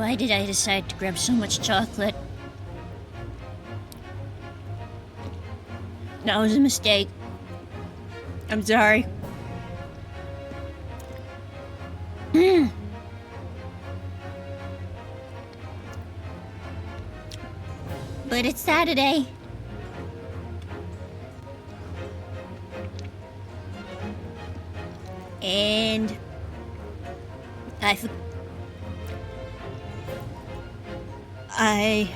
Why did I decide to grab so much chocolate? That was a mistake. I'm sorry. But it's Saturday. And I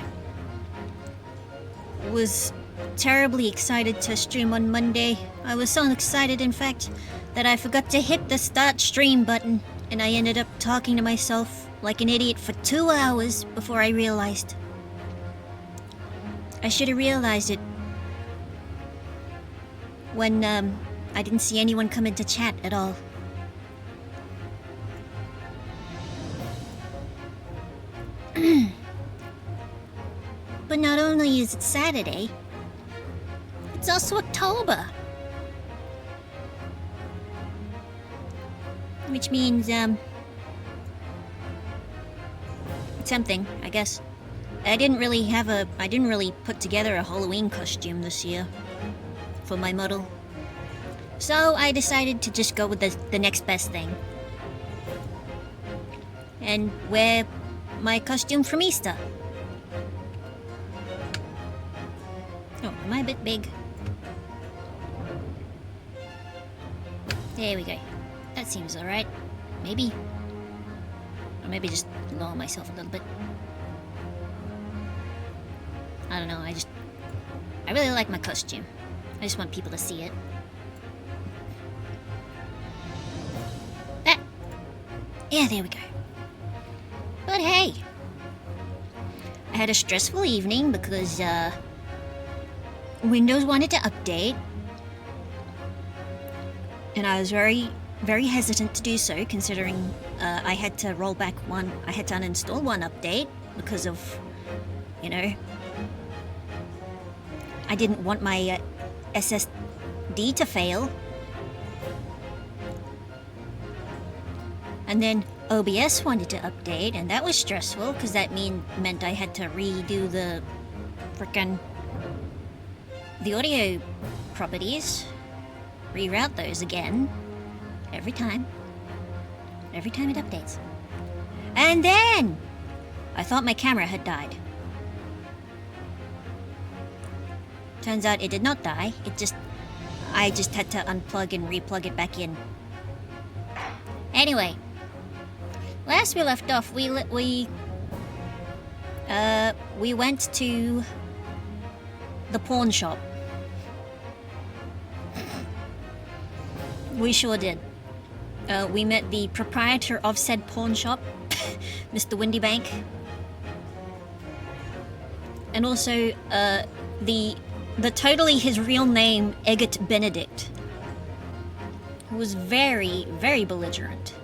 was terribly excited to stream on Monday. I was so excited, in fact, that I forgot to hit the start stream button, and I ended up talking to myself like an idiot for 2 hours before I realized. I should have realized it when I didn't see anyone come into chat at all. But not only is it Saturday, it's also October. Which means, something, I guess. I didn't really put together a Halloween costume this year for my model. So I decided to just go with the next best thing. And wear my costume from Easter. Oh, am I a bit big? There we go. That seems alright. Maybe. Or maybe just lower myself a little bit. I don't know, I really like my costume. I just want people to see it. Ah! Yeah, there we go. But hey! I had a stressful evening because, Windows wanted to update. And I was very, very hesitant to do so, considering I had to uninstall one update because of, you know, I didn't want my SSD to fail. And then OBS wanted to update, and that was stressful because that meant I had to redo the audio properties, reroute those again every time it updates. And then I thought my camera had died. Turns out it did not die. I just had to unplug and replug it back in. Anyway, last we left off, we went to the pawn shop. We sure did. We met the proprietor of said pawn shop, Mr. Windybank, and also the totally his real name, Eggert Benedict, who was very, very belligerent.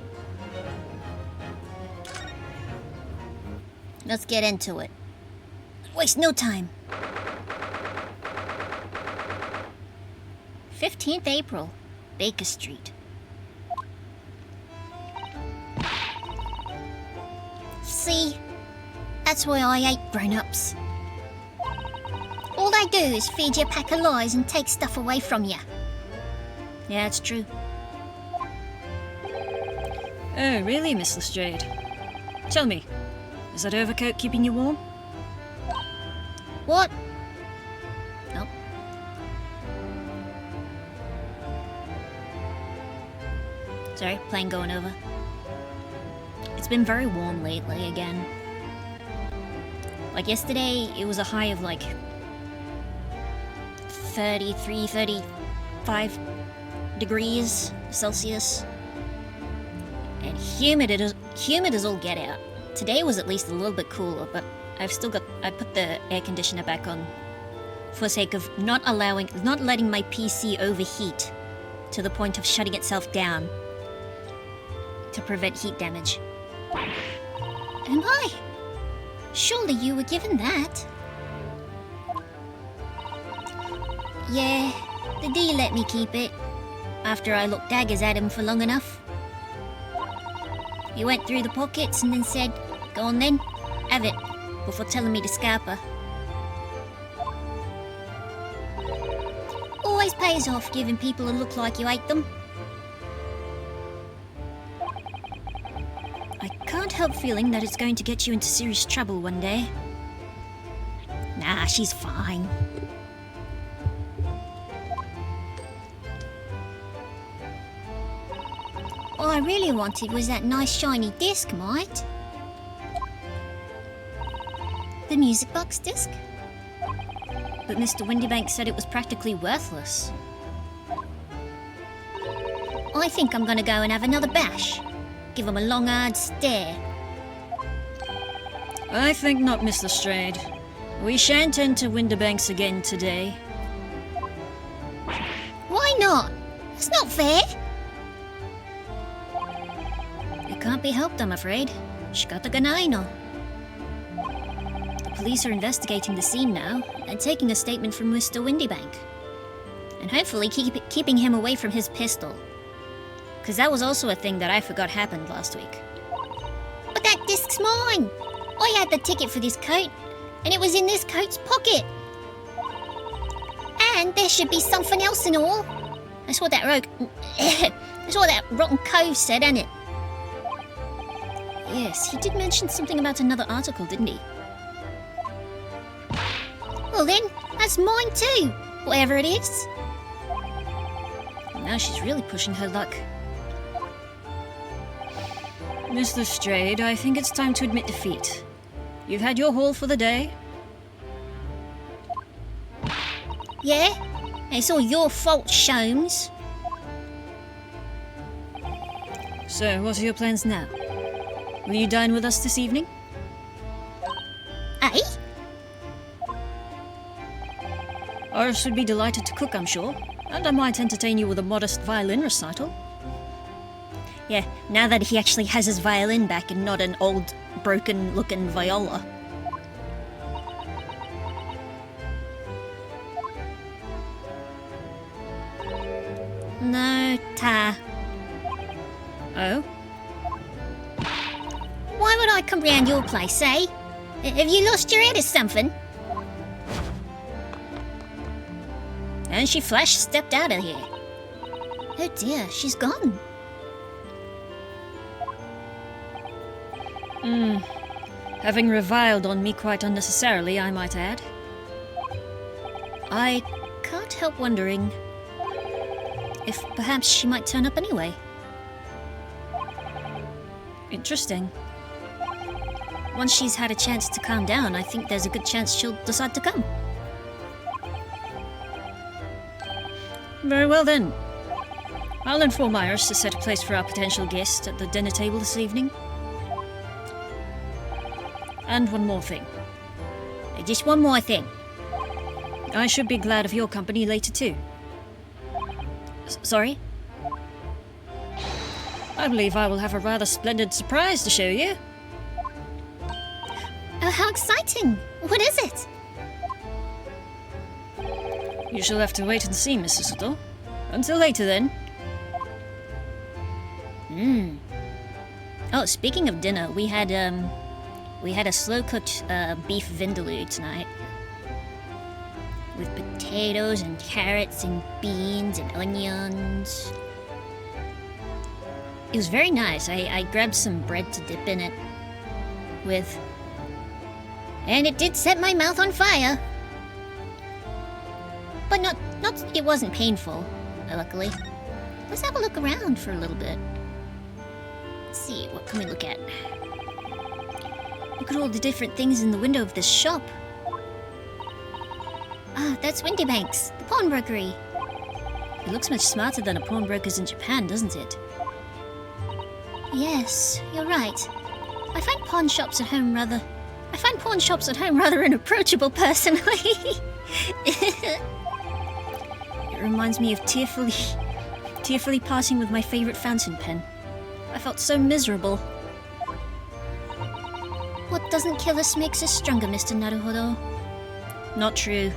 Let's get into it. Waste no time. 15th April, Baker Street. See? That's why I hate grown-ups. All they do is feed you a pack of lies and take stuff away from you. Yeah, it's true. Oh, really, Miss Lestrade? Tell me, is that overcoat keeping you warm? What? Nope. Sorry, plane going over. It's been very warm lately again. Like yesterday, it was a high of like 33, 35 degrees Celsius. And humid as all get out. Today was at least a little bit cooler, but I put the air conditioner back on for sake of not letting my PC overheat to the point of shutting itself down to prevent heat damage. Am I? Surely you were given that. Yeah, the D let me keep it, after I looked daggers at him for long enough. He went through the pockets and then said, "Go on then, have it before telling me to scalp her. Always pays off giving people a look like you ate them. I can't help feeling that it's going to get you into serious trouble one day. Nah, she's fine. All I really wanted was that nice shiny disc, mate. The music box disc? But Mr. Windybank said it was practically worthless. I think I'm gonna go and have another bash. Give him a long, hard stare. I think not, Mr. Strayed. We shan't enter Windybanks again today. Why not? That's not fair. It can't be helped, I'm afraid. Shikata ga nai no. The police are investigating the scene now and taking a statement from Mr. Windybank. And hopefully keeping him away from his pistol. Because that was also a thing that I forgot happened last week. But that disc's mine! I had the ticket for this coat, and it was in this coat's pocket. And there should be something else and all. That's what that that's what that rotten cove said, ain't it? Yes, he did mention something about another article, didn't he? Well then, that's mine too, whatever it is. Now she's really pushing her luck. Mr. Strayed, I think it's time to admit defeat. You've had your haul for the day. Yeah? It's all your fault, Sholmes. So, what are your plans now? Will you dine with us this evening? Eh? Ours would be delighted to cook, I'm sure. And I might entertain you with a modest violin recital. Yeah, now that he actually has his violin back and not an old, broken-looking viola. No, Ta. Oh? Why would I come round your place, eh? Have you lost your head or something? And she stepped out of here. Oh dear, she's gone. Having reviled on me quite unnecessarily, I might add. I can't help wondering if perhaps she might turn up anyway. Interesting. Once she's had a chance to calm down, I think there's a good chance she'll decide to come. Very well then. I'll inform Iris to set a place for our potential guest at the dinner table this evening. And one more thing. Just one more thing. I should be glad of your company later too. Sorry? I believe I will have a rather splendid surprise to show you. Oh, how exciting! What is it? You shall have to wait and see, Mrs. Suttle. Until later, then. Oh, speaking of dinner, we had a slow-cooked beef vindaloo tonight. With potatoes and carrots and beans and onions. It was very nice. I grabbed some bread to dip in it with. And it did set my mouth on fire. But it wasn't painful, luckily. Let's have a look around for a little bit. Let's see, what can we look at? Look at all the different things in the window of this shop. Ah, that's Windybanks, the pawnbrokery. It looks much smarter than a pawnbroker's in Japan, doesn't it? Yes, you're right. I find pawn shops at home rather unapproachable, personally. It reminds me of tearfully parting with my favorite fountain pen. I felt so miserable. What doesn't kill us makes us stronger, Mr. Naruhodo. Not true.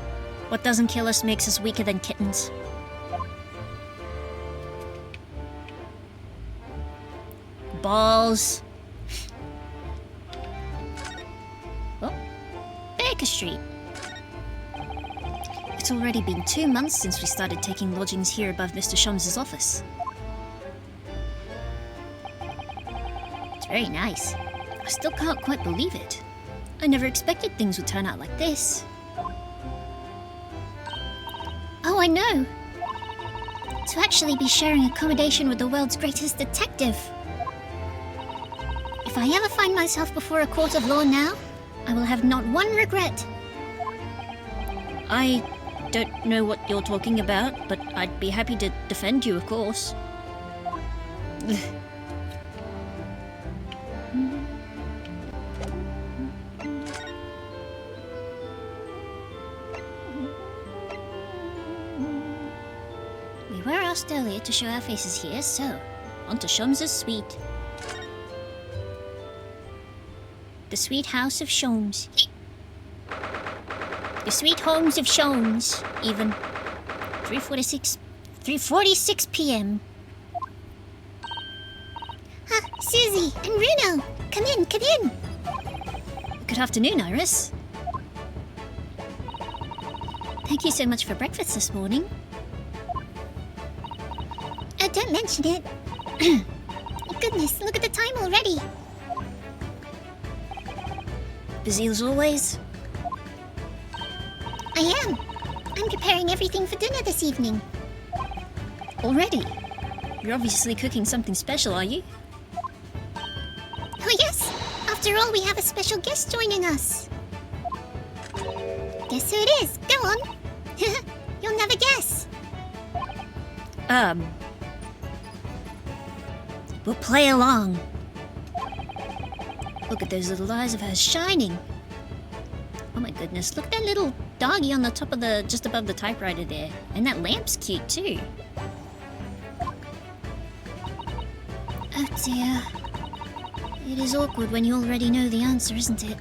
What doesn't kill us makes us weaker than kittens. Balls. Street. It's already been 2 months since we started taking lodgings here above Mr. Shom's office. It's very nice. I still can't quite believe it. I never expected things would turn out like this. Oh, I know! To actually be sharing accommodation with the world's greatest detective. If I ever find myself before a court of law now, I will have not one regret. I don't know what you're talking about, but I'd be happy to defend you, of course. We were asked earlier to show our faces here, so on to Shom's suite. The sweet house of Shom's. The sweet homes of Shom's, even. 3:46 p.m. Ah, Susie and Bruno! Come in, come in! Good afternoon, Iris. Thank you so much for breakfast this morning. Oh, don't mention it. Goodness, look at the time already. Busy as always? I am. I'm preparing everything for dinner this evening. Already? You're obviously cooking something special, are you? Oh yes! After all, we have a special guest joining us. Guess who it is? Go on. You'll never guess. We'll play along. Look at those little eyes of hers shining. Oh my goodness, look at that little doggy on the top of just above the typewriter there. And that lamp's cute too. Oh dear. It is awkward when you already know the answer, isn't it?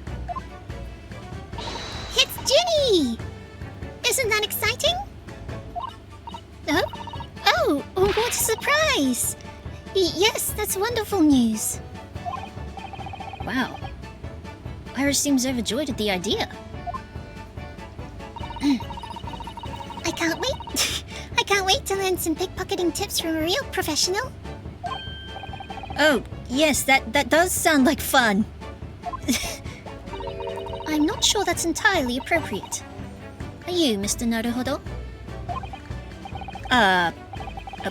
It's Ginny! Isn't that exciting? Oh, what a surprise! Yes, that's wonderful news. Wow. Iris seems overjoyed at the idea. I can't wait. I can't wait to learn some pickpocketing tips from a real professional. Oh, yes, that does sound like fun. I'm not sure that's entirely appropriate. Are you, Mr. Naruhodo?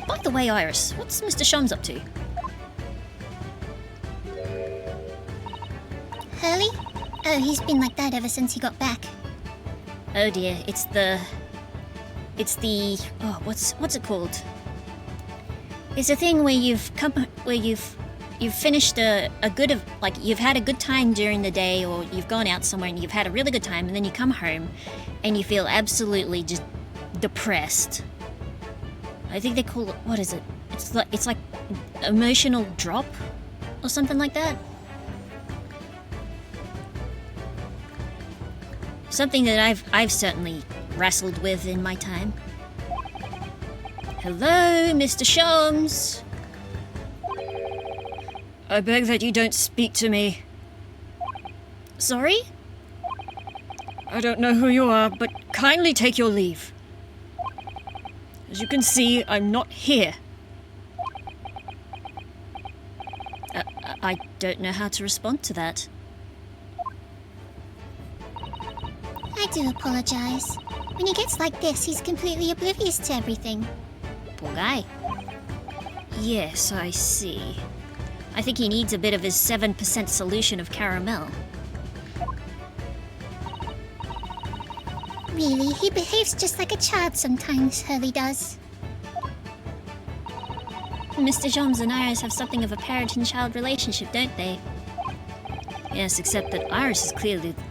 By the way, Iris, what's Mr. Shom's up to? Hurley? Oh, he's been like that ever since he got back. Oh dear, it's the oh, what's it called? It's a thing where you've finished a good like you've had a good time during the day, or you've gone out somewhere and you've had a really good time, and then you come home and you feel absolutely just depressed. I think they call it, what is it? It's like emotional drop or something like that. Something that I've certainly wrestled with in my time. Hello, Mr. Shoms. I beg that you don't speak to me. Sorry? I don't know who you are, but kindly take your leave. As you can see, I'm not here. I don't know how to respond to that. I do apologize. When he gets like this, he's completely oblivious to everything. Poor guy. Yes, I see. I think he needs a bit of his 7% solution of caramel. Really, he behaves just like a child sometimes, Hurley does. Mr. Jones and Iris have something of a parent and child relationship, don't they? Yes, except that Iris is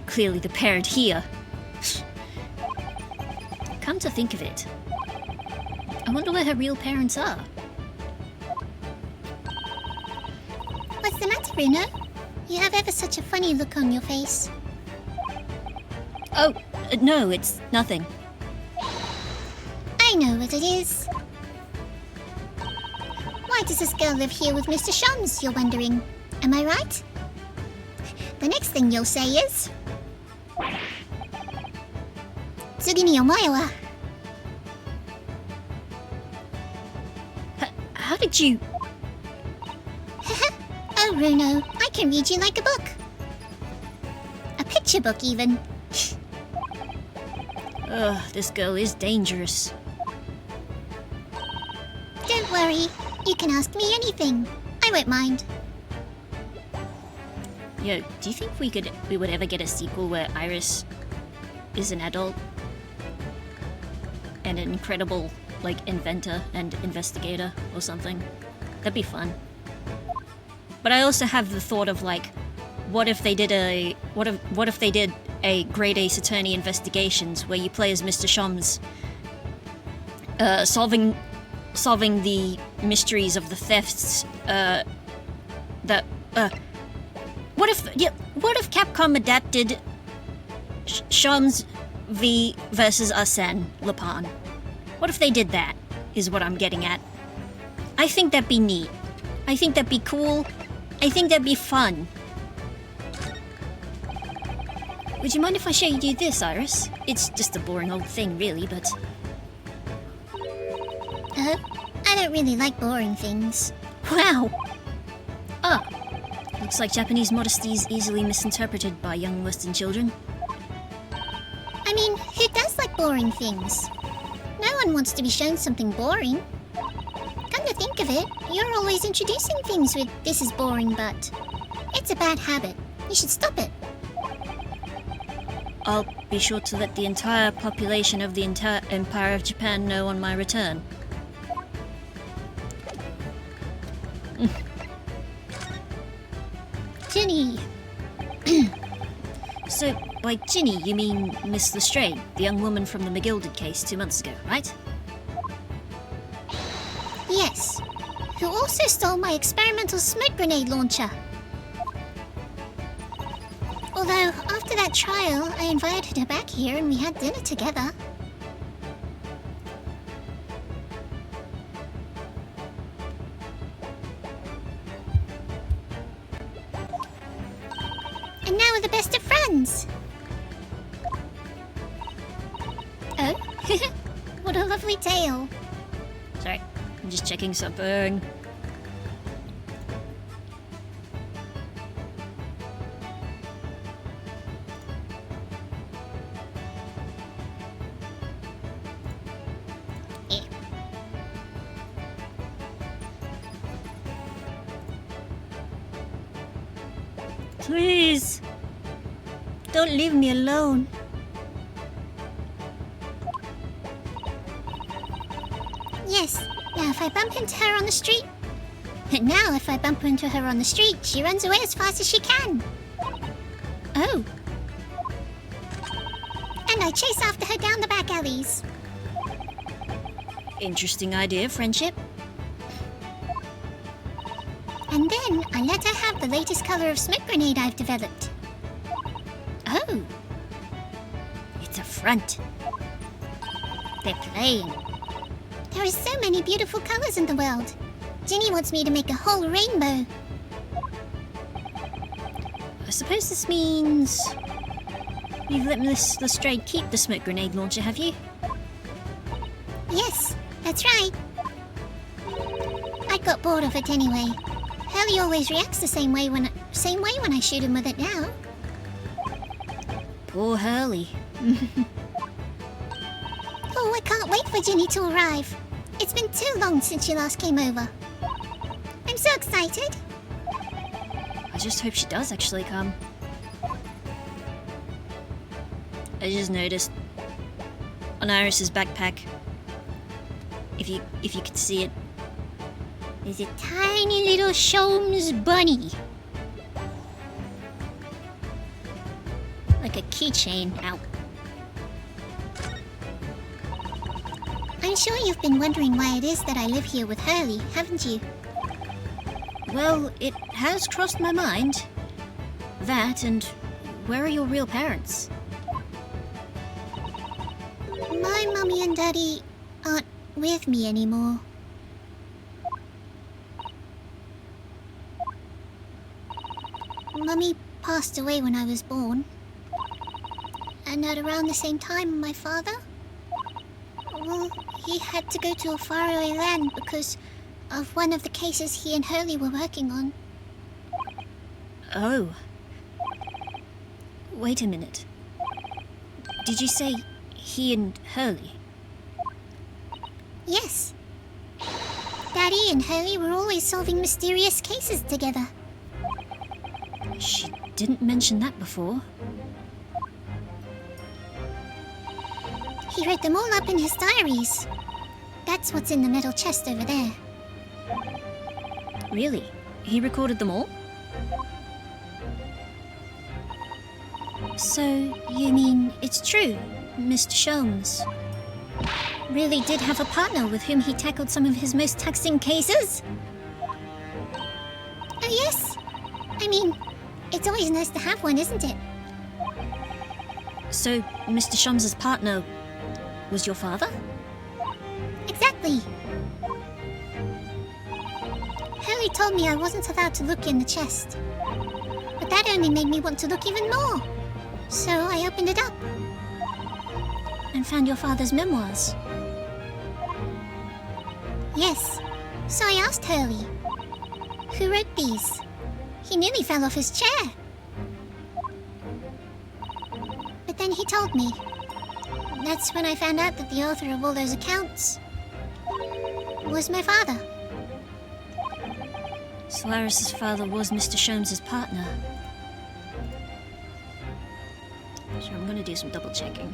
clearly the parent here. Come to think of it, I wonder where her real parents are. What's the matter, Bruno? You have ever such a funny look on your face. Oh, no, it's nothing. I know what it is. Why does this girl live here with Mr. Shums, you're wondering? Am I right? The next thing you'll say is... 次にお前は。How did you... Oh, Bruno, I can read you like a book. A picture book, even. Ugh, this girl is dangerous. Don't worry. You can ask me anything. I won't mind. Yo, do you think we would ever get a sequel where Iris is an adult and an incredible, like, inventor and investigator or something? That'd be fun. But I also have the thought of, like, what if they did a Grade Ace Attorney Investigations where you play as Mr. Shums, solving the mysteries of the thefts what if Capcom adapted Shums v versus Arsène Lupin? What if they did that, is what I'm getting at. I think that'd be neat. I think that'd be cool. I think that'd be fun. Would you mind if I show you this, Iris? It's just a boring old thing, really, but... I don't really like boring things. Wow! Ah, looks like Japanese modesty is easily misinterpreted by young Western children. I mean, who does like boring things? No one wants to be shown something boring. Come to think of it, you're always introducing things with "this is boring, but..." It's a bad habit. You should stop it. I'll be sure to let the entire population of the entire Empire of Japan know on my return. Ginny. So, by Ginny, you mean Miss Lestrade, the young woman from the McGilded case 2 months ago, right? Yes. Who also stole my experimental smoke grenade launcher. Although, after that trial, I invited her back here and we had dinner together. And now we're the best of friends. Oh, what a lovely tale. Sorry, I'm just checking something. Please, don't leave me alone. Yes, now if I bump into her on the street... Now if I bump into her on the street, she runs away as fast as she can. Oh, And I chase after her down the back alleys. interesting idea, friendship. And then I let her have the latest color of smoke grenade I've developed. Oh, it's a front. They're playing. There are so many beautiful colors in the world. Ginny wants me to make a whole rainbow. I suppose this means you've let Miss Lestrade keep the smoke grenade launcher, have you? Yes, that's right. I got bored of it anyway. Hurley always reacts the same way when I shoot him with it now. Poor Hurley. Oh, I can't wait for Ginny to arrive. It's been too long since she last came over. I'm so excited. I just hope she does actually come. I just noticed on Iris's backpack, if you could see it, There's a tiny little Shums bunny. like a keychain. Ow. I'm sure you've been wondering why it is that I live here with Hurley, haven't you? Well, it has crossed my mind. That and where are your real parents? My mummy and daddy aren't with me anymore. Mummy passed away when I was born. And at around the same time, my father? Well, he had to go to a faraway land because of one of the cases he and Hurley were working on. Oh. Wait a minute. Did you say he and Hurley? Yes. Daddy and Hurley were always solving mysterious cases together. She didn't mention that before. He wrote them all up in his diaries. That's what's in the metal chest over there. Really? He recorded them all? So, you mean it's true, Mr. Sholmes really did have a partner with whom he tackled some of his most taxing cases? Oh, yes. I mean, it's always nice to have one, isn't it? So, Mr. Sholmes' partner was your father? Exactly. Hurley told me I wasn't allowed to look in the chest. But that only made me want to look even more. So I opened it up. And found your father's memoirs? Yes. So I asked Hurley, who wrote these? He nearly fell off his chair. But then he told me. That's when I found out that the author of all those accounts was my father. Solaris's father was Mr. Sholmes' partner. So I'm gonna do some double checking.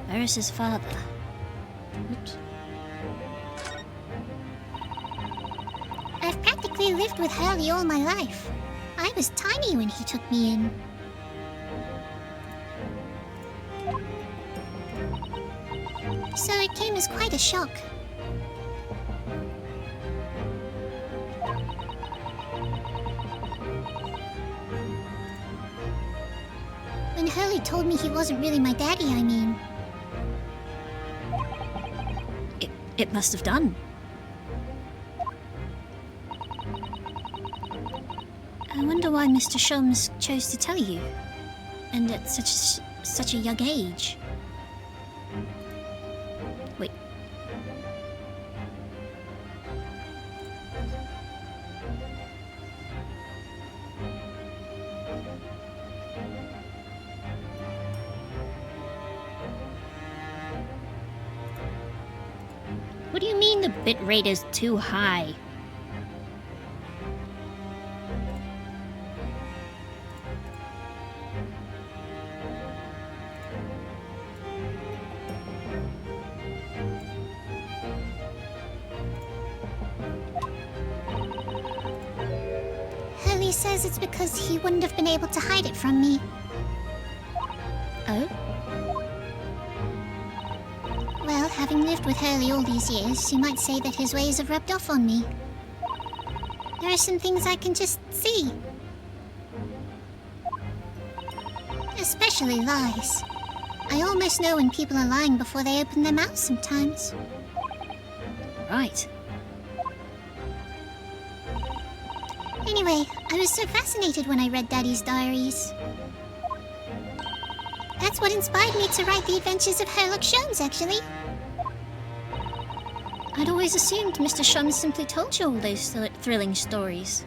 Solaris's father. Oops. I've practically lived with Hurley all my life. I was tiny when he took me in. So it came as quite a shock. When Hurley told me he wasn't really my daddy, I mean. It must have done. I wonder why Mr. Sholmes chose to tell you, and at such a young age. Wait. What do you mean the bitrate is too high? Hurley says it's because he wouldn't have been able to hide it from me. Oh? Well, having lived with Hurley all these years, you might say that his ways have rubbed off on me. There are some things I can just see. Especially lies. I almost know when people are lying before they open their mouths sometimes. Right. Anyway, I was so fascinated when I read Daddy's diaries. That's what inspired me to write The Adventures of Sherlock Sholmes, actually. I'd always assumed Mr. Sholmes simply told you all those thrilling stories.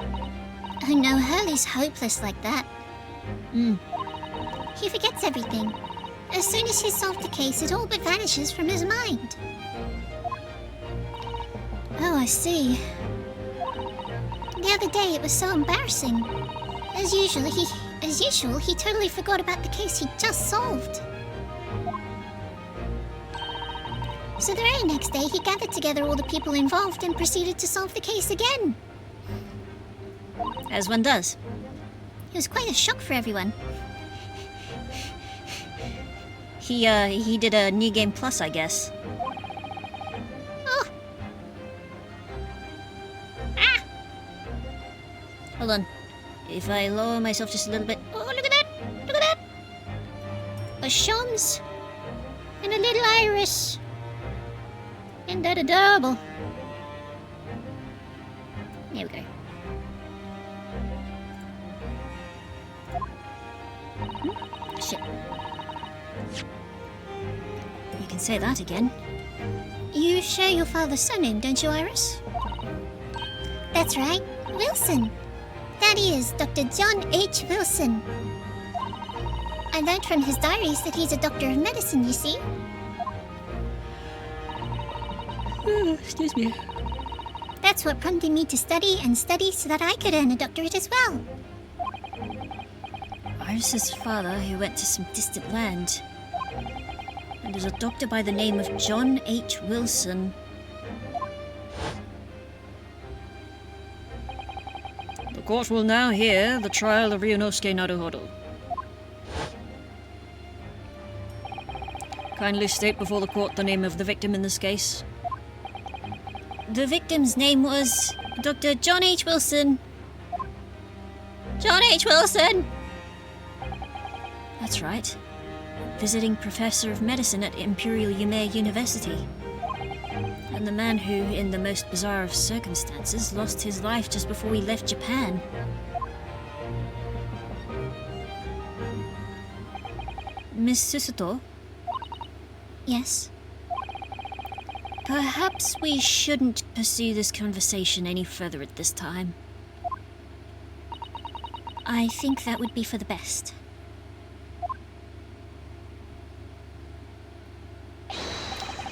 Oh no, Hurley's hopeless like that. He forgets everything. As soon as he's solved a case, it all but vanishes from his mind. Oh, I see. The other day, it was so embarrassing. As usual, he totally forgot about the case he'd just solved. So the very next day, he gathered together all the people involved and proceeded to solve the case again. As one does. It was quite a shock for everyone. He did a New Game Plus, I guess. Oh! Ah! Hold on. If I lower myself just a little bit. Oh, look at that! Look at that! A Sholmes and a little iris. Isn't that adorable? There we go. Shit. You can say that again. You share your father's surname, don't you, Iris? That's right, Wilson. That is Dr. John H. Wilson. I learned from his diaries that he's a doctor of medicine, you see. Excuse me. That's what prompted me to study and study so that I could earn a doctorate as well. Iris's father, who went to some distant land, and is a doctor by the name of John H. Wilson. The court will now hear the trial of Ryunosuke Naruhodo. Kindly state before the court the name of the victim in this case. The victim's name was Dr. John H. Wilson. John H. Wilson! That's right. Visiting professor of medicine at Imperial Yume University. And the man who, in the most bizarre of circumstances, lost his life just before he left Japan. Miss Susato? Yes? Perhaps we shouldn't pursue this conversation any further at this time. I think that would be for the best.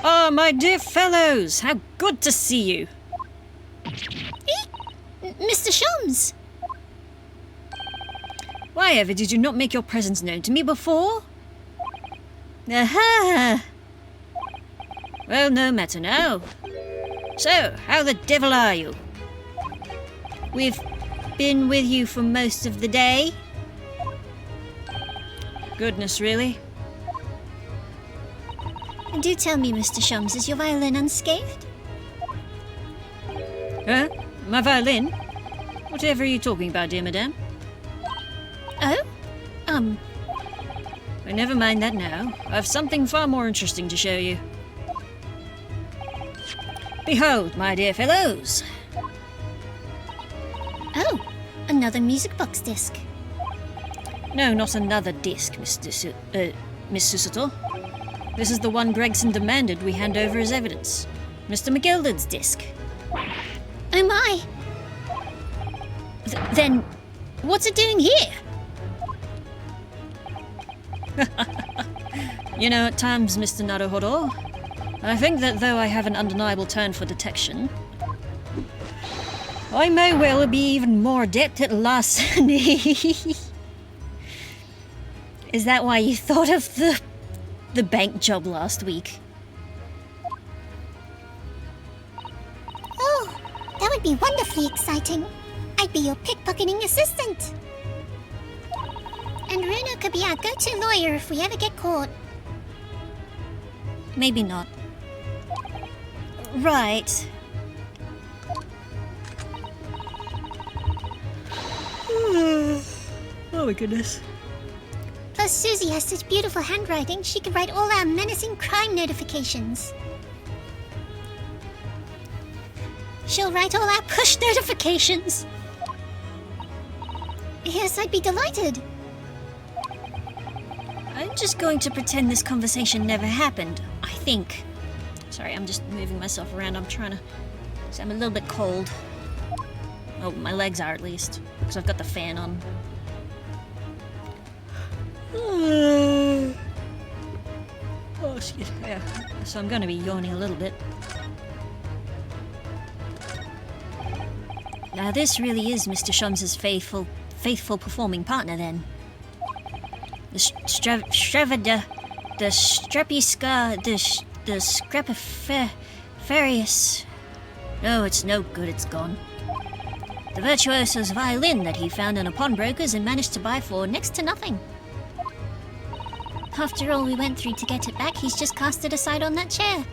Ah, my dear fellows! How good to see you! Mr. Shums! Why ever did you not make your presence known to me before? Aha! Well, no matter now. So, how the devil are you? We've been with you for most of the day. Goodness, really? Do tell me, Mr. Shums, is your violin unscathed? Huh? My violin? Whatever are you talking about, dear madame? Oh? Well, never mind that now. I've something far more interesting to show you. Behold, my dear fellows. Oh, another music box disc. No, not another disc, Miss Susato. This is the one Gregson demanded we hand over as evidence. Mr. McGilden's disc. Oh my! Then, what's it doing here? You know, at times, Mr. Naruhodo, I think that though I have an undeniable turn for detection, I may well be even more adept at larceny. Is that why you thought of the bank job last week? Oh, that would be wonderfully exciting. I'd be your pickpocketing assistant. And Runo could be our go-to lawyer if we ever get caught. Maybe not. Right. Oh my goodness. Plus, Susie has such beautiful handwriting, she could write all our menacing crime notifications. She'll write all our push notifications. Yes, I'd be delighted. I'm just going to pretend this conversation never happened, I think. Sorry, I'm just moving myself around. I'm trying to... So I'm a little bit cold. Oh, my legs are at least, because I've got the fan on. Oh, excuse me. Yeah. So I'm going to be yawning a little bit. Now this really is Mr. Shums's faithful performing partner then. The Scrapifarius. No, it's no good, it's gone. The virtuoso's violin that he found in a pawnbroker's and managed to buy for next to nothing. After all we went through to get it back, he's just cast it aside on that chair.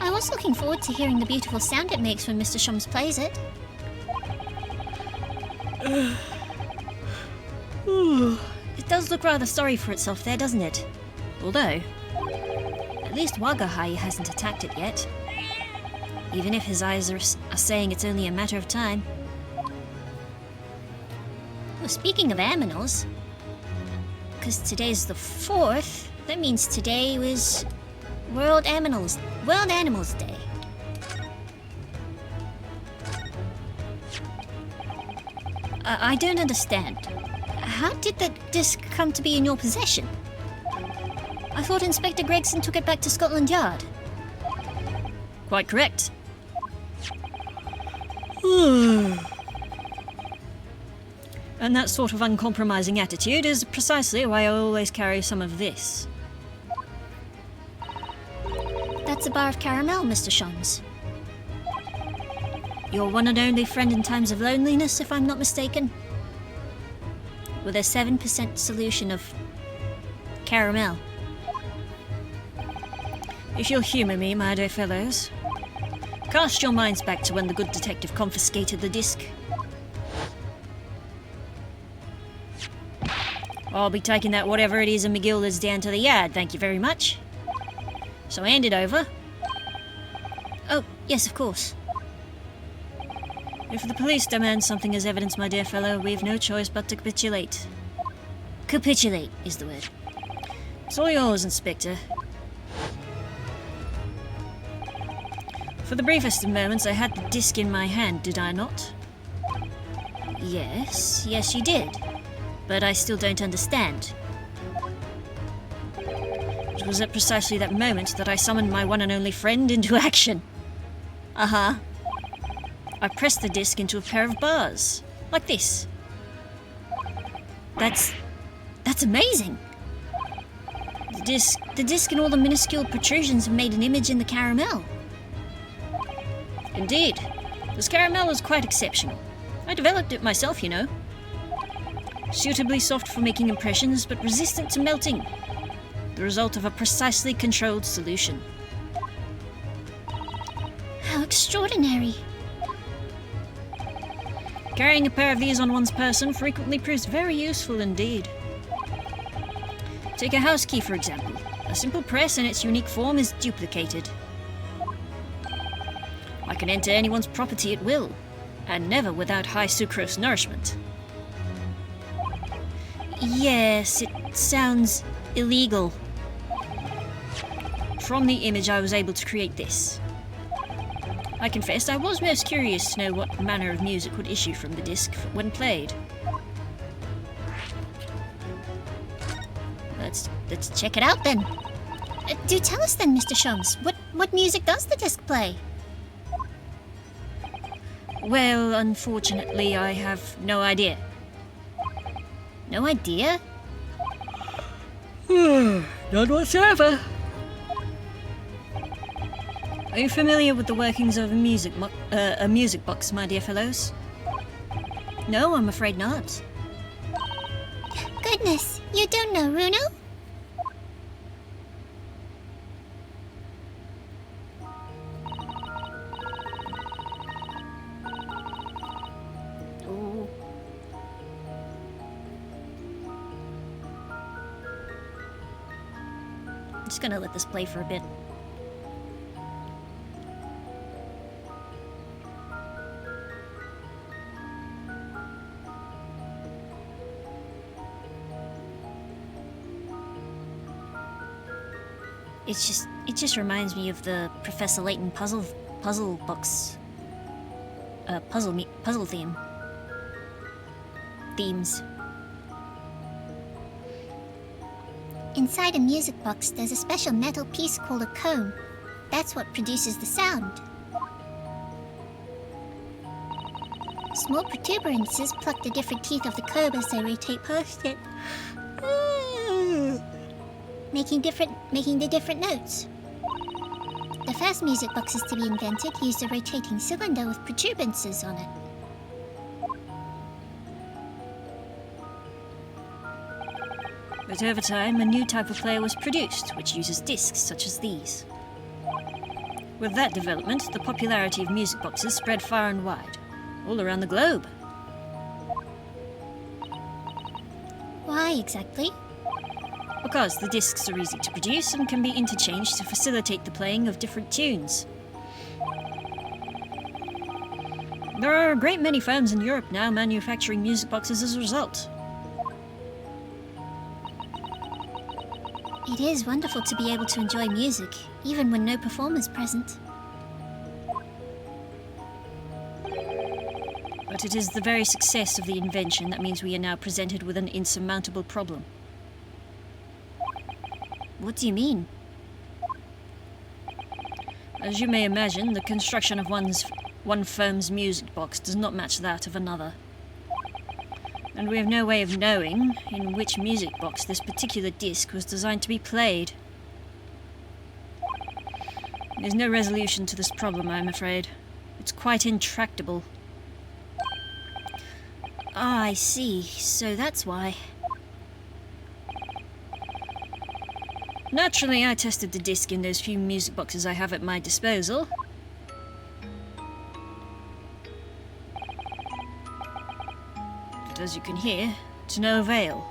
I was looking forward to hearing the beautiful sound it makes when Mr. Shums plays it. It does look rather sorry for itself there, doesn't it? Although, at least Wagahai hasn't attacked it yet. Even if his eyes are saying it's only a matter of time. Well, speaking of aminals, because today's the 4th, that means today was World Animals Day. I don't understand. How did that disc come to be in your possession? I thought Inspector Gregson took it back to Scotland Yard. Quite correct. And that sort of uncompromising attitude is precisely why I always carry some of this. That's a bar of caramel, Mr. Shons. Your one and only friend in times of loneliness, if I'm not mistaken. With a 7% solution of caramel. If you'll humour me, my dear fellows, cast your minds back to when the good detective confiscated the disc. I'll be taking that whatever it is in McGilda's down to the yard, thank you very much. So hand it over. Oh, yes, of course. If the police demand something as evidence, my dear fellow, we've no choice but to capitulate. Capitulate is the word. It's all yours, Inspector. For the briefest of moments, I had the disc in my hand, did I not? Yes, you did. But I still don't understand. It was at precisely that moment that I summoned my one and only friend into action. Uh-huh. I pressed the disc into a pair of bars, like this. That's amazing! The disc and all the minuscule protrusions have made an image in the caramel. Indeed. This caramel is quite exceptional. I developed it myself, you know. Suitably soft for making impressions, but resistant to melting. The result of a precisely controlled solution. How extraordinary. Carrying a pair of these on one's person frequently proves very useful indeed. Take a house key, for example. A simple press in its unique form is duplicated. I can enter anyone's property at will, and never without high sucrose nourishment. Yes, it sounds illegal. From the image I was able to create this. I confess I was most curious to know what manner of music would issue from the disc when played. Let's check it out then. Do tell us then, Mr. Shons. What music does the disc play? Well, unfortunately, I have no idea. No idea? None whatsoever. Are you familiar with the workings of a music box, my dear fellows? No, I'm afraid not. Goodness, you don't know, Runo? Ooh. I'm just gonna let this play for a bit. It just reminds me of the Professor Layton puzzle box puzzle themes. Inside a music box, there's a special metal piece called a cone. That's what produces the sound. Small protuberances pluck the different teeth of the cone as they rotate past it, making the different notes. The first music boxes to be invented used a rotating cylinder with protuberances on it. But over time, a new type of player was produced, which uses discs such as these. With that development, the popularity of music boxes spread far and wide, all around the globe. Why exactly? Because the discs are easy to produce and can be interchanged to facilitate the playing of different tunes. There are a great many firms in Europe now manufacturing music boxes as a result. It is wonderful to be able to enjoy music, even when no performer's present. But it is the very success of the invention that means we are now presented with an insurmountable problem. What do you mean? As you may imagine, the construction of one firm's music box does not match that of another. And we have no way of knowing in which music box this particular disc was designed to be played. There's no resolution to this problem, I'm afraid. It's quite intractable. Ah, I see. So that's why. Naturally, I tested the disc in those few music boxes I have at my disposal. But as you can hear, to no avail.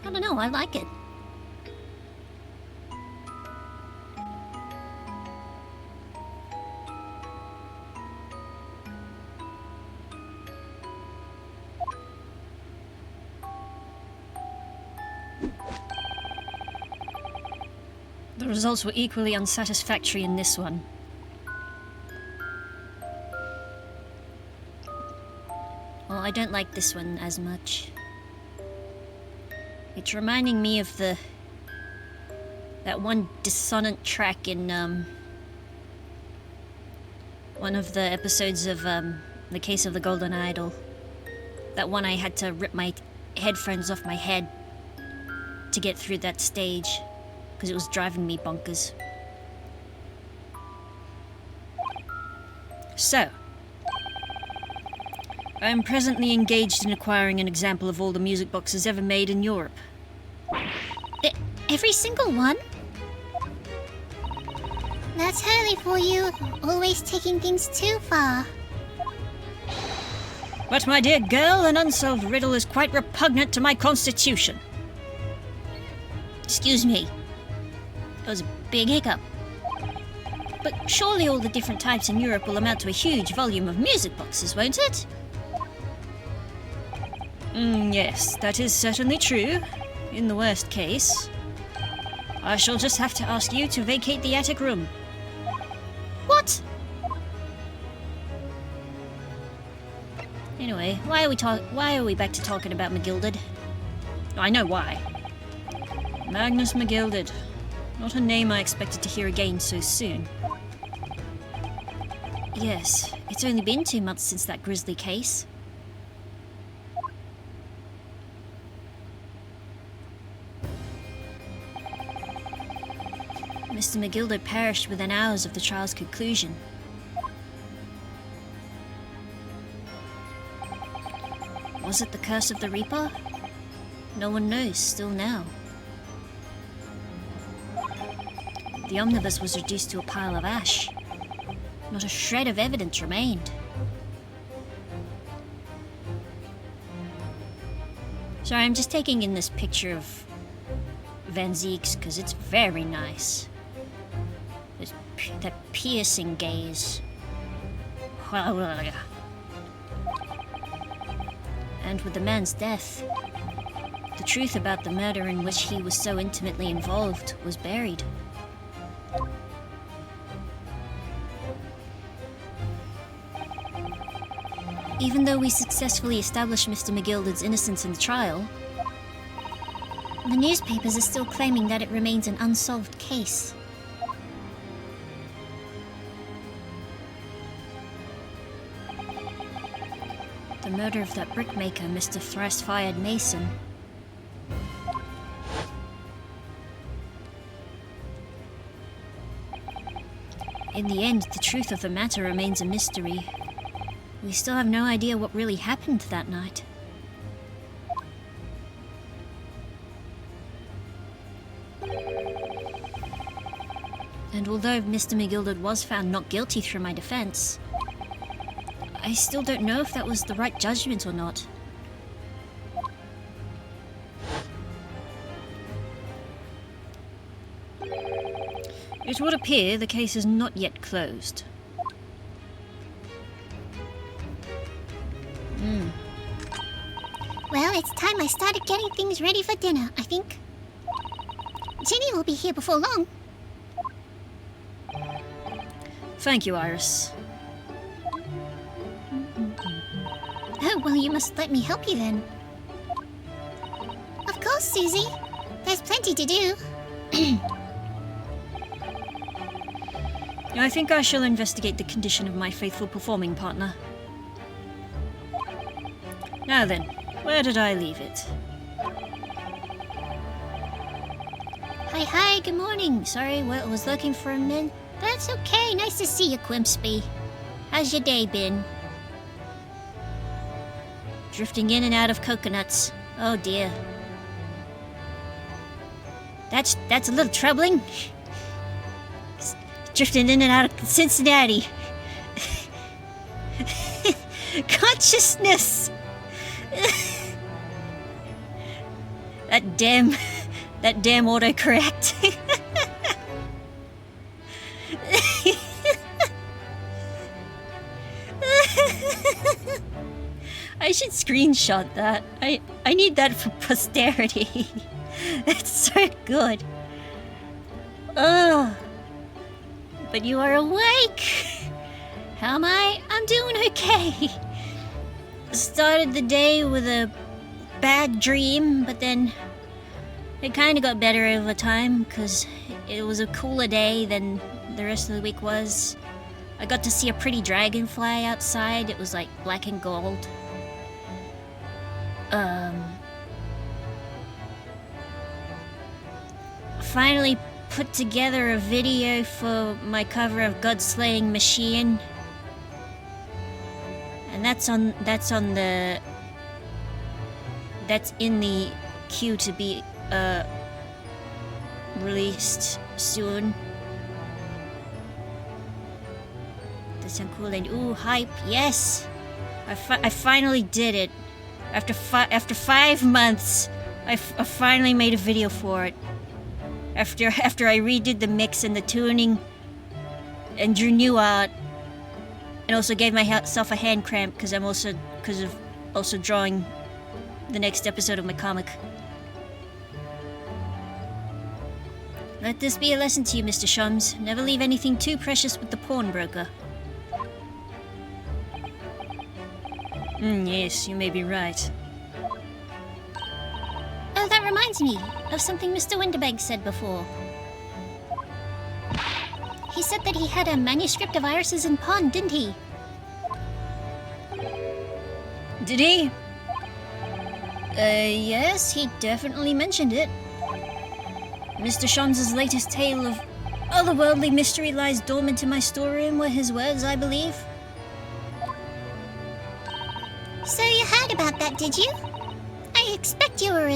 I don't know, I like it. The results were equally unsatisfactory in this one. Well, I don't like this one as much. It's reminding me of that one dissonant track in one of the episodes of The Case of the Golden Idol. That one I had to rip my headphones off my head to get through that stage because it was driving me bonkers. So, I am presently engaged in acquiring an example of all the music boxes ever made in Europe. Every single one? That's Hurley for you, always taking things too far. But my dear girl, an unsolved riddle is quite repugnant to my constitution. Excuse me. That was a big hiccup. But surely all the different types in Europe will amount to a huge volume of music boxes, won't it? Yes, that is certainly true. In the worst case, I shall just have to ask you to vacate the attic room. What? Anyway, why are we back to talking about McGilded? I know why. Magnus McGilded. Not a name I expected to hear again so soon. Yes, it's only been 2 months since that grisly case. Mr. McGilder perished within hours of the trial's conclusion. Was it the curse of the Reaper? No one knows, still now. The omnibus was reduced to a pile of ash. Not a shred of evidence remained. Sorry, I'm just taking in this picture of Van Ziek's because it's very nice. That piercing gaze. And with the man's death, the truth about the murder in which he was so intimately involved was buried. Even though we successfully established Mr. McGilded's innocence in the trial, the newspapers are still claiming that it remains an unsolved case. The murder of that brickmaker, Mr. Thrice-Fired Mason. In the end, the truth of the matter remains a mystery. We still have no idea what really happened that night. And although Mr. McGilded was found not guilty through my defense, I still don't know if that was the right judgment or not. It would appear the case is not yet closed. Well, it's time I started getting things ready for dinner, I think. Ginny will be here before long. Thank you, Iris. Oh, well, you must let me help you then. Of course, Susie. There's plenty to do. I think I shall investigate the condition of my faithful performing partner. Now then, where did I leave it? Hi, good morning. Sorry, I was looking for a minute. That's okay. Nice to see you, Quimpsby. How's your day been? Drifting in and out of coconuts. Oh dear. That's a little troubling. Drifting in and out of Cincinnati. Consciousness! That damn autocorrect. I should screenshot that. I need that for posterity. That's so good. Oh. But you are awake. How am I? I'm doing okay. Started the day with a bad dream, but then it kind of got better over time because it was a cooler day than the rest of the week was. I got to see a pretty dragonfly outside. It was like black and gold. Finally put together a video for my cover of God-Slaying Machine. And that's in the queue to be released soon. That's so cool. And ooh, hype, yes! I finally did it. After 5 months, I finally made a video for it. After I redid the mix and the tuning and drew new art, and also gave myself a hand cramp because I'm also drawing the next episode of my comic. Let this be a lesson to you, Mr. Shums. Never leave anything too precious with the pawnbroker. Yes, you may be right. Oh, that reminds me of something Mr. Winterberg said before. He said that he had a manuscript of Iris's in pawn, didn't he? Did he? Yes, he definitely mentioned it. Mr. Shams' latest tale of otherworldly mystery lies dormant in my storeroom were his words, I believe. So you heard about that, did you? I expect you were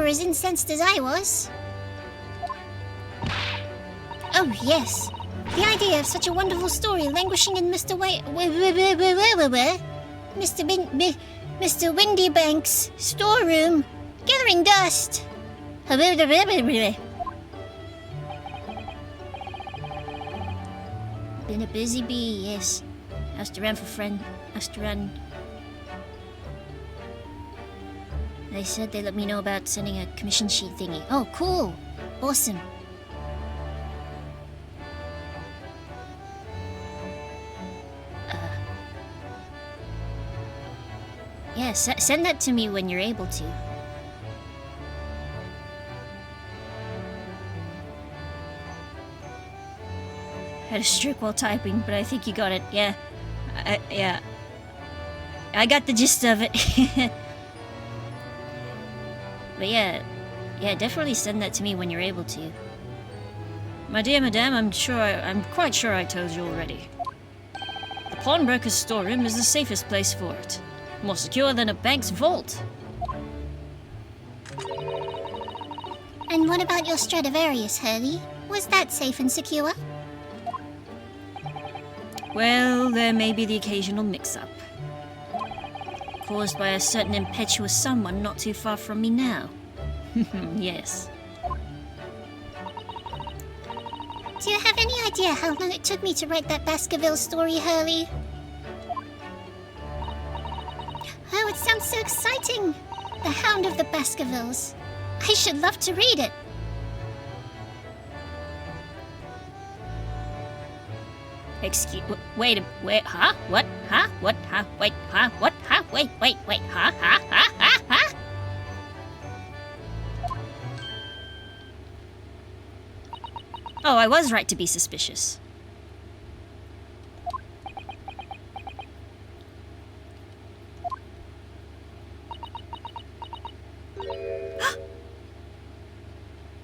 as incensed as I was. Oh yes, the idea of such a wonderful story languishing in Mr. Windybank's storeroom, gathering dust. Been a busy bee, yes. Asked around for friend. Asked around. They said they let me know about sending a commission sheet thingy. Oh, cool! Awesome. Yeah, send that to me when you're able to. Had a stroke while typing, but I think you got it. Yeah. Yeah. I got the gist of it. But yeah, definitely send that to me when you're able to. My dear madame, I'm quite sure I told you already. The pawnbroker's storeroom is the safest place for it. More secure than a bank's vault. And And what about your Stradivarius, Hurley? Was that safe and secure? Well, there may be the occasional mix-up. Caused by a certain impetuous someone not too far from me now. Yes. Do you have any idea how long it took me to write that Baskerville story, Hurley? Oh, it sounds so exciting! The Hound of the Baskervilles. I should love to read it. Wait, huh? What? Huh? What? Huh? Wait, huh? What? Huh? Wait, huh? Huh? Oh, I was right to be suspicious.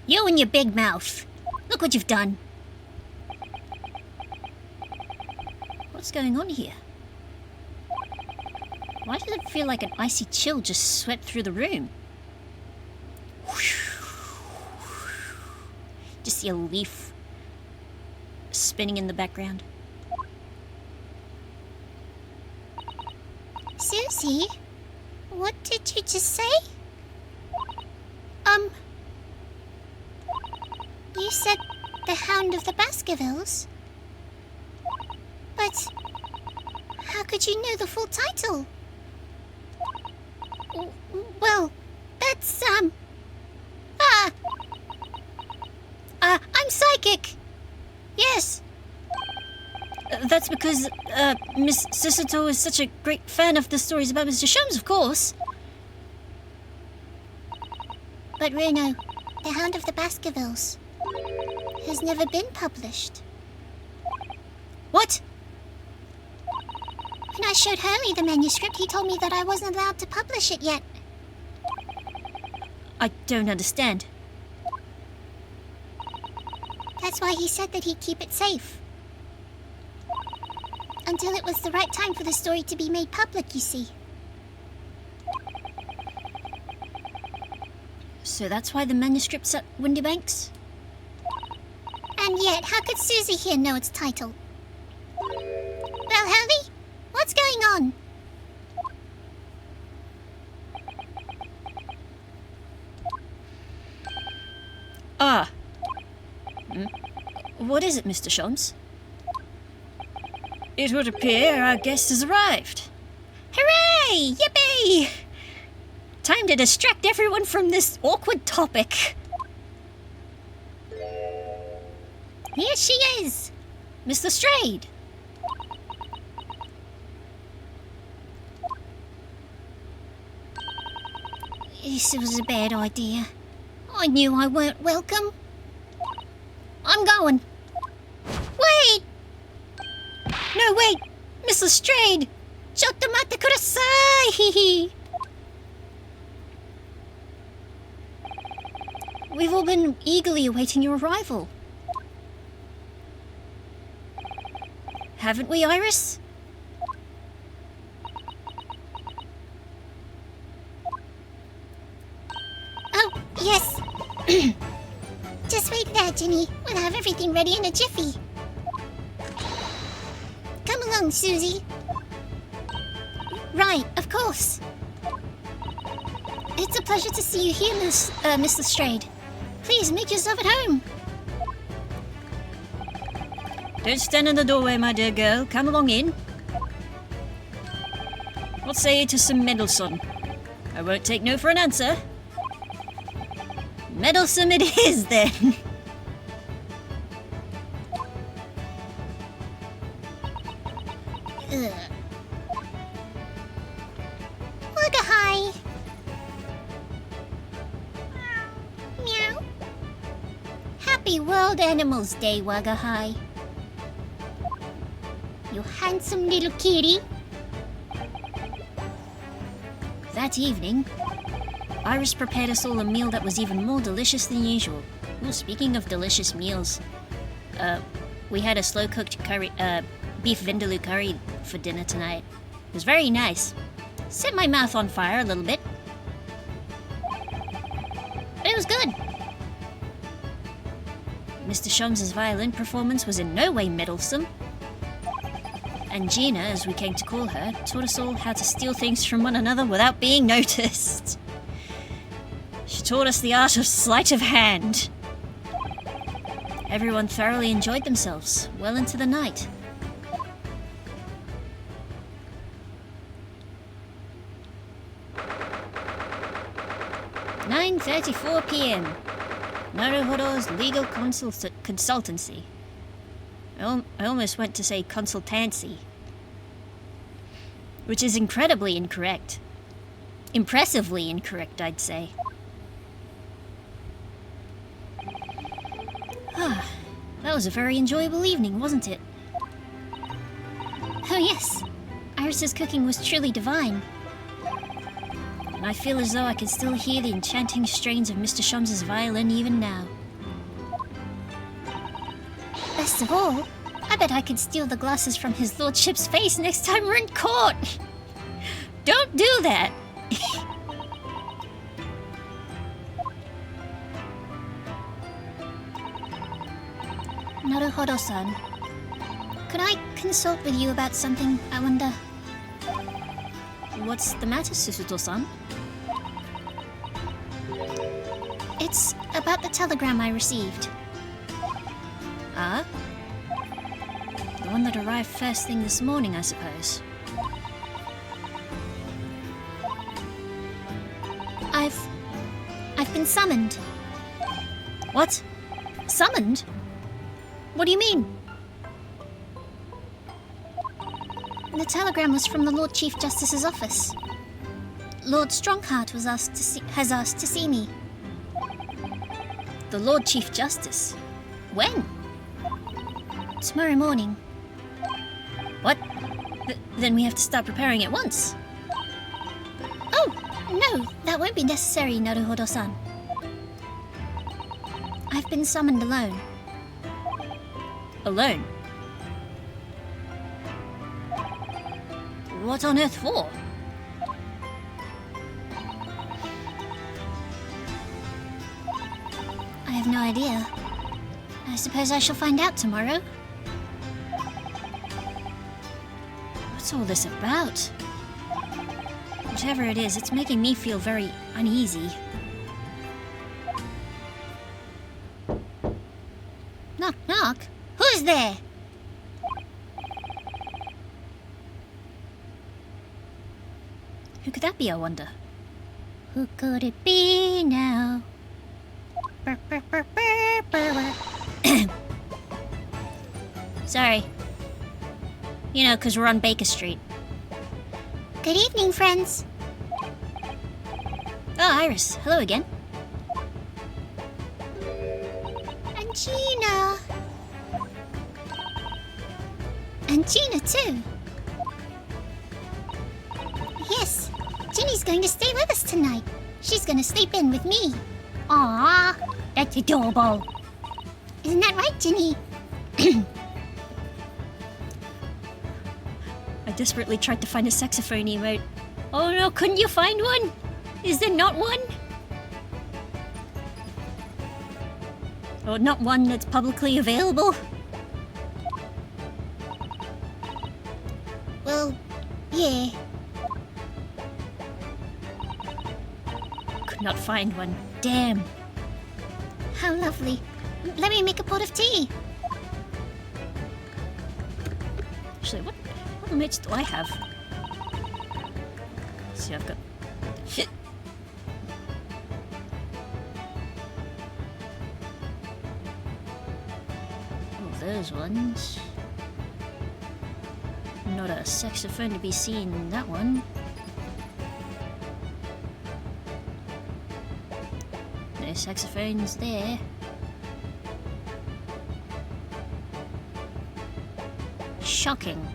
You and your big mouth. Look what you've done. What's going on here? Why does it feel like an icy chill just swept through the room? Just see a leaf spinning in the background. Susie? What did you just say? You said the Hound of the Baskervilles? But how could you know the full title? Well, that's, I'm psychic! Yes! That's because, Miss Sisato is such a great fan of the stories about Mr. Shums, of course. But Runo, the Hound of the Baskervilles has never been published. What? When I showed Hurley the manuscript, he told me that I wasn't allowed to publish it yet. I don't understand. That's why he said that he'd keep it safe. Until it was the right time for the story to be made public, you see. So that's why the manuscript's at Windybanks? And yet, how could Susie here know its title? Well, Hurley, what's going on? Ah. What is it, Mr. Shums? It would appear our guest has arrived. Hooray! Yippee! Time to distract everyone from this awkward topic. Here she is! Mr. Strayed. This was a bad idea. I knew I weren't welcome. I'm going. Wait! No, wait! Mr. Strayed! Chotomate kurasai! We've all been eagerly awaiting your arrival. Haven't we, Iris? Oh, yes. Just wait there, Ginny. We'll have everything ready in a jiffy. Come along, Susie. Right, of course. It's a pleasure to see you here, Mr. Strayed. Please make yourself at home. Don't stand in the doorway, my dear girl. Come along in. What say you to some meddlesome? I won't take no for an answer. Meddlesome it is, then. Wugga-hi. Meow. Happy World Animals Day, Wugga-hi. You handsome little kitty. That evening, Iris prepared us all a meal that was even more delicious than usual. Ooh, speaking of delicious meals, we had a slow-cooked curry, beef vindaloo curry for dinner tonight. It was very nice. Set my mouth on fire a little bit. But it was good. Mr. Shums' violin performance was in no way meddlesome. And Gina, as we came to call her, taught us all how to steal things from one another without being noticed. She taught us the art of sleight of hand. Everyone thoroughly enjoyed themselves, well into the night. "9:34 p.m. Naruhodo's legal consultancy. I almost went to say consultancy, which is incredibly incorrect. Impressively incorrect, I'd say. That was a very enjoyable evening, wasn't it? Oh yes, Iris's cooking was truly divine. And I feel as though I can still hear the enchanting strains of Mr. Shums' violin even now. Best of all, I bet I could steal the glasses from his lordship's face next time we're in court. Don't do that! Naruhodo-san, could I consult with you about something, I wonder? What's the matter, Susuto-san? It's about the telegram I received. Ah? The one that arrived first thing this morning, I suppose. I've been summoned. What? Summoned? What do you mean? The telegram was from the Lord Chief Justice's office. Lord Strongheart has asked to see me. The Lord Chief Justice? When? Tomorrow morning. What? Then we have to start preparing at once. Oh, no, that won't be necessary, Naruhodo-san. I've been summoned alone. Alone? What on earth for? I have no idea. I suppose I shall find out tomorrow. What's all this about? Whatever it is, it's making me feel very uneasy. Knock, knock. Who's there? Who could that be, I wonder? Who could it be now? Sorry. You know, 'cause we're on Baker Street. Good evening, friends. Oh, Iris. Hello again. And Gina. And Gina, too. Yes, Ginny's going to stay with us tonight. She's going to sleep in with me. Aww, that's adorable. Isn't that right, Ginny? I desperately tried to find a saxophone emote. Oh no, couldn't you find one? Is there not one? Or not one that's publicly available? Well, yeah. Could not find one. Damn. How lovely. Let me make a pot of tea. Actually, what emotes do I have? Let's see, I've got... Shit. Oh, those ones. Not a saxophone to be seen in that one. No saxophones there. Shocking.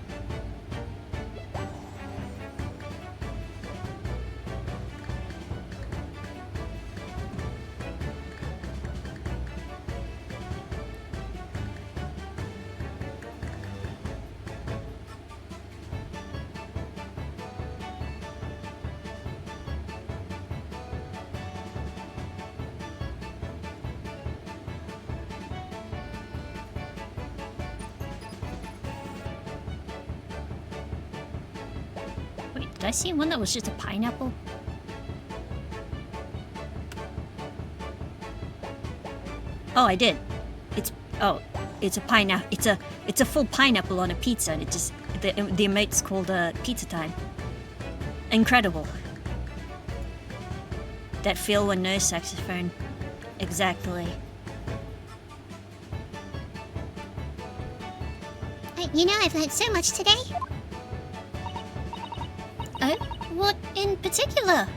I see one that was just a pineapple? Oh, I did. It's a pineapple. It's a full pineapple on a pizza, and it just the emote's called Pizza Time. Incredible. That feel when no saxophone. Exactly. You know, I've learned so much today. Oh, what in particular?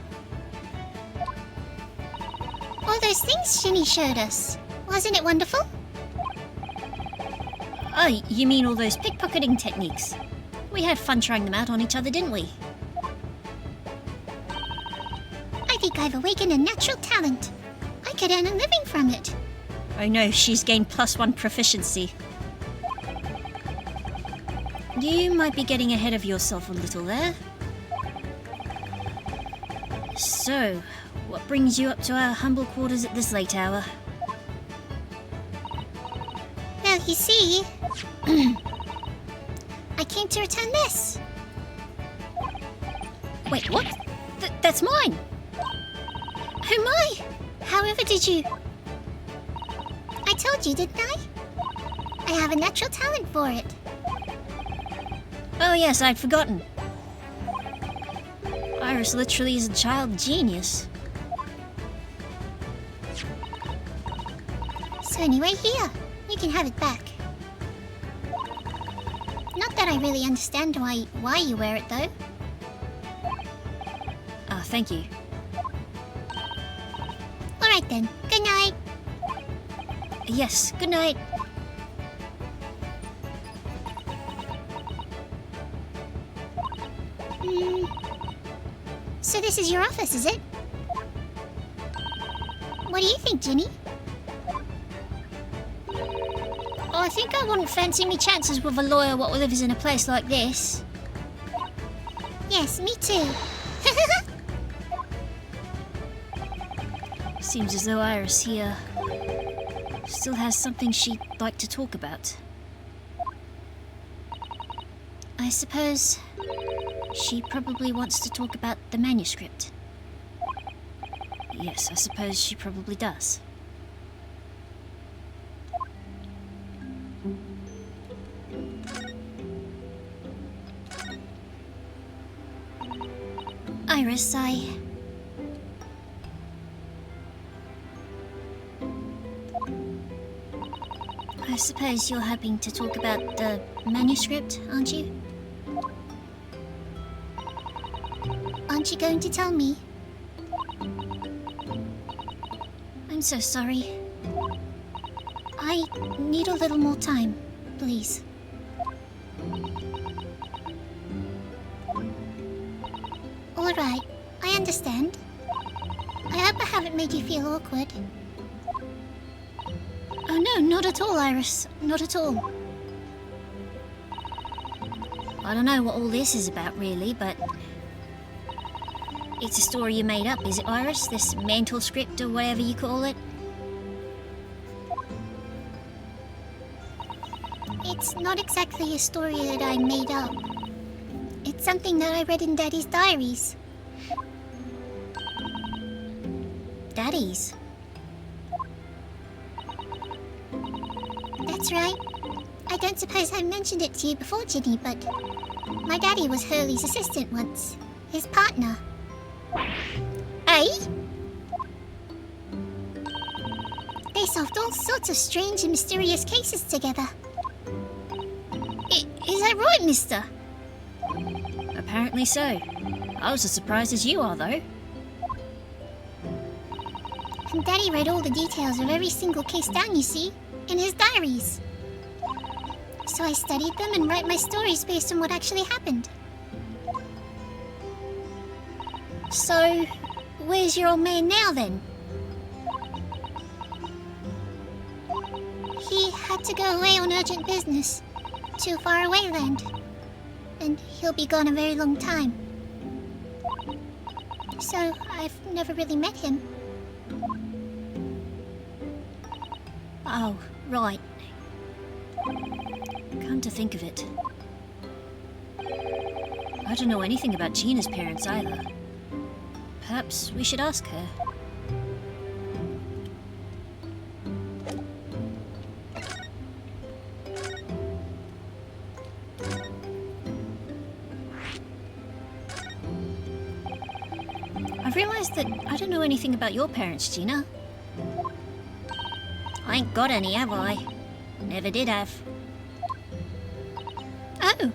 All those things Ginny showed us. Wasn't it wonderful? Oh, you mean all those pickpocketing techniques? We had fun trying them out on each other, didn't we? I think I've awakened a natural talent. I could earn a living from it. Oh no, she's gained +1 proficiency. You might be getting ahead of yourself a little there. So, what brings you up to our humble quarters at this late hour? Well, you see, I came to return this. Wait, what? That's mine! Oh my! However did you... I told you, didn't I? I have a natural talent for it. Oh yes, I'd forgotten. Iris literally is a child genius. So anyway, here. You can have it back. Not that I really understand why you wear it, though. Ah, thank you. Alright then. Good night. Yes, good night. So this is your office, is it? What do you think, Ginny? Oh, I think I wouldn't fancy me chances with a lawyer what lives in a place like this. Yes, me too. Seems as though Iris here still has something she'd like to talk about. I suppose she probably wants to talk about the manuscript. Yes, I suppose she probably does. Iris, I suppose you're hoping to talk about the manuscript, aren't you? Aren't you going to tell me? I'm so sorry. I need a little more time, please. Alright, I understand. I hope I haven't made you feel awkward. Oh no, not at all, Iris. Not at all. I don't know what all this is about, really, but... It's a story you made up, is it, Iris? This mantle script or whatever you call it? It's not exactly a story that I made up. It's something that I read in Daddy's diaries. Daddy's? That's right. I don't suppose I mentioned it to you before, Ginny, but my daddy was Hurley's assistant once. His partner. Eh? They solved all sorts of strange and mysterious cases together. Is that right, mister? Apparently so. I was as surprised as you are, though. And Daddy read all the details of every single case down, you see, in his diaries. So I studied them and write my stories based on what actually happened. So, where's your old man now, then? He had to go away on urgent business. To far away land. And he'll be gone a very long time. So, I've never really met him. Oh, right. Come to think of it. I don't know anything about Gina's parents either. Perhaps we should ask her. I've realized that I don't know anything about your parents, Gina. I ain't got any, have I? Never did have. Oh,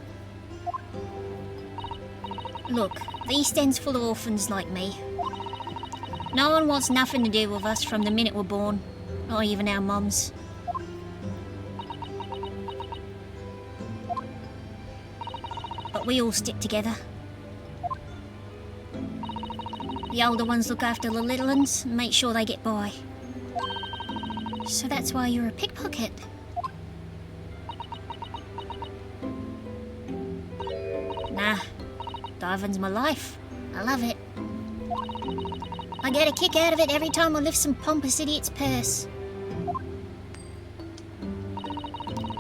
Look, the East End's full of orphans like me. No one wants nothing to do with us from the minute we're born, not even our mums. But we all stick together. The older ones look after the little ones and make sure they get by. so that's why you're a pickpocket. Nah, diving's my life. I love it. I get a kick out of it every time I lift some pompous idiot's purse.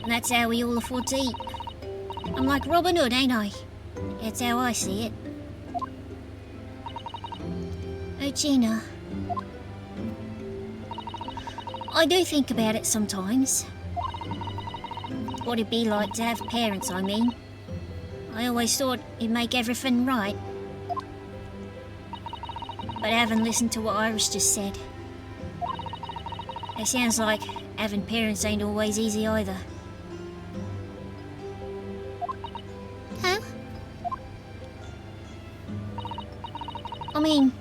And that's how we all afford to eat. I'm like Robin Hood, ain't I? That's how I see it. Oh, Gina. I do think about it sometimes. What it'd be like to have parents, I mean. I always thought it'd make everything right. But I haven't listened to what Iris just said. It sounds like having parents ain't always easy either. Huh? I mean,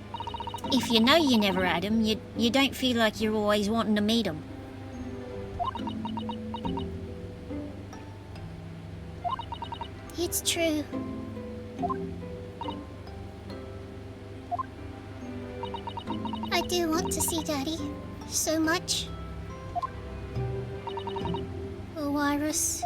if you know you never had them, you don't feel like you're always wanting to meet them. It's true. I do want to see Daddy so much. Oh, Iris.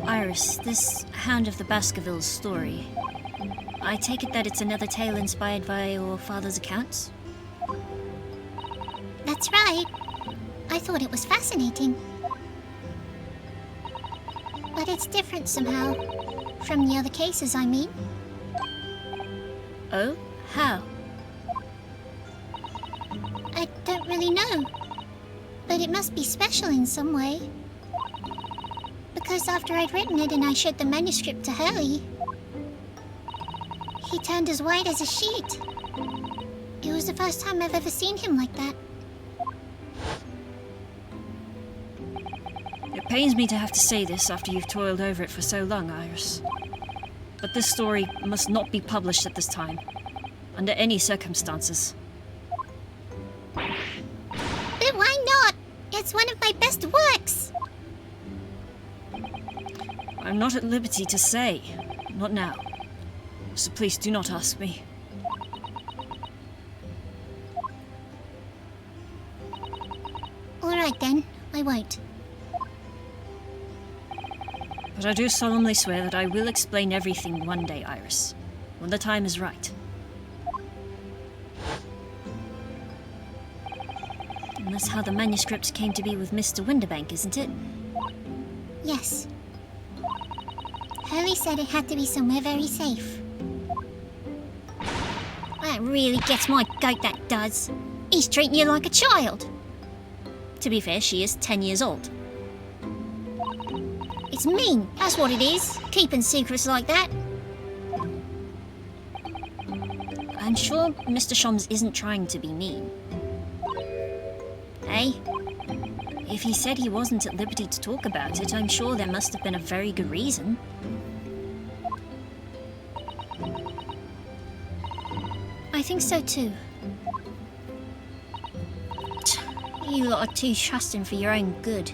Iris, this Hound of the Baskervilles story, I take it that it's another tale inspired by your father's accounts? That's right. I thought it was fascinating. But it's different somehow. From the other cases, I mean. Oh? How? I don't really know. But it must be special in some way. Because after I'd written it and I showed the manuscript to Hurley, he turned as white as a sheet. It was the first time I've ever seen him like that. It pains me to have to say this after you've toiled over it for so long, Iris. But this story must not be published at this time, under any circumstances. But why not? It's one of my best works. I'm not at liberty to say. Not now. So please do not ask me. All right then, I won't. But I do solemnly swear that I will explain everything one day, Iris. When the time is right. And that's how the manuscript came to be with Mr. Winterbank, isn't it? Yes. Hurley said it had to be somewhere very safe. That really gets my goat, that does. He's treating you like a child. To be fair, she is 10 years old. It's mean, that's what it is, keeping secrets like that. I'm sure Mr. Shams isn't trying to be mean. Hey? If he said he wasn't at liberty to talk about it, I'm sure there must have been a very good reason. I think so too. You lot are too trusting for your own good.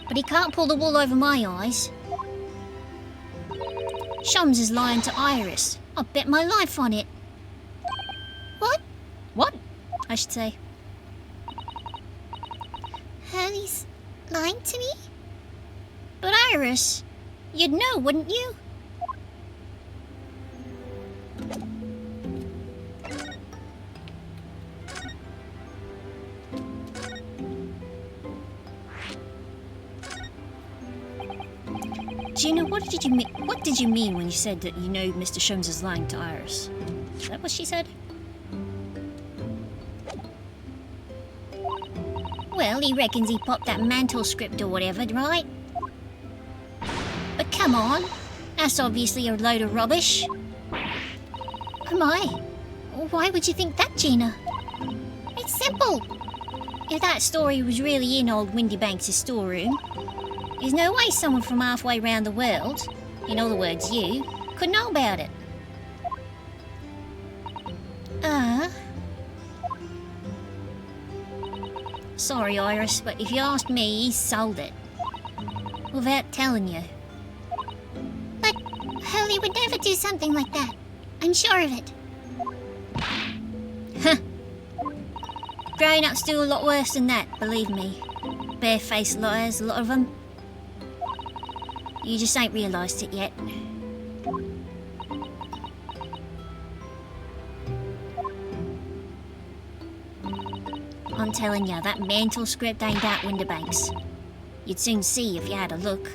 But he can't pull the wool over my eyes. Shams is lying to Iris. I bet my life on it. What? What? I should say. Hurley's lying to me? But Iris, you'd know, wouldn't you? Gina, what did you mean when you said that you know Mr. Sholmes is lying to Iris? Is that what she said? Well, he reckons he popped that mantle script or whatever, right? But come on, that's obviously a load of rubbish. Oh my, why would you think that, Gina? It's simple. If that story was really in old Windybanks' storeroom, there's no way someone from halfway round the world, in other words you, could know about it. Sorry, Iris, but if you asked me, he sold it. Without telling you. But Hurley would never do something like that. I'm sure of it. Huh. Grown-ups do a lot worse than that, believe me. Barefaced liars, a lot of them. You just ain't realised it yet. I'm telling ya, that mantle script ain't out Windybanks. You'd soon see if you had a look.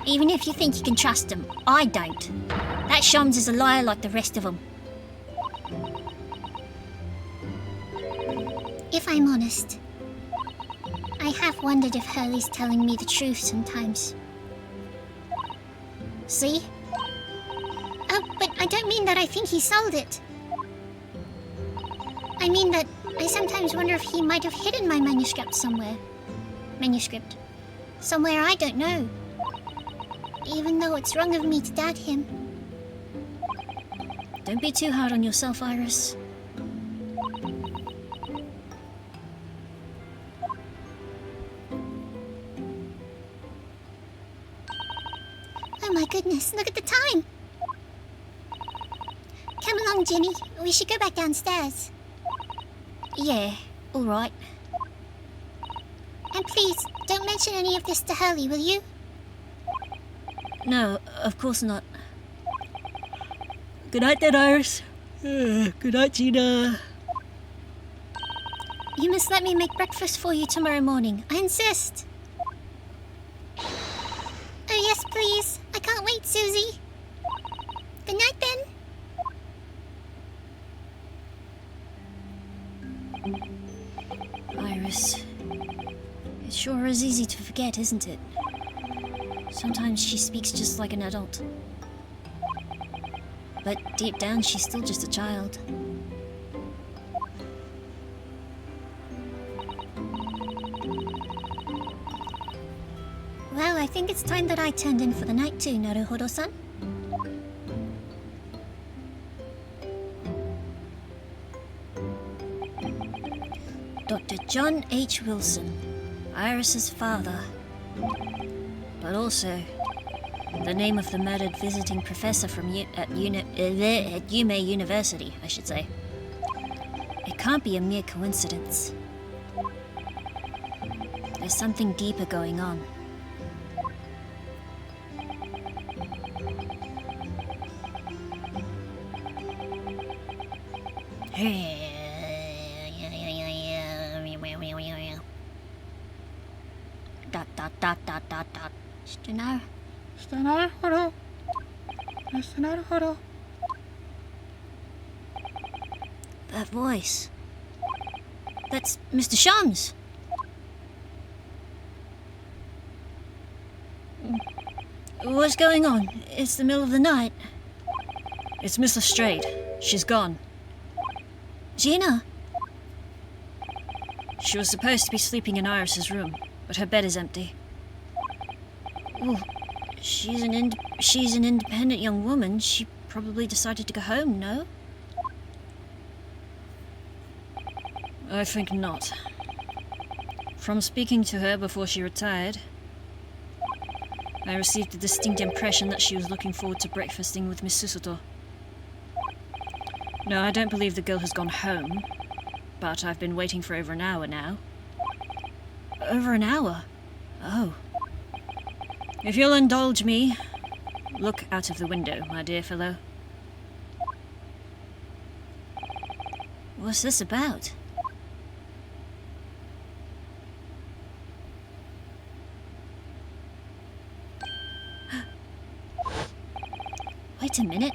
Even if you think you can trust him, I don't. That Sholmes is a liar like the rest of them. If I'm honest, I have wondered if Hurley's telling me the truth sometimes. See? Oh, but I don't mean that I think he sold it. I mean that I sometimes wonder if he might have hidden my manuscript somewhere. Somewhere I don't know. Even though it's wrong of me to doubt him. Don't be too hard on yourself, Iris. Oh my goodness, look at the time! Come along, Ginny. We should go back downstairs. Yeah, alright. And please, don't mention any of this to Hurley, will you? No, of course not. Good night then, Iris. Good night, Gina. You must let me make breakfast for you tomorrow morning. I insist. Oh, yes, please. I can't wait, Susie. Good night, then. Iris. It sure is easy to forget, isn't it? Sometimes she speaks just like an adult. But deep down, she's still just a child. Well, I think it's time that I turned in for the night too, Naruhodo-san. Dr. John H. Wilson, Iris's father. But also, the name of the murdered visiting professor from at Yume University, I should say. It can't be a mere coincidence. There's something deeper going on. That voice. That's Mr. Sholmes. What's going on? It's the middle of the night. It's Miss Lestrade. She's gone. Gina. She was supposed to be sleeping in Iris's room, but her bed is empty. Well, she's an independent young woman. She probably decided to go home, no? I think not. From speaking to her before she retired, I received a distinct impression that she was looking forward to breakfasting with Miss Susato. No, I don't believe the girl has gone home, but I've been waiting for over an hour now. Over an hour? Oh. If you'll indulge me, look out of the window, my dear fellow. What's this about? Wait a minute.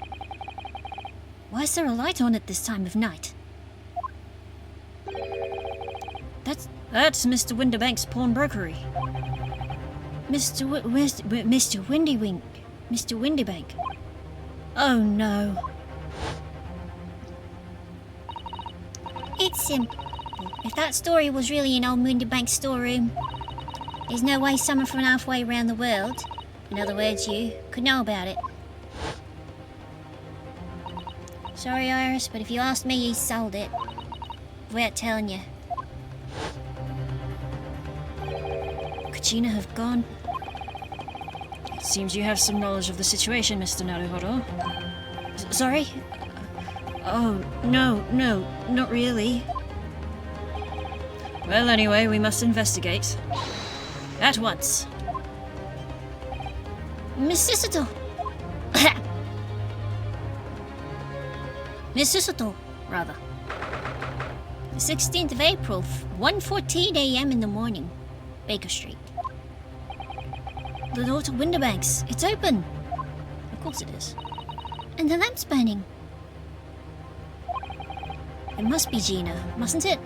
Why is there a light on at this time of night? That's Mr. Winterbank's pawnbrokery. Mr. Windybank. Oh no. It's simple. If that story was really an old Windybank storeroom, there's no way someone from halfway around the world, in other words you, could know about it. Sorry, Iris, but if you asked me, he sold it. Without telling you. Could Gina have gone? It seems you have some knowledge of the situation, Mr. Naruhodo. Sorry? Oh, no, not really. Well, anyway, we must investigate. At once. Miss Susato! Miss Susato, rather. The 16th of April, 1:14 a.m. in the morning. Baker Street. The door to Winterbank's. It's open. Of course it is. And the lamp's burning. It must be Gina, mustn't it?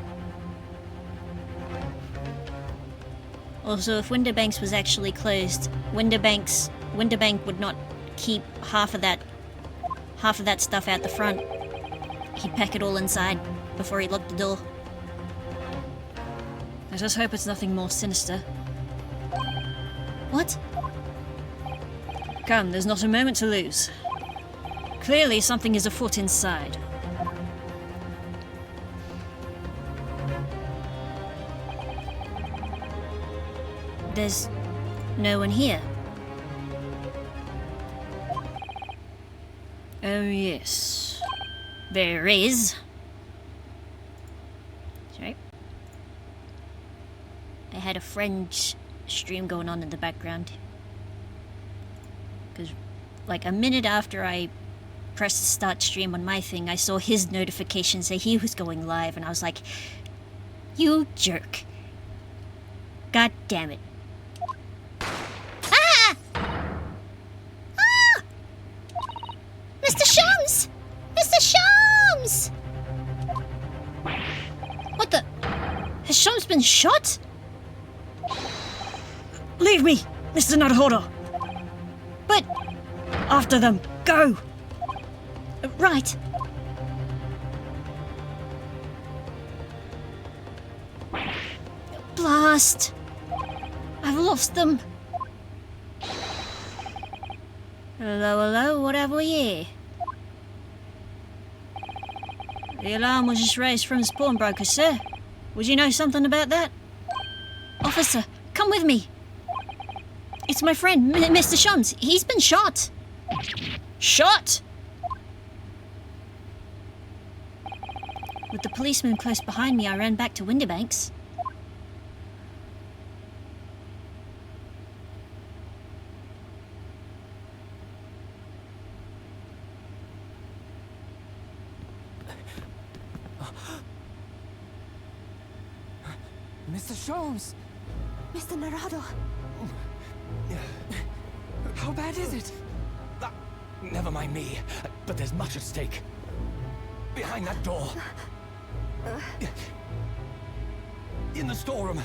Also, if Winterbank's was actually closed, Winterbank would not keep half of that stuff out the front. He'd pack it all inside before he locked the door. I just hope it's nothing more sinister. What? Come, there's not a moment to lose. Clearly something is afoot inside. There's no one here. Oh yes. There is. Sorry. I had a French stream going on in the background. Because, like, a minute after I pressed start stream on my thing, I saw his notification say he was going live, and I was like, you jerk. God damn it. Ah! Ah! Mr. Shams! Mr. Shams! What the? Has Shams been shot? Leave me, Mr. Naruhodo. But after them, go. Right. Blast. I've lost them. Hello, what have we here? The alarm was just raised from the pawnbroker, sir. Would you know something about that? Officer, come with me. It's my friend, Mr. Shams. He's been shot. Shot? With the policeman close behind me, I ran back to Winterbank's. Mr. Sholmes! Mr. Narado! How bad is it? Never mind me, but there's much at stake. Behind that door. In the storeroom.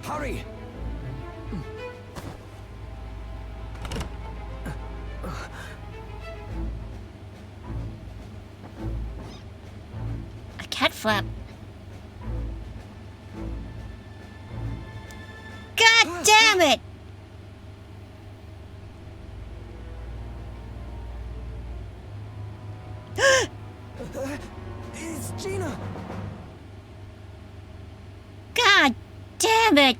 Hurry! A cat flap. God damn it! It's Gina! God damn it!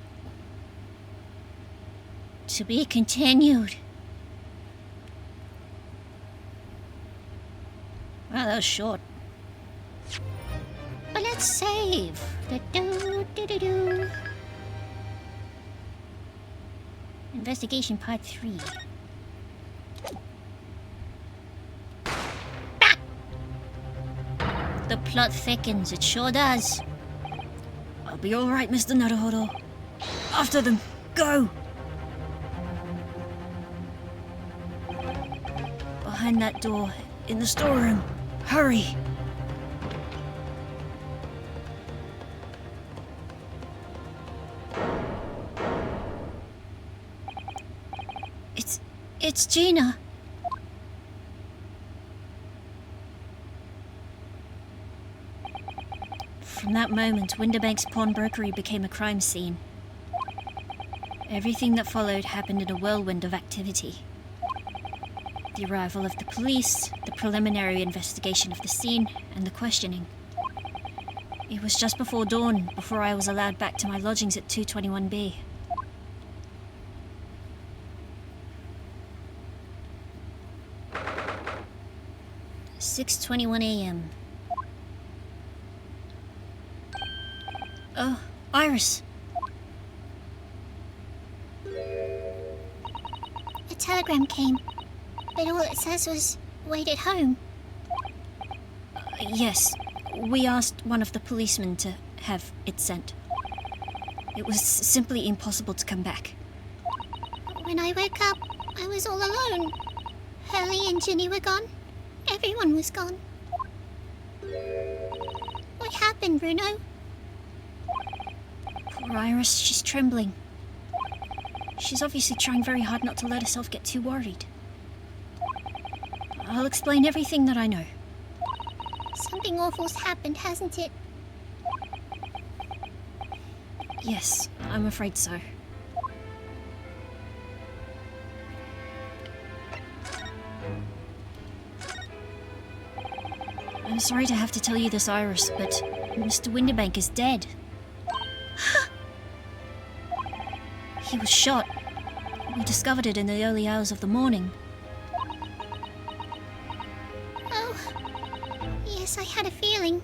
To be continued. Wow, that was short. But let's save. Do-do-do-do-do. Investigation Part 3. The plot thickens, it sure does. I'll be alright, Mr. Naruhodo. After them, go! behind that door, in the storeroom. Hurry! It's Gina. From that moment, Winterbank's pawnbrokery became a crime scene. Everything that followed happened in a whirlwind of activity. The arrival of the police, the preliminary investigation of the scene, and the questioning. It was just before dawn before I was allowed back to my lodgings at 221B. "6:21 a.m. Oh, Iris. A telegram came, but all it says was, wait at home. Yes, we asked one of the policemen to have it sent. It was simply impossible to come back. When I woke up, I was all alone. Hurley and Ginny were gone. Everyone was gone. What happened, Bruno? Poor Iris, she's trembling. She's obviously trying very hard not to let herself get too worried. I'll explain everything that I know. Something awful's happened, hasn't it? Yes, I'm afraid so. I'm sorry to have to tell you this, Iris, but Mr. Winterbank is dead. He was shot. We discovered it in the early hours of the morning. Oh, yes, I had a feeling.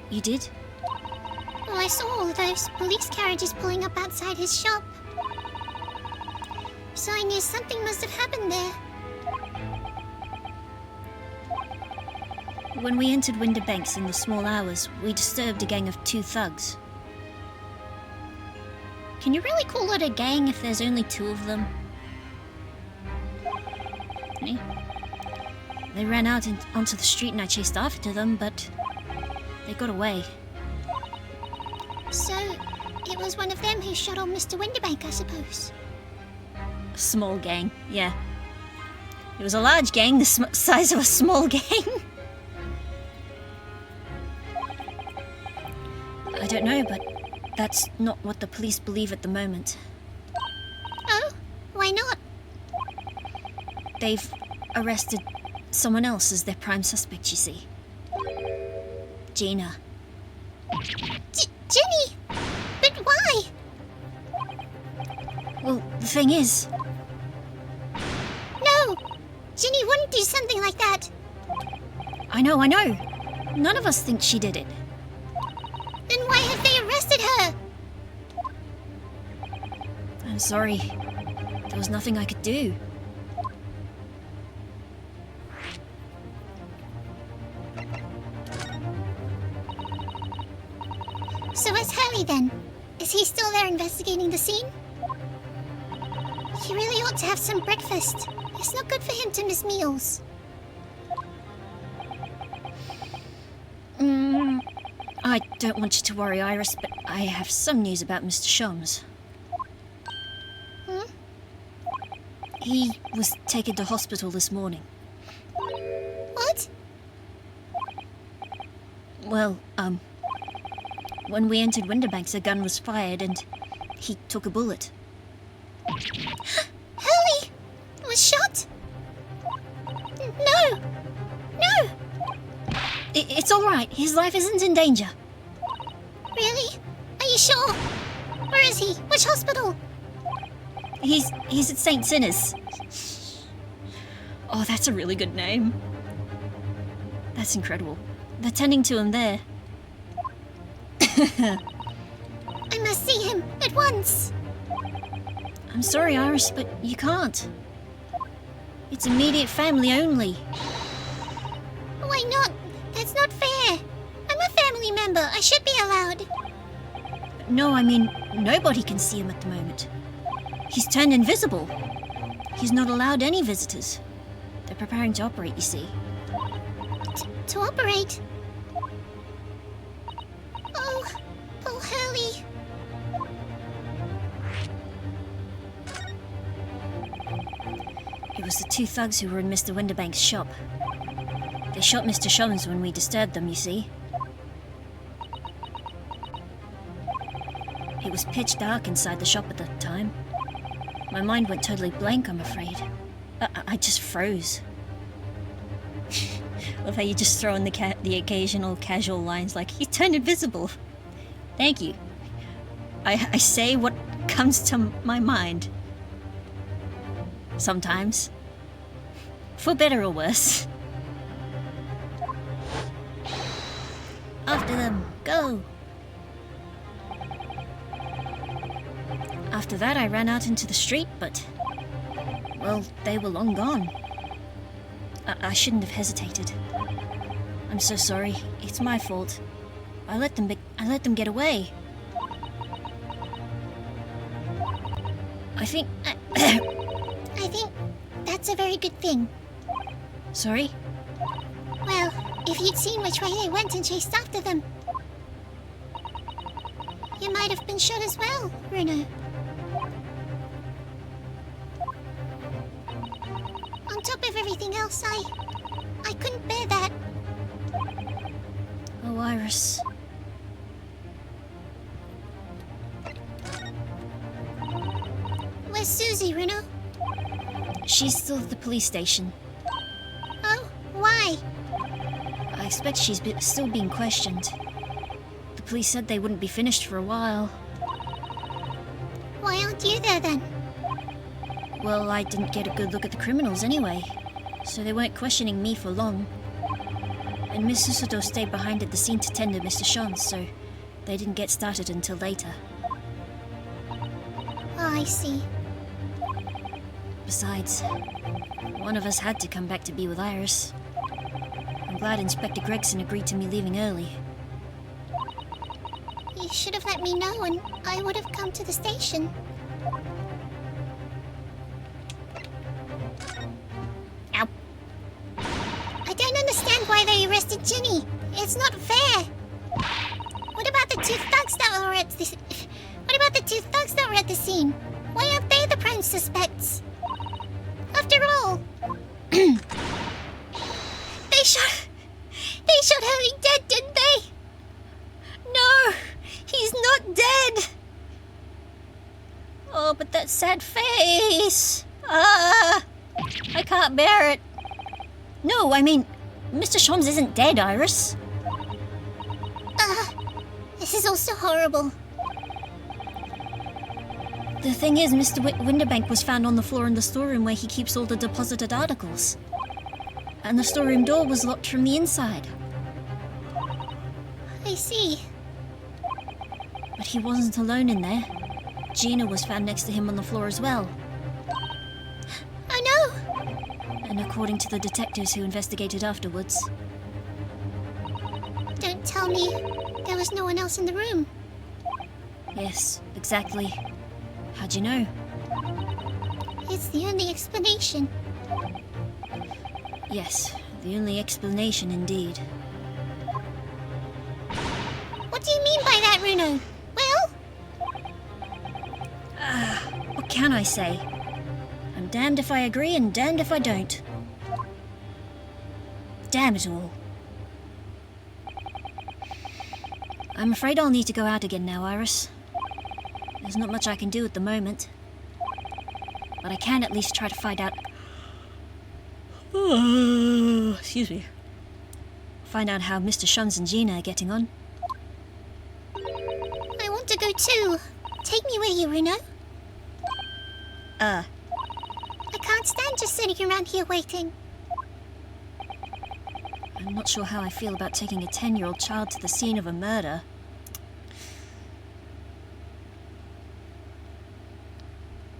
You did? Well, I saw all those police carriages pulling up outside his shop. So I knew something must have happened there. When we entered Winterbanks in the small hours, we disturbed a gang of 2 thugs. Can you really call it a gang if there's only 2 of them? Eh? They ran out onto the street and I chased after them, but they got away. So, it was one of them who shot old Mr. Winterbank, I suppose. A small gang, yeah. It was a large gang, the size of a small gang. I don't know, but that's not what the police believe at the moment. Oh, why not? They've arrested someone else as their prime suspect, you see. Gina. Ginny! But why? Well, the thing is, No! Ginny wouldn't do something like that. I know. None of us think she did it. Then why have they arrested her? I'm sorry. There was nothing I could do. So where's Hurley then? Is he still there investigating the scene? He really ought to have some breakfast. It's not good for him to miss meals. I don't want you to worry, Iris, but I have some news about Mr. Sholmes. He was taken to hospital this morning. What? Well, when we entered Winterbanks, a gun was fired and he took a bullet. Hurley was shot? No! No! It's all right. His life isn't in danger. Really? Are you sure? Where is he? Which hospital? He's at St. Sinner's. Oh, that's a really good name. That's incredible. They're tending to him there. I must see him at once. I'm sorry, Iris, but you can't. It's immediate family only. Why not? That's not fair. I'm a family member. I should be allowed. No, I mean, nobody can see him at the moment. He's turned invisible. He's not allowed any visitors. They're preparing to operate, you see. To operate? Oh, poor Hurley. It was the two thugs who were in Mr. Winterbank's shop. They shot Mr. Shums when we disturbed them, you see. It was pitch dark inside the shop at the time. My mind went totally blank, I'm afraid. I just froze. Love how you just throw in the occasional casual lines like, "You turned invisible." Thank you. I say what comes to my mind. Sometimes. For better or worse. After them, go! After that, I ran out into the street, but... well, they were long gone. I shouldn't have hesitated. I'm so sorry. It's my fault. I let them get away. I think... I think that's a very good thing. Sorry? Well, if you'd seen which way they went and chased after them, you might have been shot as well, Bruno. On top of everything else, I couldn't bear that. Oh, Iris. Where's Susie, Bruno? She's still at the police station. Oh, why? I expect she's still being questioned. The police said they wouldn't be finished for a while. Why aren't you there then? Well, I didn't get a good look at the criminals anyway, so they weren't questioning me for long. And Miss Susato stayed behind at the scene to tend to Mr. Shons, so they didn't get started until later. Oh, I see. Besides, one of us had to come back to be with Iris. I'm glad Inspector Gregson agreed to me leaving early. You should have let me know and I would have come to the station. Ow. I don't understand why they arrested Jenny. It's not fair. What about the two thugs that were at the... What about the two thugs that were at the scene? Why aren't they the prime suspects? After all... They shot Hurley dead, didn't they? No! He's not dead! Oh, but that sad face! Ah! I can't bear it. No, I mean, Mr. Shons isn't dead, Iris. This is all so horrible. The thing is, Mr. Winterbank was found on the floor in the storeroom where he keeps all the deposited articles. And the storeroom door was locked from the inside. I see. But he wasn't alone in there. Gina was found next to him on the floor as well. Oh no! And according to the detectives who investigated afterwards, Don't tell me there was no one else in the room. yes, exactly. How'd you know? It's the only explanation. Yes, the only explanation indeed. What do you mean by that, Bruno? Well? What can I say? I'm damned if I agree and damned if I don't. Damn it all. I'm afraid I'll need to go out again now, Iris. There's not much I can do at the moment. But I can at least try to find out... excuse me. Find out how Mr. Shons and Gina are getting on. I want to go too. Take me with you, Bruno. I can't stand just sitting around here waiting. I'm not sure how I feel about taking a 10-year-old child to the scene of a murder.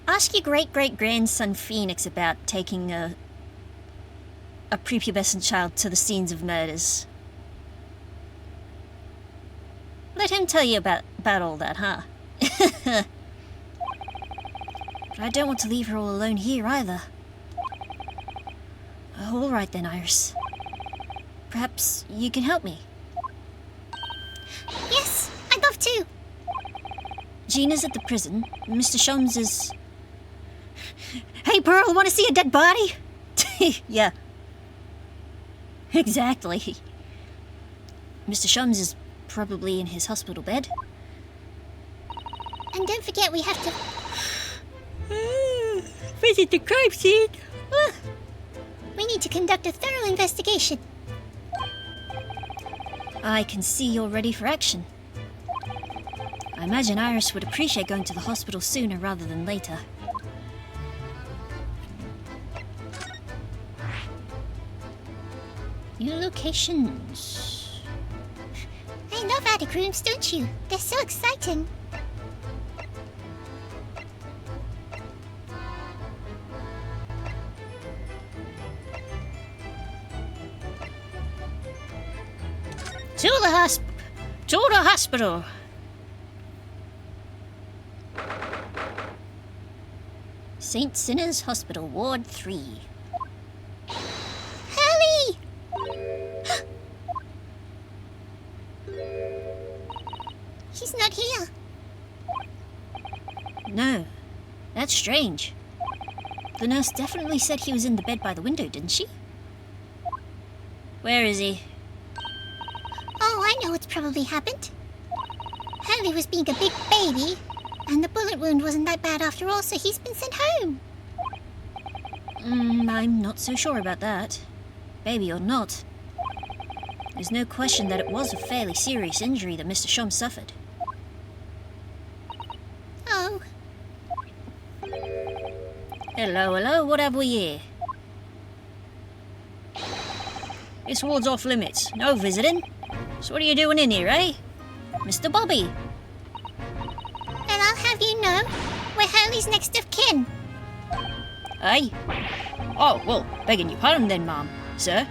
Ask your great-great-grandson Phoenix about taking a prepubescent child to the scenes of murders. Let him tell you about all that, huh? But I don't want to leave her all alone here either. All right then, Iris. Perhaps you can help me. Yes, I'd love to. Gina's at the prison. Mr. Shums is... Hey, Pearl, want to see a dead body? Yeah. Exactly. Mr. Shums is probably in his hospital bed. And don't forget we have to... Visit the crime scene. We need to conduct a thorough investigation. I can see you're ready for action. I imagine Iris would appreciate going to the hospital sooner rather than later. New locations. I love attic rooms, don't you? They're so exciting. To the hospital. St. Sinners Hospital, Ward 3. Hurley! He's not here. No, that's strange. The nurse definitely said he was in the bed by the window, didn't she? Where is he? Oh, I know what's probably happened. Hurley was being a big baby, and the bullet wound wasn't that bad after all, so he's been sent home. I'm not so sure about that. Baby or not. There's no question that it was a fairly serious injury that Mr. Shum suffered. Oh, Hello, what have we here? This ward's off limits. No visiting. So what are you doing in here, eh? Mr. Bobby. and I'll have you know, we're Hurley's next of kin. Eh? Oh, well, begging your pardon then, ma'am. Sir?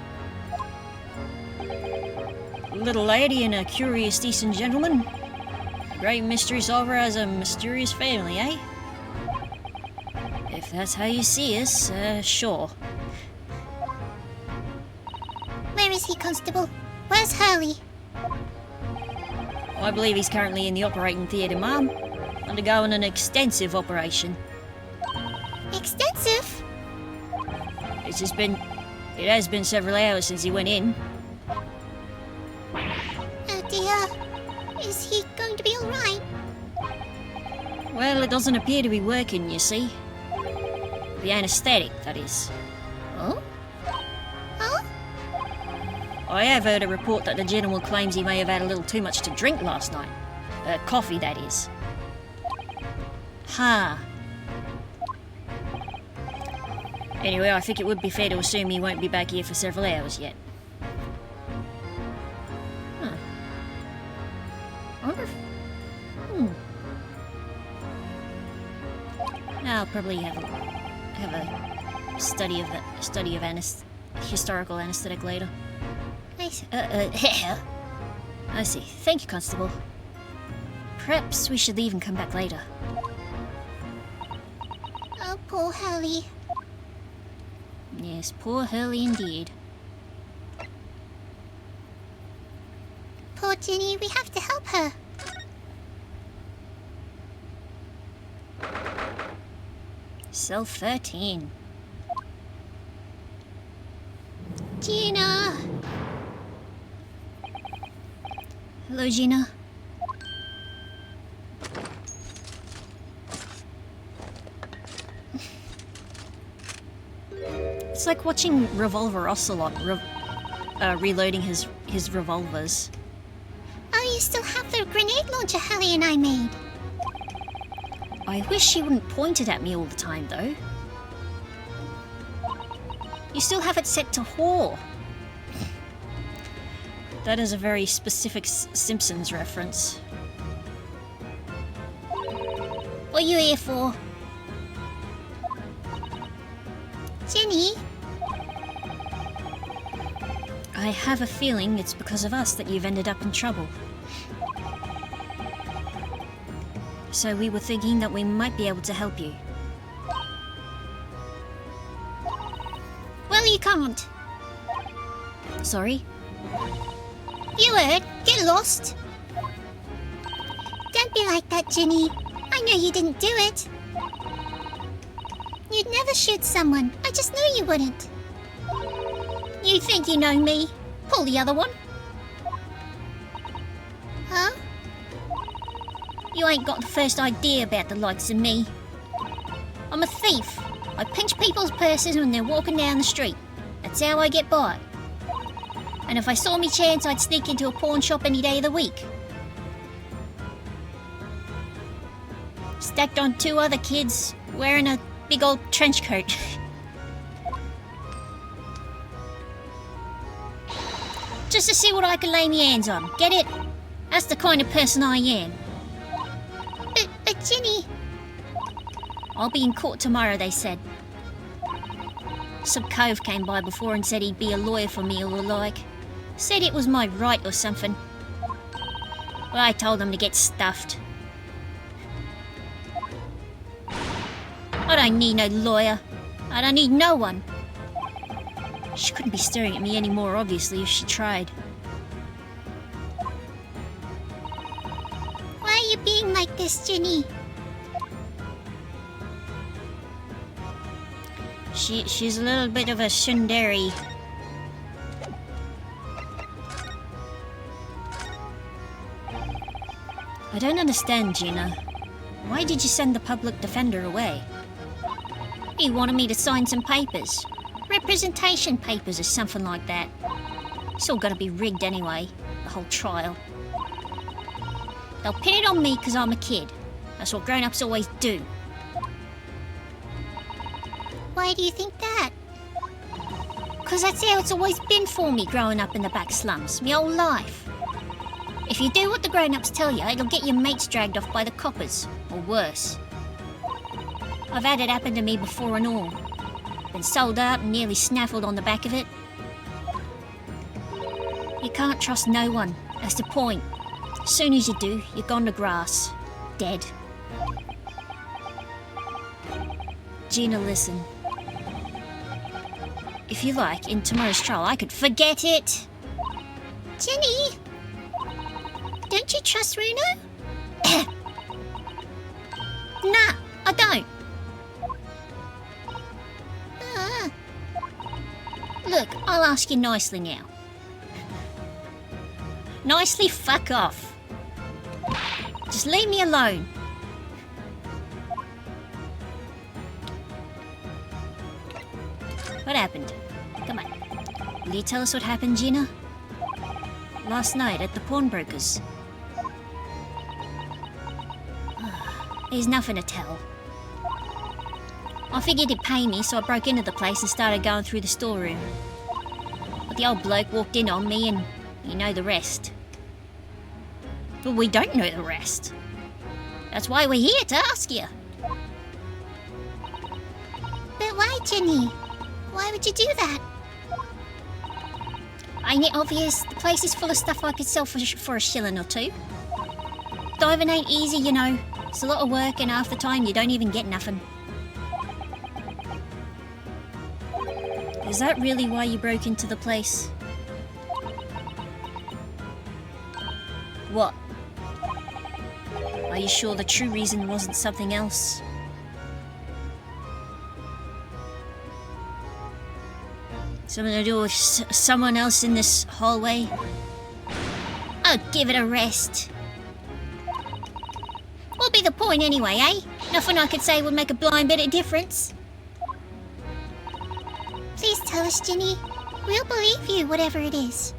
Little lady and a curious decent gentleman. Great mystery solver has a mysterious family, eh? If that's how you see us, sure. Where is he, Constable? Where's Hurley? I believe he's currently in the operating theatre, ma'am. Undergoing an extensive operation. Extensive? It has been several hours since he went in. Oh dear. Is he going to be alright? Well, it doesn't appear to be working, you see. The anaesthetic, that is. Oh? Oh? I have heard a report that the gentleman claims he may have had a little too much to drink last night. Coffee, that is. Ha. Anyway, I think it would be fair to assume he won't be back here for several hours yet. Huh. I wonder if... I'll probably have a study of historical anaesthetic later. I see. Thank you, Constable. Perhaps we should leave and come back later. Oh, poor Hurley. Yes, poor Hurley indeed. Poor Jenny, we have to help her. Cell 13. Gina! Hello, Gina. It's like watching Revolver Ocelot reloading his revolvers. Oh, you still have the grenade launcher Hurley and I made. I wish you wouldn't point it at me all the time, though. You still have it set to whore. That is a very specific Simpsons reference. What are you here for? Jenny? I have a feeling it's because of us that you've ended up in trouble. So we were thinking that we might be able to help you. Well, you can't. Sorry? You heard. Get lost. Don't be like that, Ginny. I know you didn't do it. You'd never shoot someone. I just knew you wouldn't. You think you know me? Pull the other one. Huh? You ain't got the first idea about the likes of me. I'm a thief. I pinch people's purses when they're walking down the street. That's how I get by. And if I saw me chance, I'd sneak into a pawn shop any day of the week. Stacked on 2 other kids wearing a big old trench coat. Just to see what I can lay me hands on. Get it? That's the kind of person I am. But Ginny... I'll be in court tomorrow, they said. Some cove came by before and said he'd be a lawyer for me or the like. Said it was my right or something. Well, I told him to get stuffed. I don't need no lawyer. I don't need no one. She couldn't be staring at me anymore, obviously, if she tried. Why are you being like this, Ginny? She's a little bit of a tsundere. I don't understand, Gina. Why did you send the public defender away? He wanted me to sign some papers. Representation papers or something like that. It's all gonna be rigged anyway, the whole trial. They'll pin it on me because I'm a kid. That's what grown-ups always do. Why do you think that? Because that's how it's always been for me growing up in the back slums, my whole life. If you do what the grown-ups tell you, it'll get your mates dragged off by the coppers, or worse. I've had it happen to me before and all. Been sold out and nearly snaffled on the back of it. You can't trust no one, that's the point. As soon as you do, you're gone to grass. Dead. Gina, listen. If you like, in tomorrow's trial, I could forget it. Ginny! Don't you trust Runo? Nah, I don't. Look, I'll ask you nicely now. Nicely fuck off. Just leave me alone. What happened? Come on. Will you tell us what happened, Gina? Last night at the pawnbroker's. There's nothing to tell. I figured he'd pay me, so I broke into the place and started going through the storeroom. But the old bloke walked in on me and you know the rest. Well, we don't know the rest. That's why we're here, to ask you. But why, Ginny? Why would you do that? Ain't it obvious? The place is full of stuff I could sell for a shilling or two. Diving ain't easy, you know. It's a lot of work and half the time you don't even get nothing. Is that really why you broke into the place? What? Are you sure the true reason wasn't something else? Something to do with someone else in this hallway? Oh, give it a rest. What'd be the point anyway, eh? Nothing I could say would make a blind bit of difference. Please tell us, Ginny. We'll believe you, whatever it is.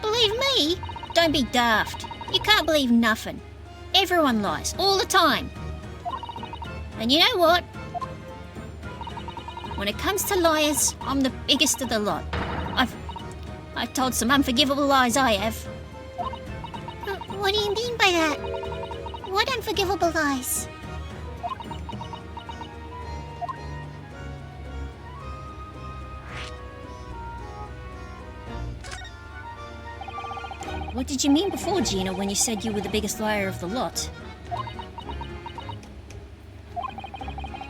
Believe me? Don't be daft. You can't believe nothing. Everyone lies, all the time. And you know what? When it comes to liars, I'm the biggest of the lot. I've told some unforgivable lies, I have. What do you mean by that? What unforgivable lies? What did you mean before, Gina, when you said you were the biggest liar of the lot?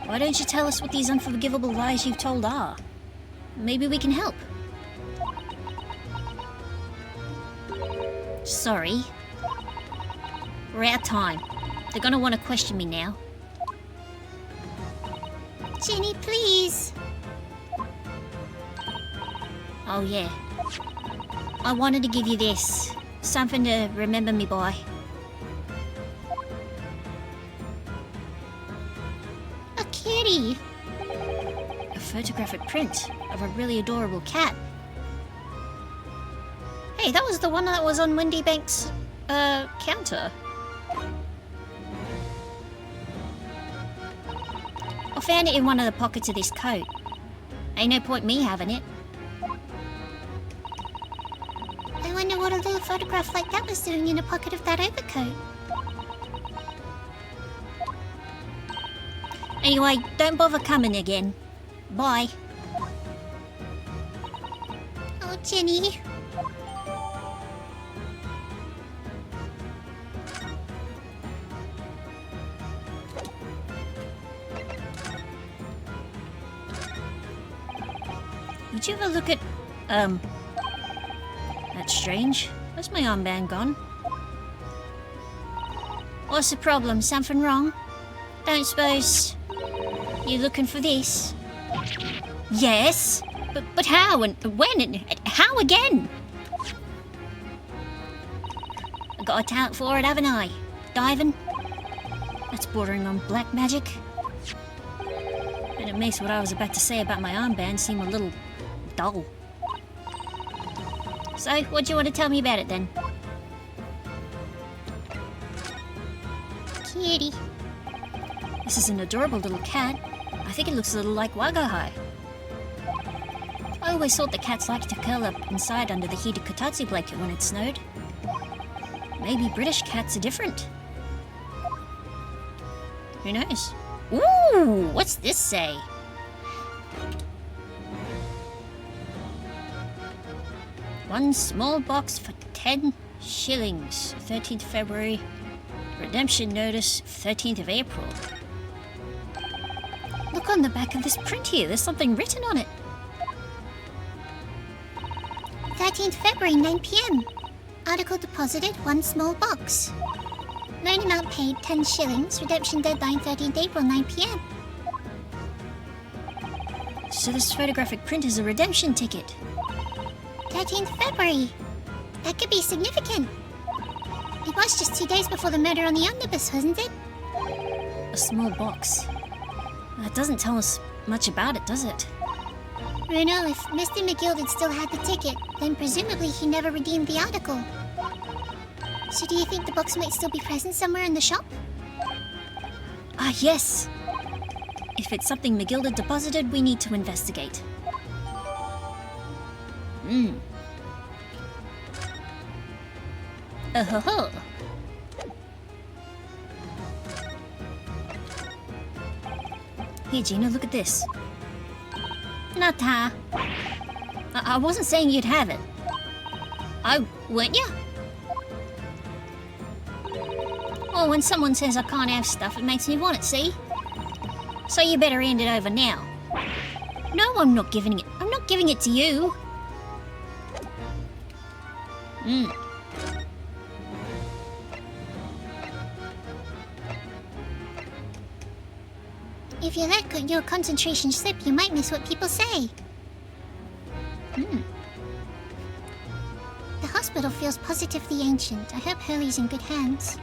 Why don't you tell us what these unforgivable lies you've told are? Maybe we can help. Sorry. We're out of time. They're gonna want to question me now. Jenny, please. Oh yeah. I wanted to give you this. Something to remember me by. A kitty. A photographic print of a really adorable cat. Hey, that was the one that was on Wendy Banks' counter. I found it in one of the pockets of this coat. Ain't no point me having it. I wonder what a little photograph like that was doing in a pocket of that overcoat. Anyway, don't bother coming again. Bye. Oh, Jenny. Would you ever look at, that's strange. Where's my armband gone? What's the problem? Something wrong? Don't suppose you're looking for this? Yes, but how and when and how again? I got a talent for it, haven't I? Diving? That's bordering on black magic. And it makes what I was about to say about my armband seem a little dull. So, what do you want to tell me about it then? Kitty. This is an adorable little cat. I think it looks a little like Wagahai. I always thought the cats liked to curl up inside under the heated kotatsu blanket when it snowed. Maybe British cats are different. Who knows? Ooh, what's this say? One small box for 10 shillings. 13th February. Redemption notice, 13th of April. Look on the back of this print here. There's something written on it. 13th February, 9 p.m. Article deposited, 1 small box. Loan amount paid, 10 shillings. Redemption deadline, 13th April, 9 p.m. So this photographic print is a redemption ticket. 13th February. That could be significant. It was just 2 days before the murder on the omnibus, wasn't it? A small box. That doesn't tell us much about it, does it? Bruno, if Mr. McGill still had the ticket, then presumably he never redeemed the article. So do you think the box might still be present somewhere in the shop? Ah, yes. If it's something McGilda deposited, we need to investigate. Oh-ho-ho. Here, Gina, look at this. Nata. I wasn't saying you'd have it. Oh, weren't you? Well, when someone says I can't have stuff, it makes me want it, see? So you better hand it over now. No, I'm not giving it. I'm not giving it to you. If you let your concentration slip, you might miss what people say. The hospital feels positively ancient. I hope Hurley's in good hands.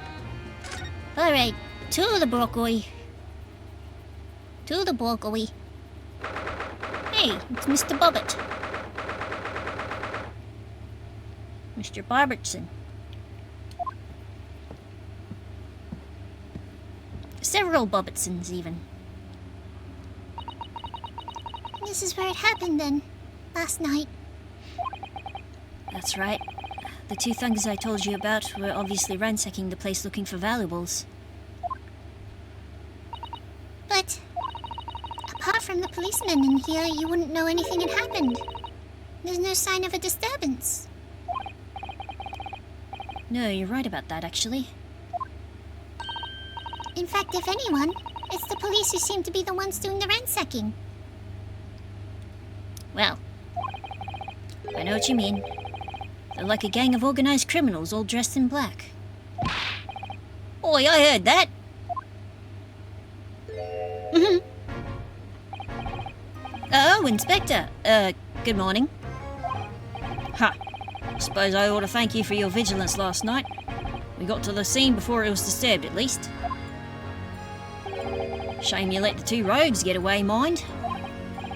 All right, to the broccoli. To the broccoli. Hey, it's Mr. Bobbit. Mr. Barbertson. Several Bobbertsons, even. This is where it happened then. Last night. That's right. The two thugs I told you about were obviously ransacking the place looking for valuables. But apart from the policemen in here, you wouldn't know anything had happened. There's no sign of a disturbance. No, you're right about that, actually. In fact, if anyone, it's the police who seem to be the ones doing the ransacking. Well, I know what you mean. They're like a gang of organized criminals all dressed in black. Oi, I heard that. Oh, Inspector. Good morning. Ha. Suppose I ought to thank you for your vigilance last night. We got to the scene before it was disturbed, at least. Shame you let the two rogues get away, mind?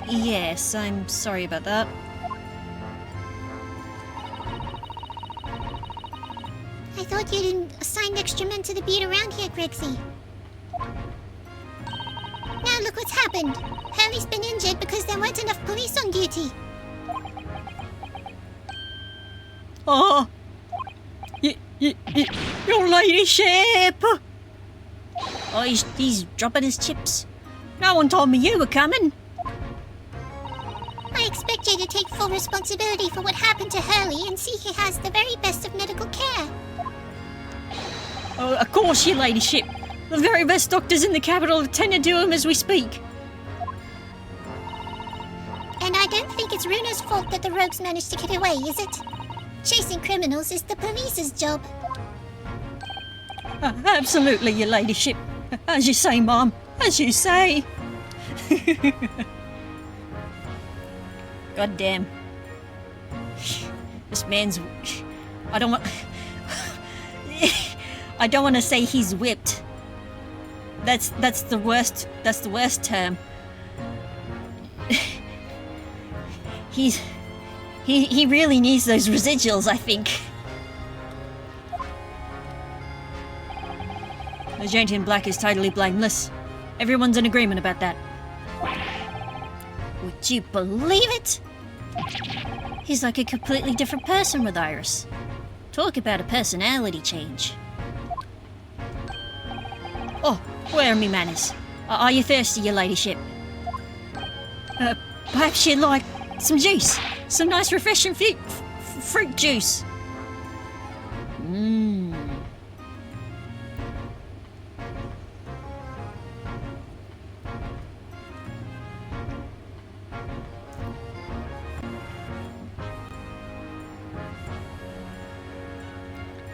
Yes, I'm sorry about that. I thought you didn't assign extra men to the beat around here, Grexy. Now look what's happened. Hurley's been injured because there weren't enough police on duty. Oh, your ladyship! Oh, he's dropping his chips. No one told me you were coming. I expect you to take full responsibility for what happened to Hurley and see he has the very best of medical care. Oh, of course, your ladyship. The very best doctors in the capital attend to him as we speak. And I don't think it's Runa's fault that the rogues managed to get away, is it? Chasing criminals is the police's job. Absolutely, your ladyship. As you say, Mom. As you say. God damn. This man's... I don't want... I don't want to say he's whipped. That's the worst term. He really needs those residuals, I think. The gent in black is totally blameless. Everyone's in agreement about that. Would you believe it? He's like a completely different person with Iris. Talk about a personality change. Oh, where are me manners? Are you thirsty, your ladyship? Perhaps you'd like some juice? Some nice refreshing fruit juice. Mmm.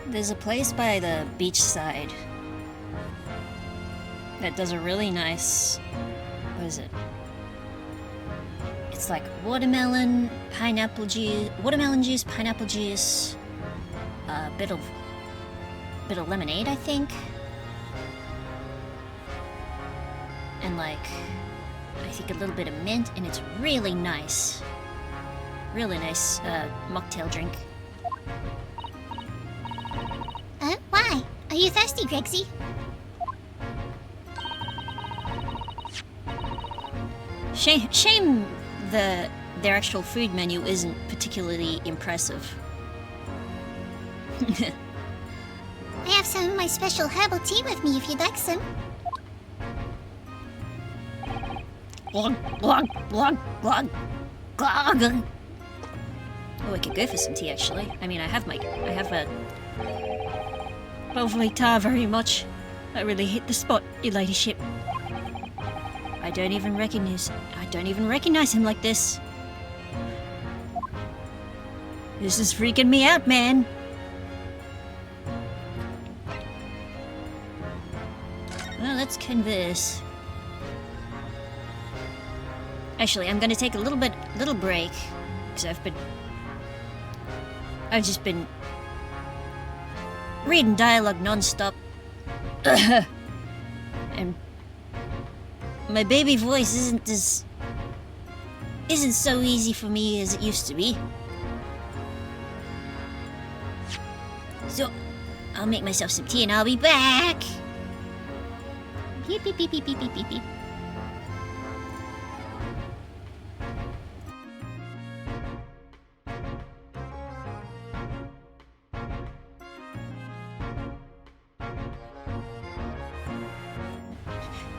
There's a place by the beachside that does a really nice... what is it? It's like watermelon juice, pineapple juice, a bit of lemonade, I think, and like I think a little bit of mint, and it's really nice mocktail drink. Why? Are you thirsty, Grexy? Shame their actual food menu isn't particularly impressive. I have some of my special herbal tea with me if you'd like some. Glug, glug, glug, glug, glug. Oh, I could go for some tea, actually. I mean, I have a... Lovely tar very much. I really hit the spot, your ladyship. I don't even recognize him like this. This is freaking me out, man. Well, let's converse. Actually, I'm gonna take a little break, because I've just been reading dialogue non-stop. And my baby voice isn't so easy for me as it used to be. So, I'll make myself some tea and I'll be back. Beep, beep, beep, beep, beep, beep, beep, beep.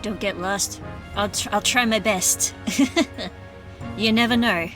Don't get lost. I'll try my best. You never know.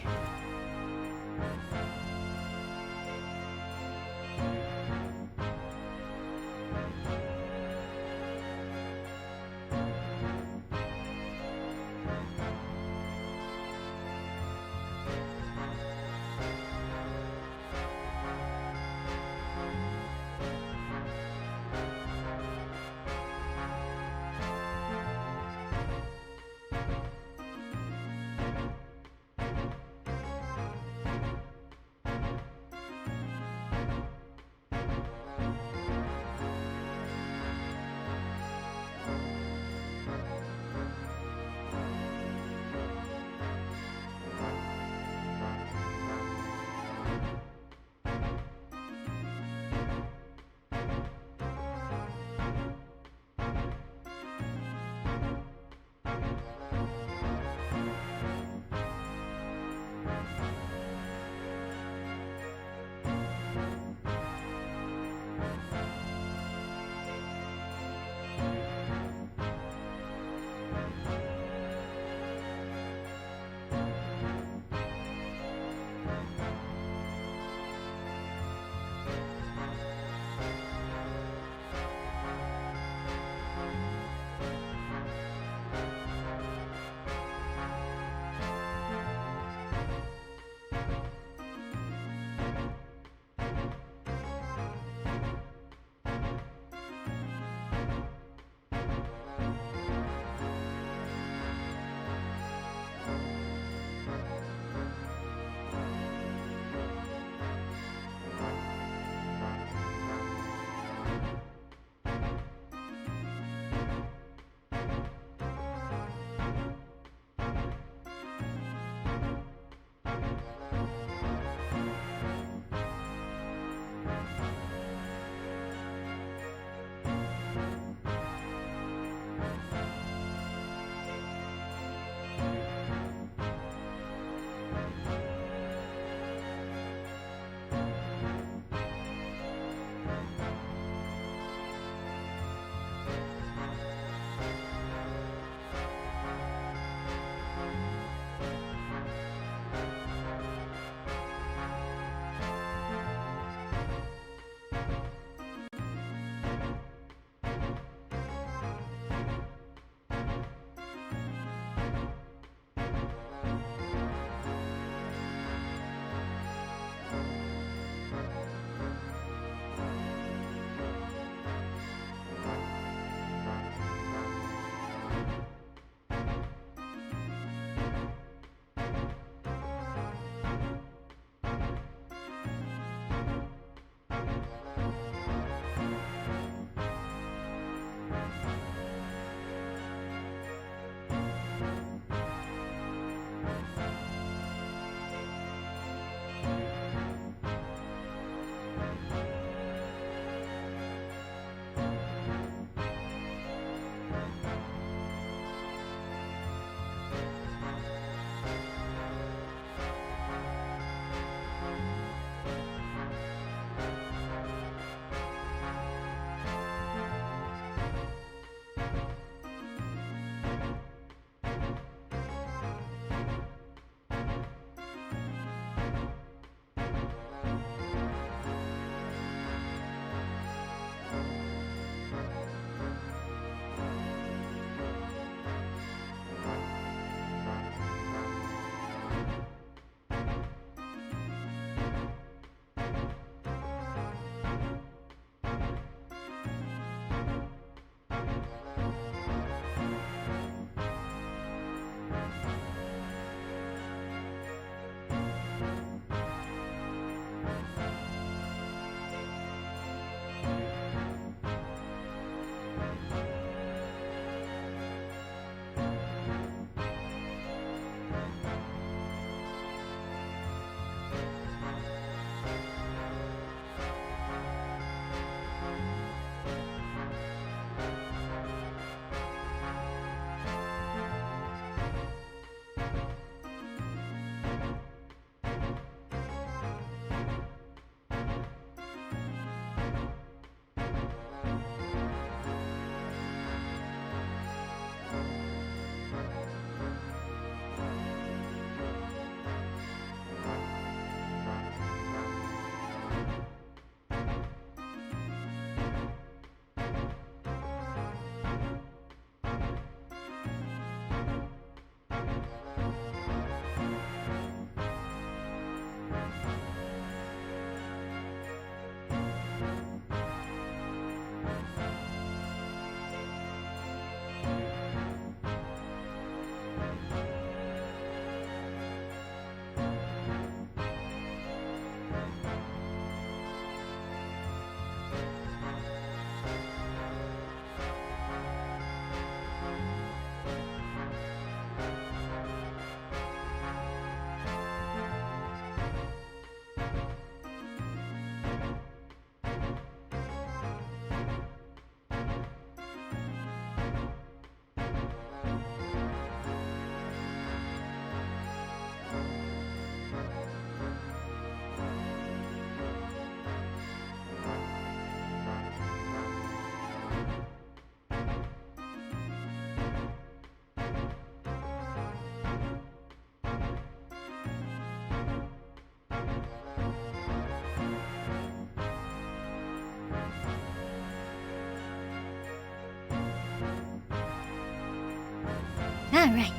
Alright.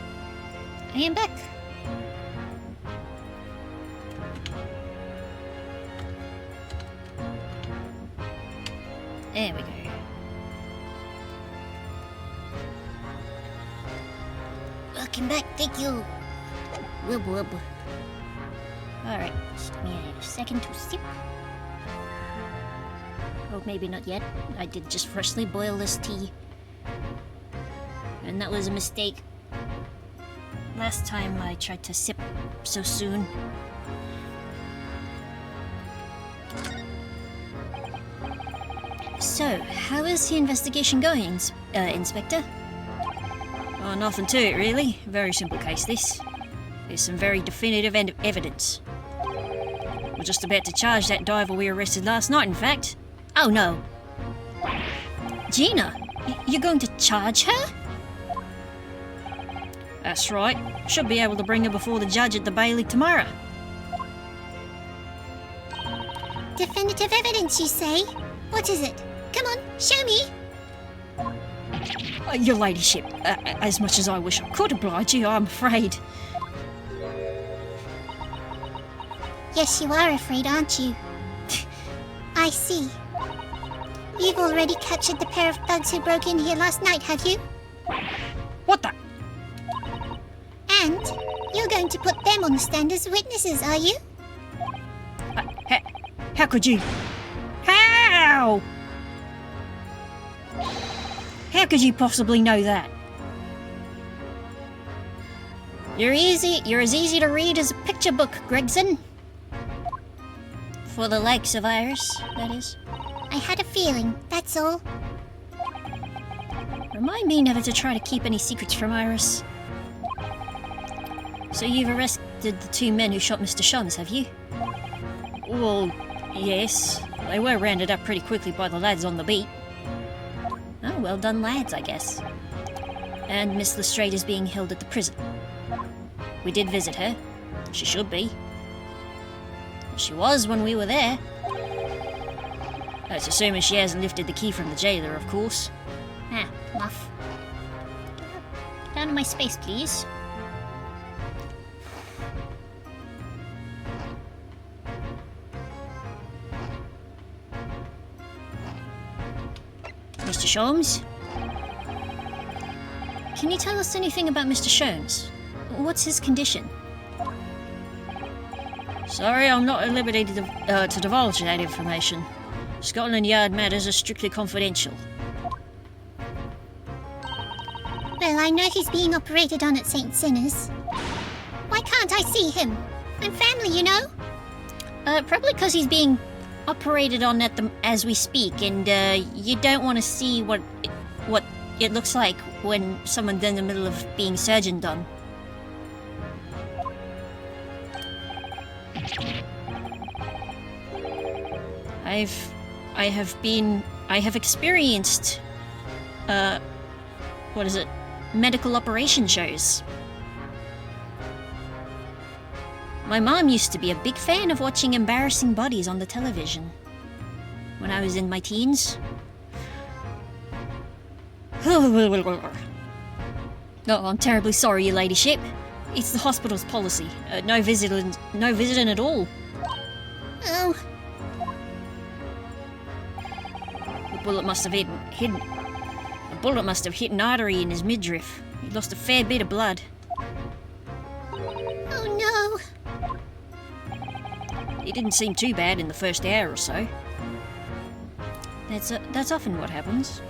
I am back. There we go. Welcome back, thank you. Wub wub. Alright, just give me a second to sip. Oh, maybe not yet. I did just freshly boil this tea. And that was a mistake. Last time I tried to sip so soon. So, how is the investigation going, Inspector? Oh, nothing to it, really. Very simple case, this. There's some very definitive evidence. We're just about to charge that diver we arrested last night, in fact. Oh, no. Gina, you're going to charge her? That's right. Should be able to bring her before the judge at the Bailey tomorrow. Definitive evidence, you say? What is it? Come on, show me. Your ladyship, as much as I wish I could oblige you, I'm afraid. Yes, you are afraid, aren't you? I see. You've already captured the pair of thugs who broke in here last night, have you? What the? And you're going to put them on the stand as witnesses, are you? How could you? How? How could you possibly know that? You're as easy to read as a picture book, Gregson. For the likes of Iris, that is. I had a feeling, that's all. Remind me never to try to keep any secrets from Iris. So you've arrested the two men who shot Mr. Shums, have you? Well, yes. They were rounded up pretty quickly by the lads on the beat. Oh, well done, lads, I guess. And Miss Lestrade is being held at the prison. We did visit her. She should be. She was when we were there. That's assuming she hasn't lifted the key from the jailer, of course. Ah, muff. Down to my space, please. Mr. Sholmes? Can you tell us anything about Mr. Sholmes? What's his condition? Sorry, I'm not at liberty to divulge that information. Scotland Yard matters are strictly confidential. Well, I know he's being operated on at St. Sinners. Why can't I see him? I'm family, you know? Probably because he's being operated on as we speak, and you don't want to see what it looks like when someone's in the middle of being surgeon done. I have experienced medical operation shows. My mom used to be a big fan of watching embarrassing bodies on the television when I was in my teens. Oh, I'm terribly sorry, your ladyship. It's the hospital's policy. No visiting at all. Oh, The bullet must have hit an artery in his midriff. He lost a fair bit of blood. oh no. It didn't seem too bad in the first hour or so. That's often what happens.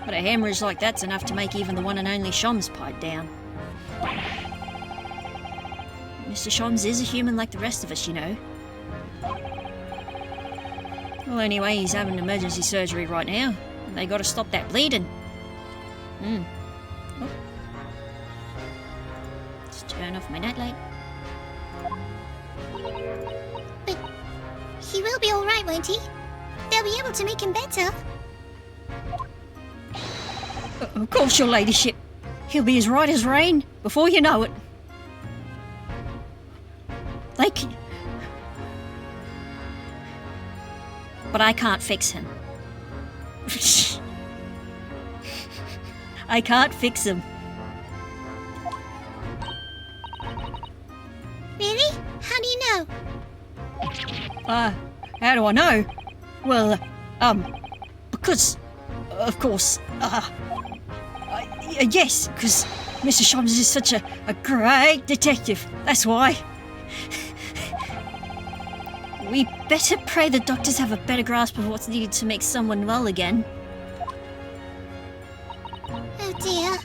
But a hemorrhage like that's enough to make even the one and only Shoms pipe down. Mr. Shoms is a human like the rest of us, you know. Well, anyway, he's having emergency surgery right now, and they gotta stop that bleeding. Oh. Let's turn off my nightlight. But he will be alright, won't he? They'll be able to make him better. Of course, your ladyship. He'll be as right as rain before you know it. But I can't fix him. I can't fix him. How do I know? Well, because, of course, yes, because Mr. Shams is such a great detective. That's why. We better pray the doctors have a better grasp of what's needed to make someone well again. Oh dear.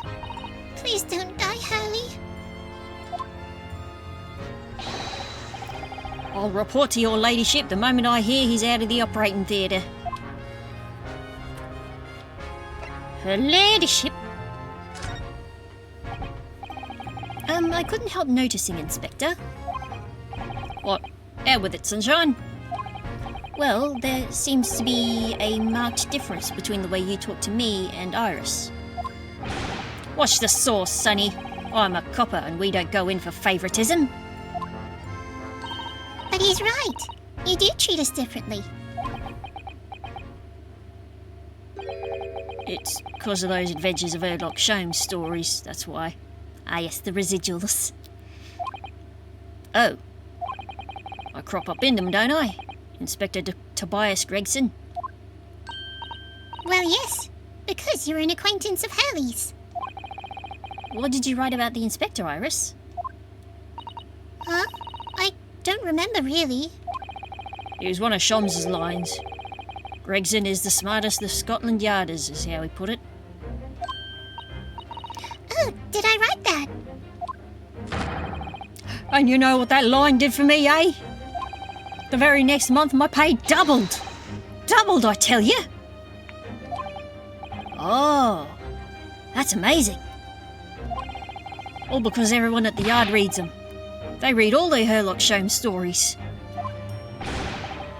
Please don't die, Hurley. I'll report to your ladyship the moment I hear he's out of the operating theatre. Her ladyship. I couldn't help noticing, Inspector. What? Out with it, sunshine. Well, there seems to be a marked difference between the way you talk to me and Iris. Watch the sauce, Sonny. I'm a copper and we don't go in for favouritism. But he's right. You do treat us differently. It's because of those Adventures of Sherlock Holmes stories, that's why. Ah yes, the residuals. Oh. I crop up in them, don't I? Inspector Tobias Gregson. Well, yes. Because you're an acquaintance of Hurley's. What did you write about the inspector, Iris? Huh? I don't remember really. It was one of Sholmes's lines. Gregson is the smartest of Scotland Yarders, is how he put it. Oh, did I write that? And you know what that line did for me, eh? The very next month my pay doubled. Doubled, I tell you. Oh, that's amazing. All because everyone at the yard reads them. They read all the Sherlock Holmes stories.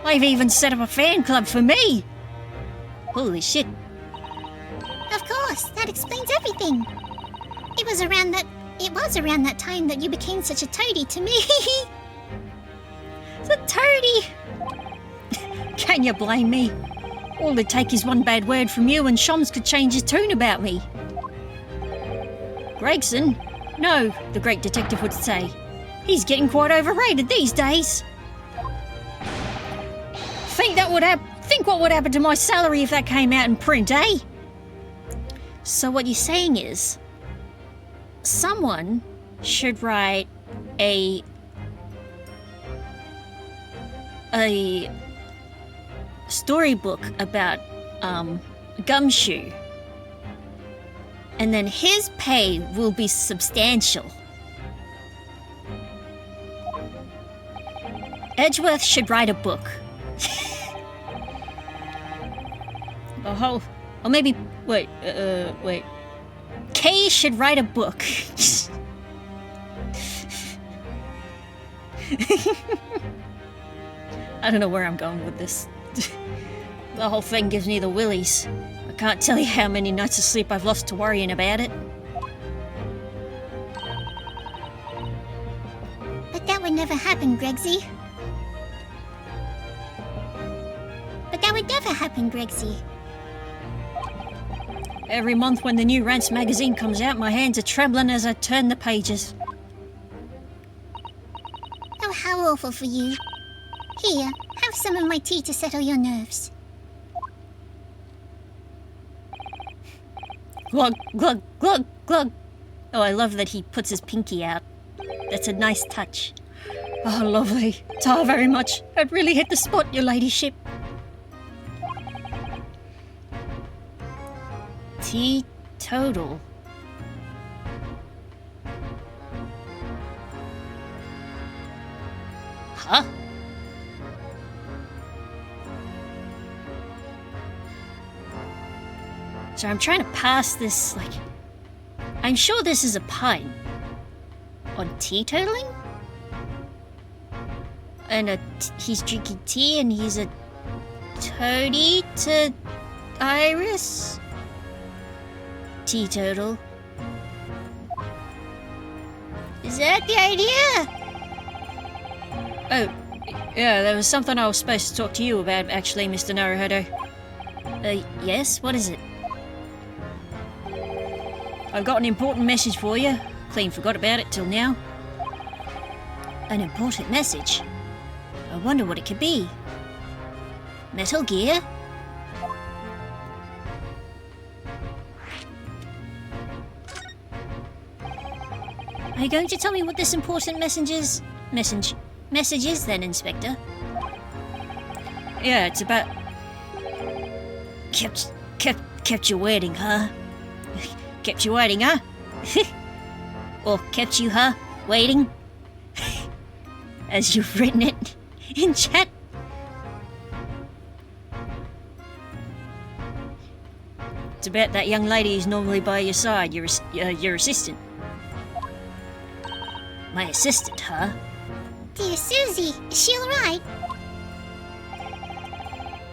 They've even set up a fan club for me. Holy shit. Of course, that explains everything. It was around that time that you became such a toady to me. The toady! Can you blame me? All it'd take is one bad word from you and Shams could change his tune about me. Gregson? No, the great detective would say. He's getting quite overrated these days. Think what would happen to my salary if that came out in print, eh? So what you're saying is, someone should write a storybook about Gumshoe, and then his pay will be substantial. Edgeworth should write a book. Or maybe wait. Kay should write a book. I don't know where I'm going with this. The whole thing gives me the willies. I can't tell you how many nights of sleep I've lost to worrying about it. But that would never happen, Gregsy. Every month when the new Rants magazine comes out, my hands are trembling as I turn the pages. Oh, how awful for you. Here, have some of my tea to settle your nerves. Glug, glug, glug, glug. Oh, I love that he puts his pinky out. That's a nice touch. Oh, lovely. Tar very much. I'd really hit the spot, your ladyship. Teetotal. Huh? So I'm trying to pass this, like... I'm sure this is a pun. On teetotaling? And he's drinking tea and he's a toady to Iris? Teetotal. Is that the idea? Oh, yeah, there was something I was supposed to talk to you about, actually, Mr. Naruhodo. Yes? What is it? I've got an important message for you. Clean forgot about it till now. An important message? I wonder what it could be. Metal Gear? Are you going to tell me what this important message is then, Inspector? Yeah, it's about... Kept you waiting, huh? Kept you waiting, huh? Or kept you, huh? Waiting? As you've written it in chat. It's about that young lady who's normally by your side, your assistant. My assistant, huh? Dear Susie, is she alright?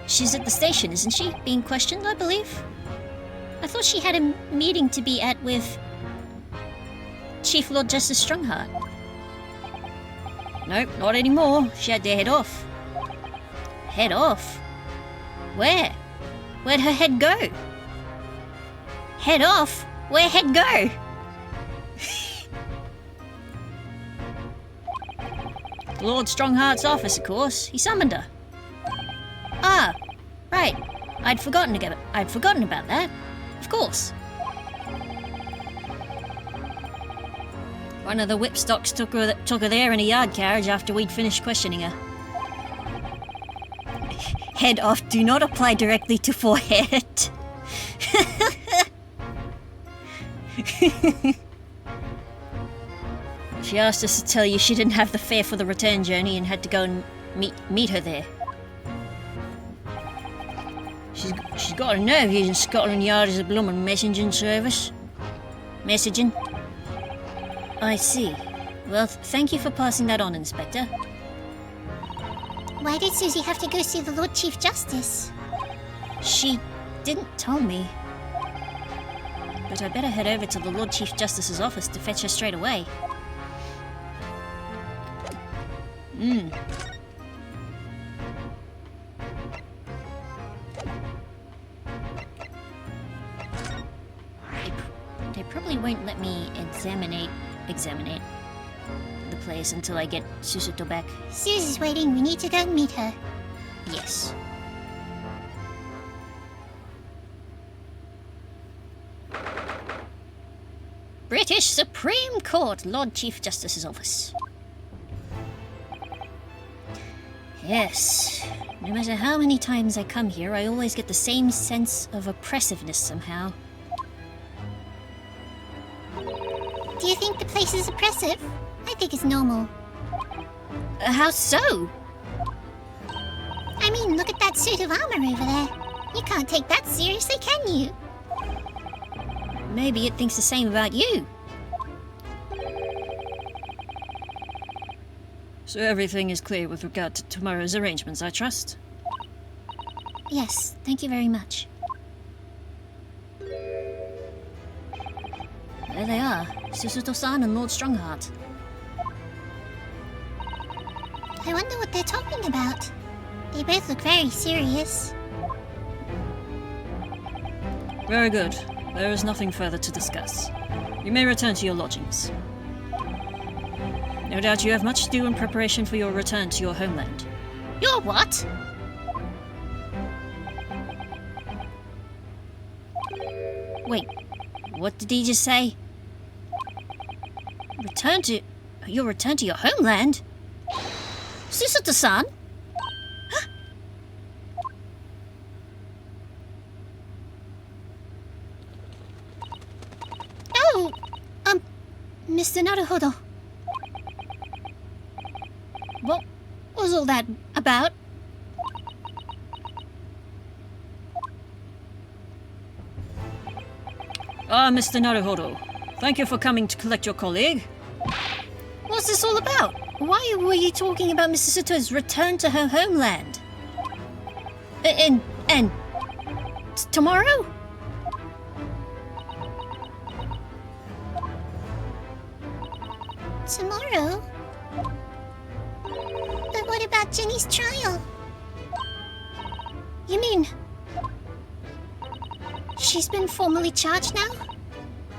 She's at the station, isn't she? Being questioned, I believe. I thought she had a meeting to be at with Chief Lord Justice Strongheart. Nope, not anymore. She had to head off. Head off? Where? Where'd her head go? Head off? Where'd head go? Lord Strongheart's office, of course. He summoned her. Ah, right. I'd forgotten about that. Of course. One of the whipstocks took her there in a yard carriage after we'd finished questioning her. Head off do not apply directly to forehead. She asked us to tell you she didn't have the fare for the return journey and had to go and meet her there. She's got a nerve using Scotland Yard as a bloomin' messaging service. Messaging? I see. Well, thank you for passing that on, Inspector. Why did Susie have to go see the Lord Chief Justice? She didn't tell me. But I better head over to the Lord Chief Justice's office to fetch her straight away. They probably won't let me examine the place until I get Susuto back. Susie's waiting. We need to go and meet her. Yes. British Supreme Court, Lord Chief Justice's office. Yes. No matter how many times I come here, I always get the same sense of oppressiveness somehow. Do you think the place is oppressive? I think it's normal. How so? I mean, look at that suit of armor over there. You can't take that seriously, can you? Maybe it thinks the same about you. So everything is clear with regard to tomorrow's arrangements, I trust? Yes, thank you very much. There they are, Susuto-san and Lord Strongheart. I wonder what they're talking about. They both look very serious. Very good. There is nothing further to discuss. You may return to your lodgings. No doubt you have much to do in preparation for your return to your homeland. Your what? Wait, what did he just say? Your return to your homeland? Susuto-san? Oh! Mr. Naruhodo. What was all that about? Ah, Mr. Naruhodo. Thank you for coming to collect your colleague. What's this all about? Why were you talking about Mrs. Suto's return to her homeland? And tomorrow? Tomorrow? But what about Jenny's trial? You mean... she's been formally charged now?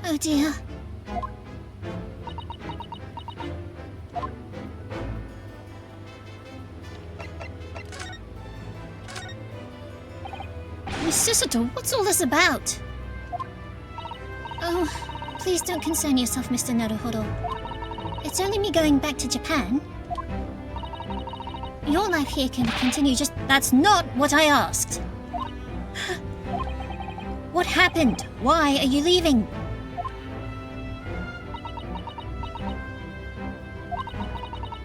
Oh dear. Miss Susato, what's all this about? Oh, please don't concern yourself, Mr. Naruhodo. It's only me going back to Japan. Your life here can continue just... That's not what I asked. What happened? Why are you leaving?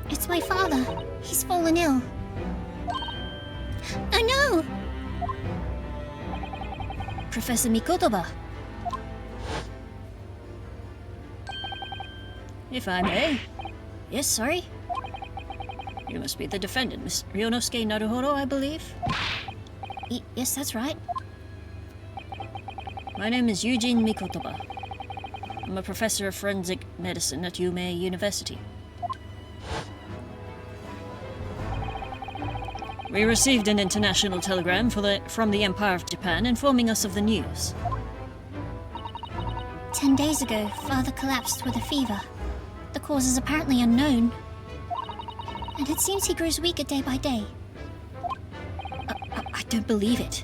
It's my father. He's fallen ill. Oh no! Professor Mikotoba. If I may. Yes, sorry? You must be the defendant, Miss Ryonosuke Naruhodo, I believe? Yes, that's right. My name is Eugene Mikotoba. I'm a professor of forensic medicine at Yume University. We received an international telegram from the Empire of Japan informing us of the news. 10 days ago, Father collapsed with a fever. The cause is apparently unknown. And it seems he grows weaker day by day. I don't believe it.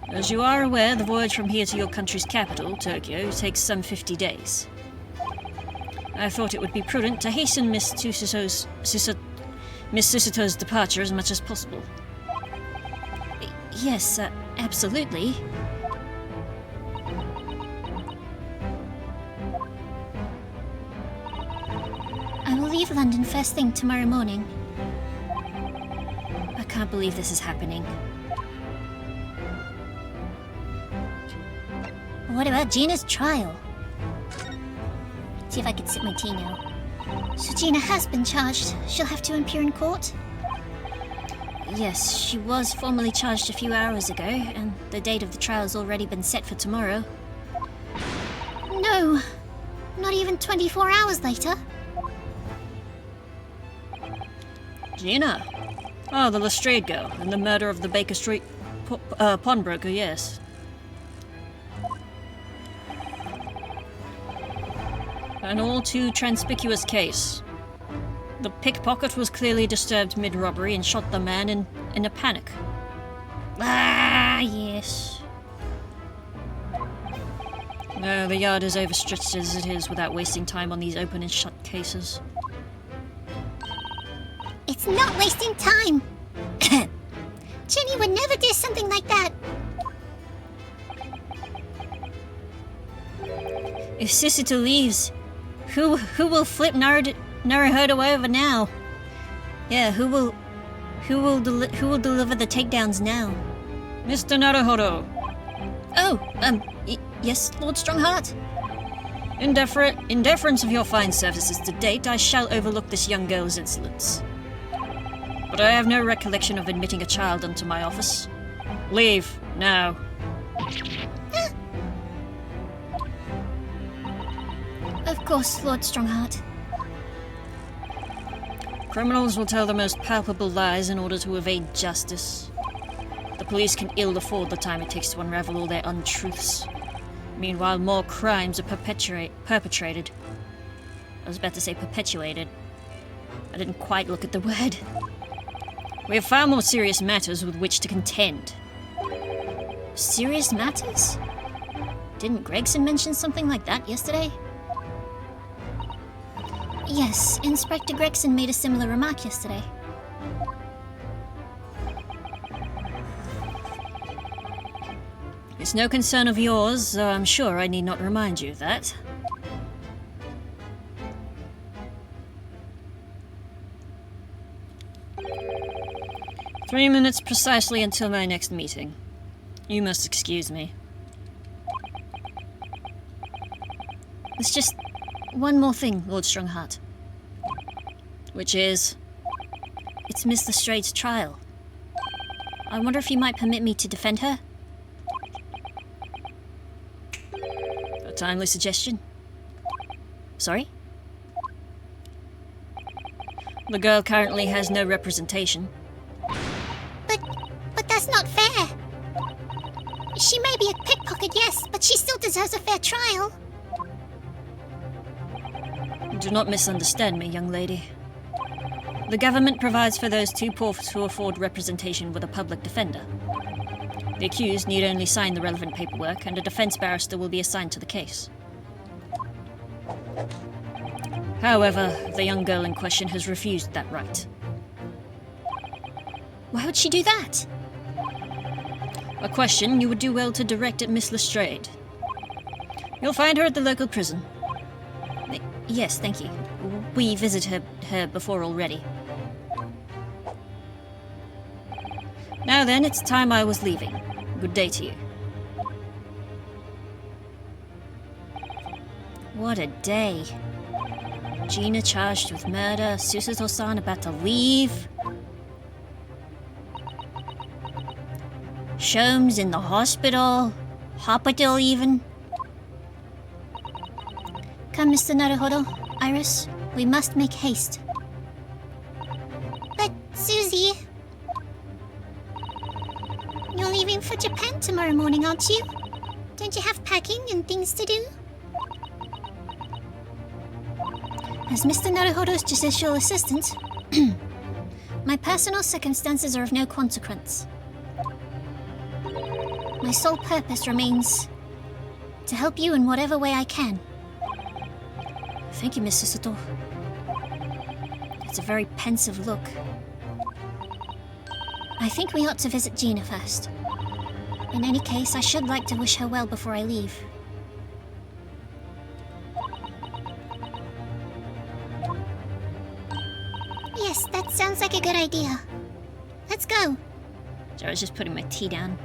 As you are aware, the voyage from here to your country's capital, Tokyo, takes some 50 days. I thought it would be prudent to hasten Miss Susato's departure as much as possible. Yes, absolutely. I will leave London first thing tomorrow morning. I can't believe this is happening. What about Gina's trial? See if I can sip my tea now. So Gina has been charged. She'll have to appear in court? Yes, she was formally charged a few hours ago, and the date of the trial has already been set for tomorrow. No! Not even 24 hours later. Gina? Oh, the Lestrade girl, and the murder of the Baker Street pawnbroker, yes. An all too conspicuous case. The pickpocket was clearly disturbed mid-robbery and shot the man in a panic. Ah, yes. No, the yard is overstretched as it is without wasting time on these open and shut cases. It's not wasting time! Jenny would never do something like that! If Susato leaves, who will flip Naruhodo over now? Yeah, who will deliver the takedowns now? Mr. Naruhodo. Oh, yes, Lord Strongheart. In deference of your fine services to date, I shall overlook this young girl's insolence. But I have no recollection of admitting a child into my office. Leave, now. Of course, Lord Strongheart. Criminals will tell the most palpable lies in order to evade justice. The police can ill afford the time it takes to unravel all their untruths. Meanwhile, more crimes are perpetrated. I was about to say perpetuated. I didn't quite look at the word. We have far more serious matters with which to contend. Serious matters? Didn't Gregson mention something like that yesterday? Yes, Inspector Gregson made a similar remark yesterday. It's no concern of yours, so I'm sure I need not remind you of that. Three minutes precisely until my next meeting. You must excuse me. There's just one more thing, Lord Strongheart. Which is... it's Miss Lestrade's trial. I wonder if you might permit me to defend her? A timely suggestion. Sorry? The girl currently has no representation. But that's not fair. She may be a pickpocket, yes, but she still deserves a fair trial. Do not misunderstand me, young lady. The government provides for those too poor to afford representation with a public defender. The accused need only sign the relevant paperwork, and a defense barrister will be assigned to the case. However, the young girl in question has refused that right. Why would she do that? A question you would do well to direct at Miss Lestrade. You'll find her at the local prison. Yes, thank you. We visited her before already. Now then, it's time I was leaving. Good day to you. What a day. Gina charged with murder, Susato-san about to leave. Sholmes in the hospital. Hospital even. Come, Mr. Naruhodo. Iris, we must make haste. But, Susie... You're leaving for Japan tomorrow morning, aren't you? Don't you have packing and things to do? As Mr. Naruhodo's judicial assistant, my personal circumstances are of no consequence. My sole purpose remains to help you in whatever way I can. Thank you, Miss Susato. It's a very pensive look. I think we ought to visit Gina first. In any case, I should like to wish her well before I leave. Yes, that sounds like a good idea. Let's go. So I was just putting my tea down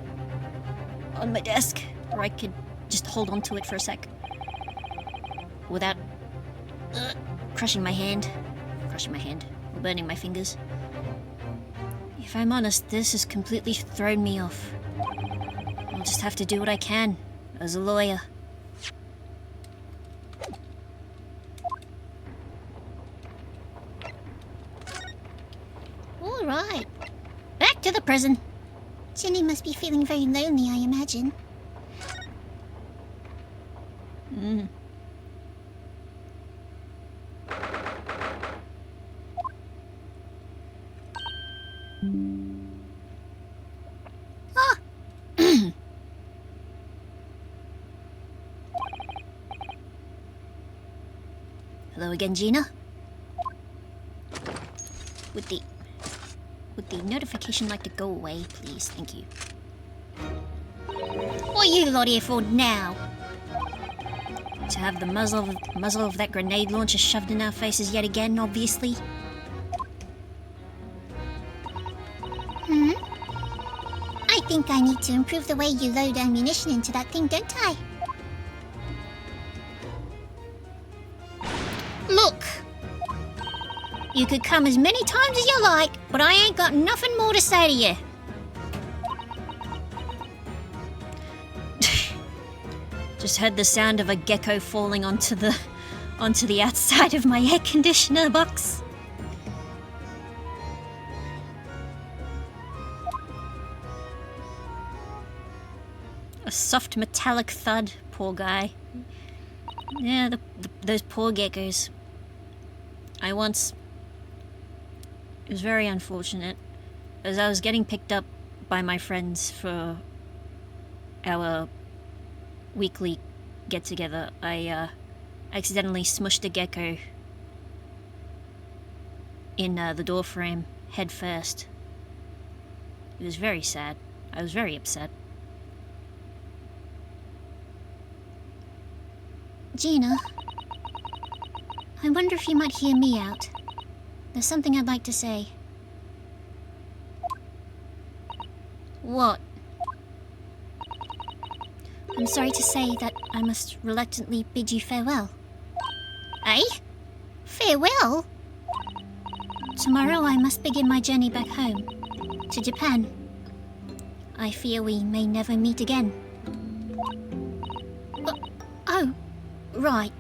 on my desk, where I could just hold on to it for a sec. Without crushing my hand, or burning my fingers. If I'm honest, this has completely thrown me off. I'll just have to do what I can, as a lawyer. All right. Back to the prison. Jenny must be feeling very lonely, I imagine. Ah! Hello again, Gina. Would the notification like to go away, please? Thank you. What are you lot here for now? To have the muzzle of that grenade launcher shoved in our faces yet again, obviously. I think I need to improve the way you load ammunition into that thing, don't I? Look! You could come as many times as you like, but I ain't got nothing more to say to you. Just heard the sound of a gecko falling onto the outside of my air conditioner box. A soft metallic thud, poor guy. Yeah, those poor geckos. It was very unfortunate. As I was getting picked up by my friends for our weekly get-together, I accidentally smushed a gecko in the door frame head first. It was very sad. I was very upset. Gina, I wonder if you might hear me out. There's something I'd like to say. What? I'm sorry to say that I must reluctantly bid you farewell. Eh? Farewell? Tomorrow I must begin my journey back home, to Japan. I fear we may never meet again. Oh, right.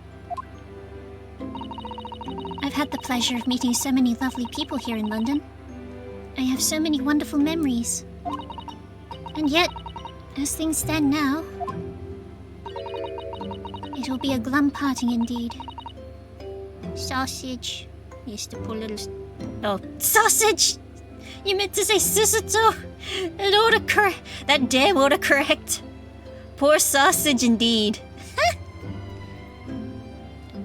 I've had the pleasure of meeting so many lovely people here in London. I have so many wonderful memories. And yet, as things stand now, it will be a glum parting indeed. Sausage. Yes, the poor little Oh, sausage! You meant to say susato. That damn autocorrect. Poor sausage indeed.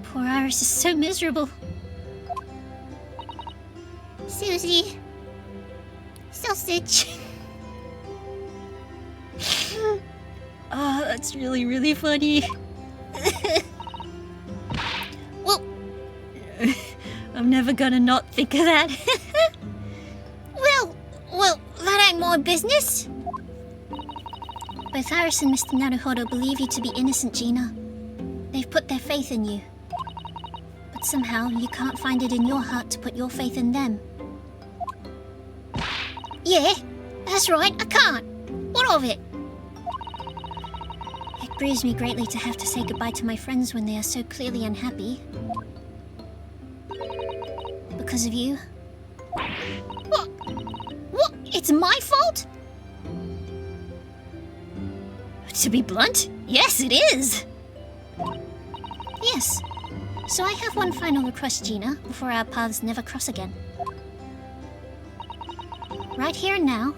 Poor Iris is so miserable. Susie. Sausage. Oh, that's really, really funny. Well, I'm never gonna not think of that. well, that ain't my business. Both Iris and Mr. Naruhodo believe you to be innocent, Gina. They've put their faith in you. But somehow you can't find it in your heart to put your faith in them. Yeah, that's right, I can't. What of it? It grieves me greatly to have to say goodbye to my friends when they are so clearly unhappy. Because of you. What? What? It's my fault? To be blunt, yes, it is. Yes. So I have one final request, Gina, before our paths never cross again. Right here and now,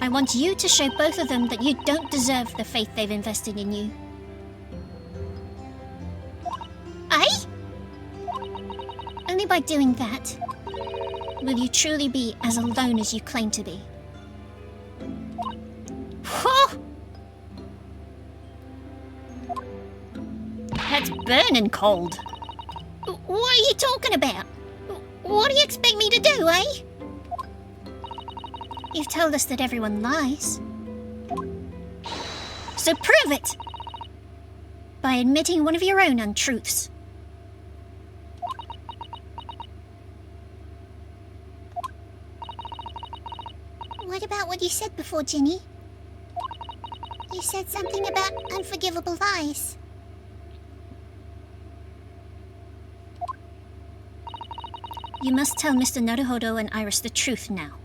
I want you to show both of them that you don't deserve the faith they've invested in you. Eh? Only by doing that will you truly be as alone as you claim to be. Whew. That's burning cold. What are you talking about? What do you expect me to do, eh? You've told us that everyone lies. So prove it! By admitting one of your own untruths. What about what you said before, Ginny? You said something about unforgivable lies. You must tell Mr. Naruhodo and Iris the truth now.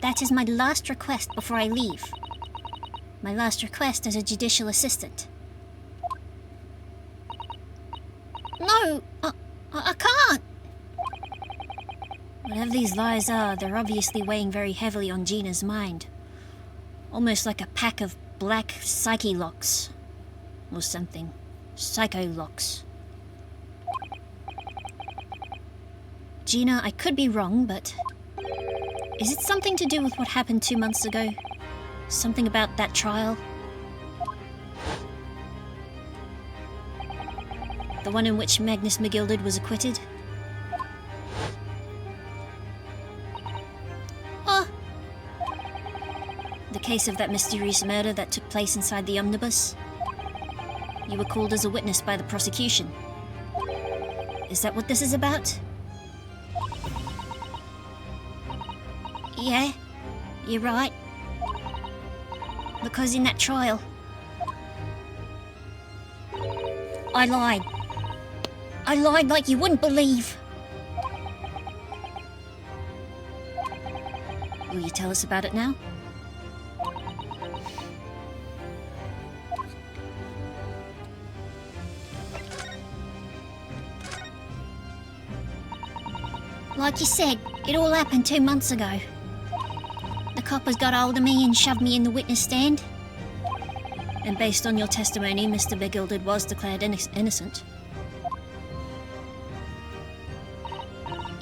That is my last request before I leave. My last request as a judicial assistant. No, I can't. Whatever these lies are, they're obviously weighing very heavily on Gina's mind. Almost like a pack of black psyche locks. Or something. Psycho locks. Gina, I could be wrong, but... is it something to do with what happened 2 months ago? Something about that trial? The one in which Magnus McGilded was acquitted? The case of that mysterious murder that took place inside the omnibus? You were called as a witness by the prosecution. Is that what this is about? Yeah, you're right. Because in that trial, I lied. I lied like you wouldn't believe. Will you tell us about it now? Like you said, it all happened 2 months ago. The coppers got hold of me and shoved me in the witness stand. And based on your testimony, Mr. McGilded was declared innocent.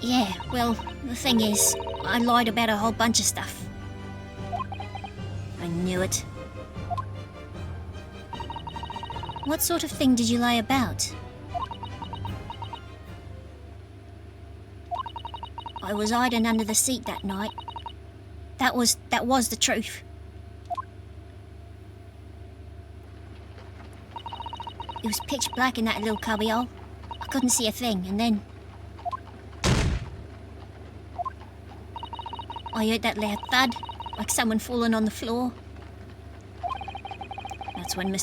Yeah, well, the thing is, I lied about a whole bunch of stuff. I knew it. What sort of thing did you lie about? I was hiding under the seat that night. That was the truth. It was pitch black in that little cubbyhole. I couldn't see a thing, and then I heard that loud thud, like someone falling on the floor. That's when and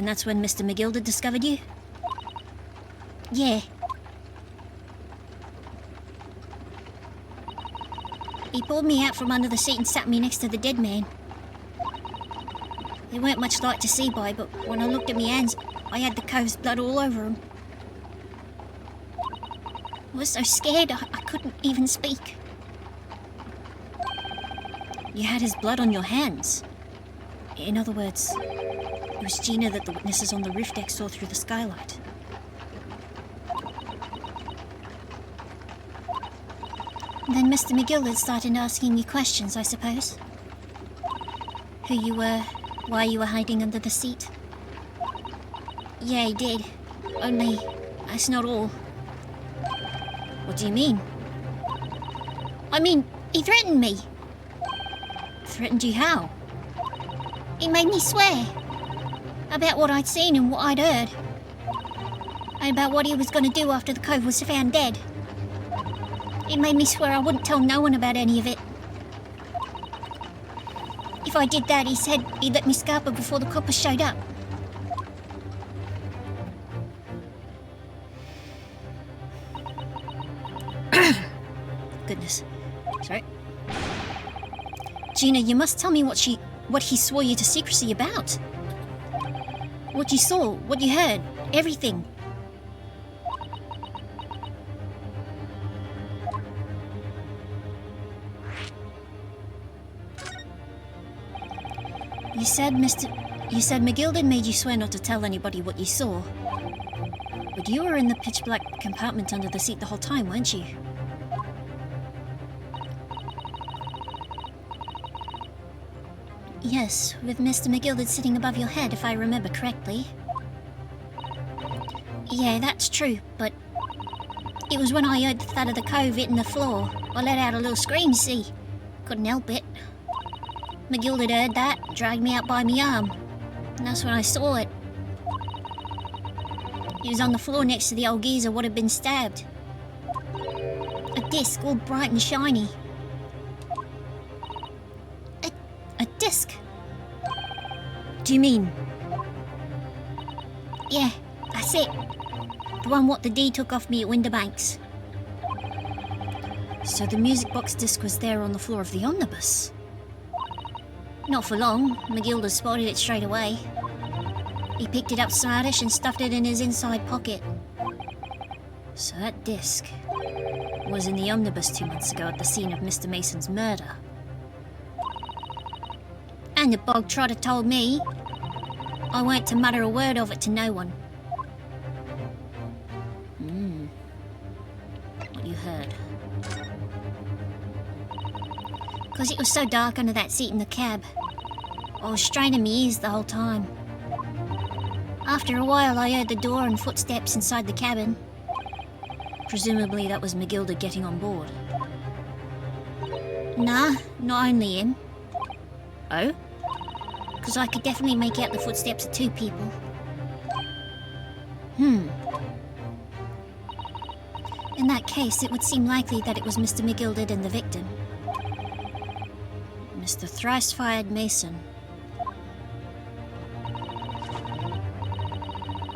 that's when Mr. McGilded discovered you? Yeah. He pulled me out from under the seat and sat me next to the dead man. They weren't much light to see by, but when I looked at my hands, I had the cove's blood all over them. I was so scared I couldn't even speak. You had his blood on your hands. In other words, it was Gina that the witnesses on the roof deck saw through the skylight. Then Mr. McGilvard started asking you questions, I suppose. Who you were, why you were hiding under the seat. Yeah, he did. Only, that's not all. What do you mean? I mean, he threatened me. Threatened you how? He made me swear. About what I'd seen and what I'd heard. And about what he was going to do after the cove was found dead. He made me swear I wouldn't tell no one about any of it. If I did that, he said he'd let me scalp her before the coppers showed up. Goodness. Sorry. Gina, you must tell me what he swore you to secrecy about. What you saw, what you heard, everything. You said McGilvard made you swear not to tell anybody what you saw. But you were in the pitch black compartment under the seat the whole time, weren't you? Yes, with Mr. McGilvard sitting above your head, if I remember correctly. Yeah, that's true, but it was when I heard the thud of the cove hitting the floor. I let out a little scream, see? Couldn't help it. McGilvard heard that, dragged me out by my arm. And that's when I saw it. He was on the floor next to the old geezer what had been stabbed. A disc all bright and shiny. A disc? Do you mean? Yeah, that's it. The one what the D took off me at Winterbanks. So the music box disc was there on the floor of the omnibus? Not for long. McGilvard spotted it straight away. He picked it up smartish and stuffed it in his inside pocket. So that disc was in the omnibus 2 months ago at the scene of Mr. Mason's murder. And the bog trotter told me I weren't to mutter a word of it to no one. What you heard? 'Cause it was so dark under that seat in the cab. I was straining me ears the whole time. After a while I heard the door and footsteps inside the cabin. Presumably that was McGilvard getting on board. Nah, not only him. Oh? 'Cause I could definitely make out the footsteps of two people. In that case, it would seem likely that it was Mr. McGilvard and the victim. Mr. Thrice-Fired Mason.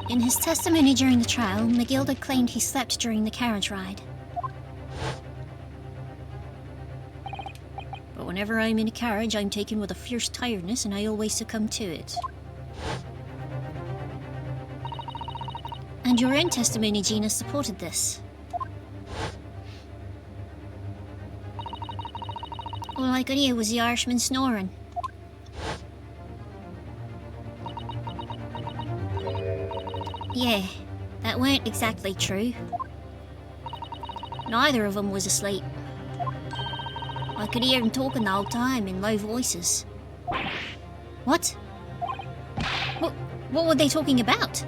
In his testimony during the trial, McGilvard claimed he slept during the carriage ride. But whenever I'm in a carriage, I'm taken with a fierce tiredness and I always succumb to it. And your own testimony, Gina, supported this. All I could hear was the Irishman snoring. Yeah, that weren't exactly true. Neither of them was asleep. I could hear them talking the whole time in low voices. What? What were they talking about?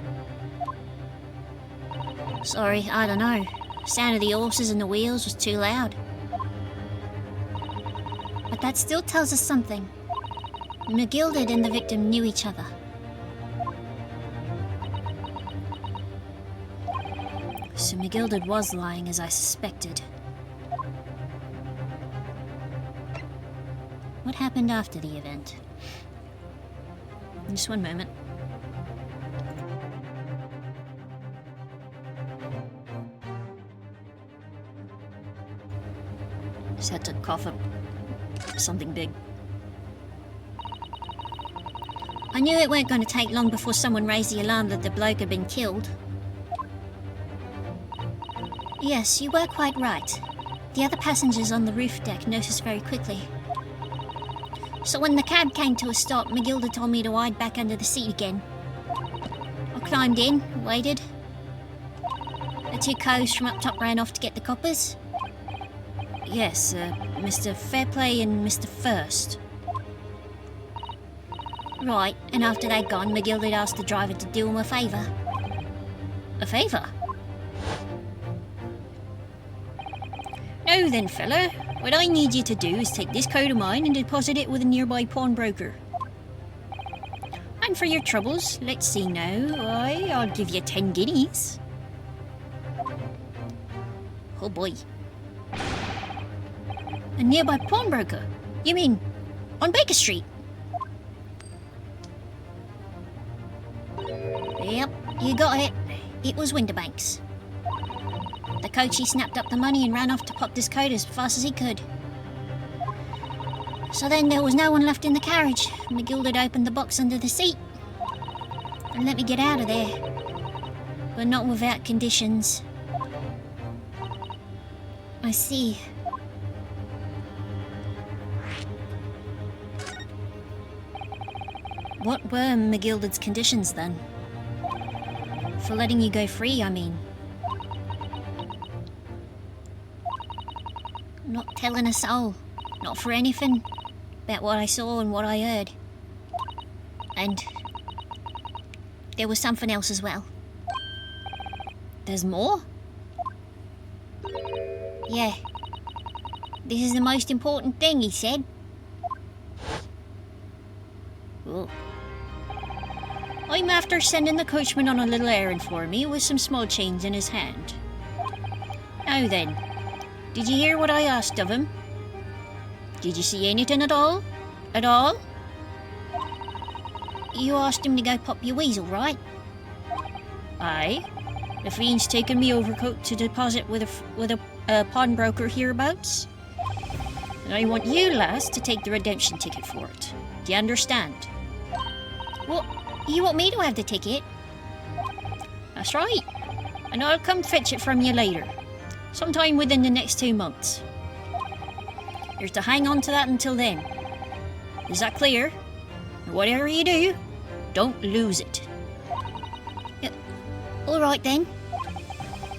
Sorry, I don't know. The sound of the horses and the wheels was too loud. But that still tells us something. McGilvard and the victim knew each other. So McGilvard was lying as I suspected. What happened after the event? Just one moment. Just had to cough up something big. I knew it weren't going to take long before someone raised the alarm that the bloke had been killed. Yes, you were quite right. The other passengers on the roof deck noticed very quickly. So when the cab came to a stop, McGilda told me to hide back under the seat again. I climbed in, waited. The two cows from up top ran off to get the coppers. Yes, Mr. Fairplay and Mr. First. Right, and after they'd gone, McGilda asked the driver to do him a favour. A favour? Now then, fella, what I need you to do is take this coat of mine and deposit it with a nearby pawnbroker. And for your troubles, let's see now, I'll give you 10 guineas. Oh boy. A nearby pawnbroker? You mean on Baker Street? Yep, you got it. It was Winterbank's. The coachie snapped up the money and ran off to pop this coat as fast as he could. So then there was no one left in the carriage. McGilda opened the box under the seat and let me get out of there. But not without conditions. I see. What were McGilda's conditions then? For letting you go free, I mean. Not telling a soul. Not for anything about what I saw and what I heard. And there was something else as well. There's more? Yeah. This is the most important thing, he said. Oh. I'm after sending the coachman on a little errand for me with some small change in his hand. Now then, did you hear what I asked of him? Did you see anything at all? At all? You asked him to go pop your weasel, right? Aye. The fiend's taken me overcoat to deposit with a pawnbroker hereabouts. And I want you, lass, to take the redemption ticket for it. Do you understand? What? You want me to have the ticket? That's right. And I'll come fetch it from you later. Sometime within the next 2 months. You're to hang on to that until then. Is that clear? And whatever you do, don't lose it. Yeah. All right then.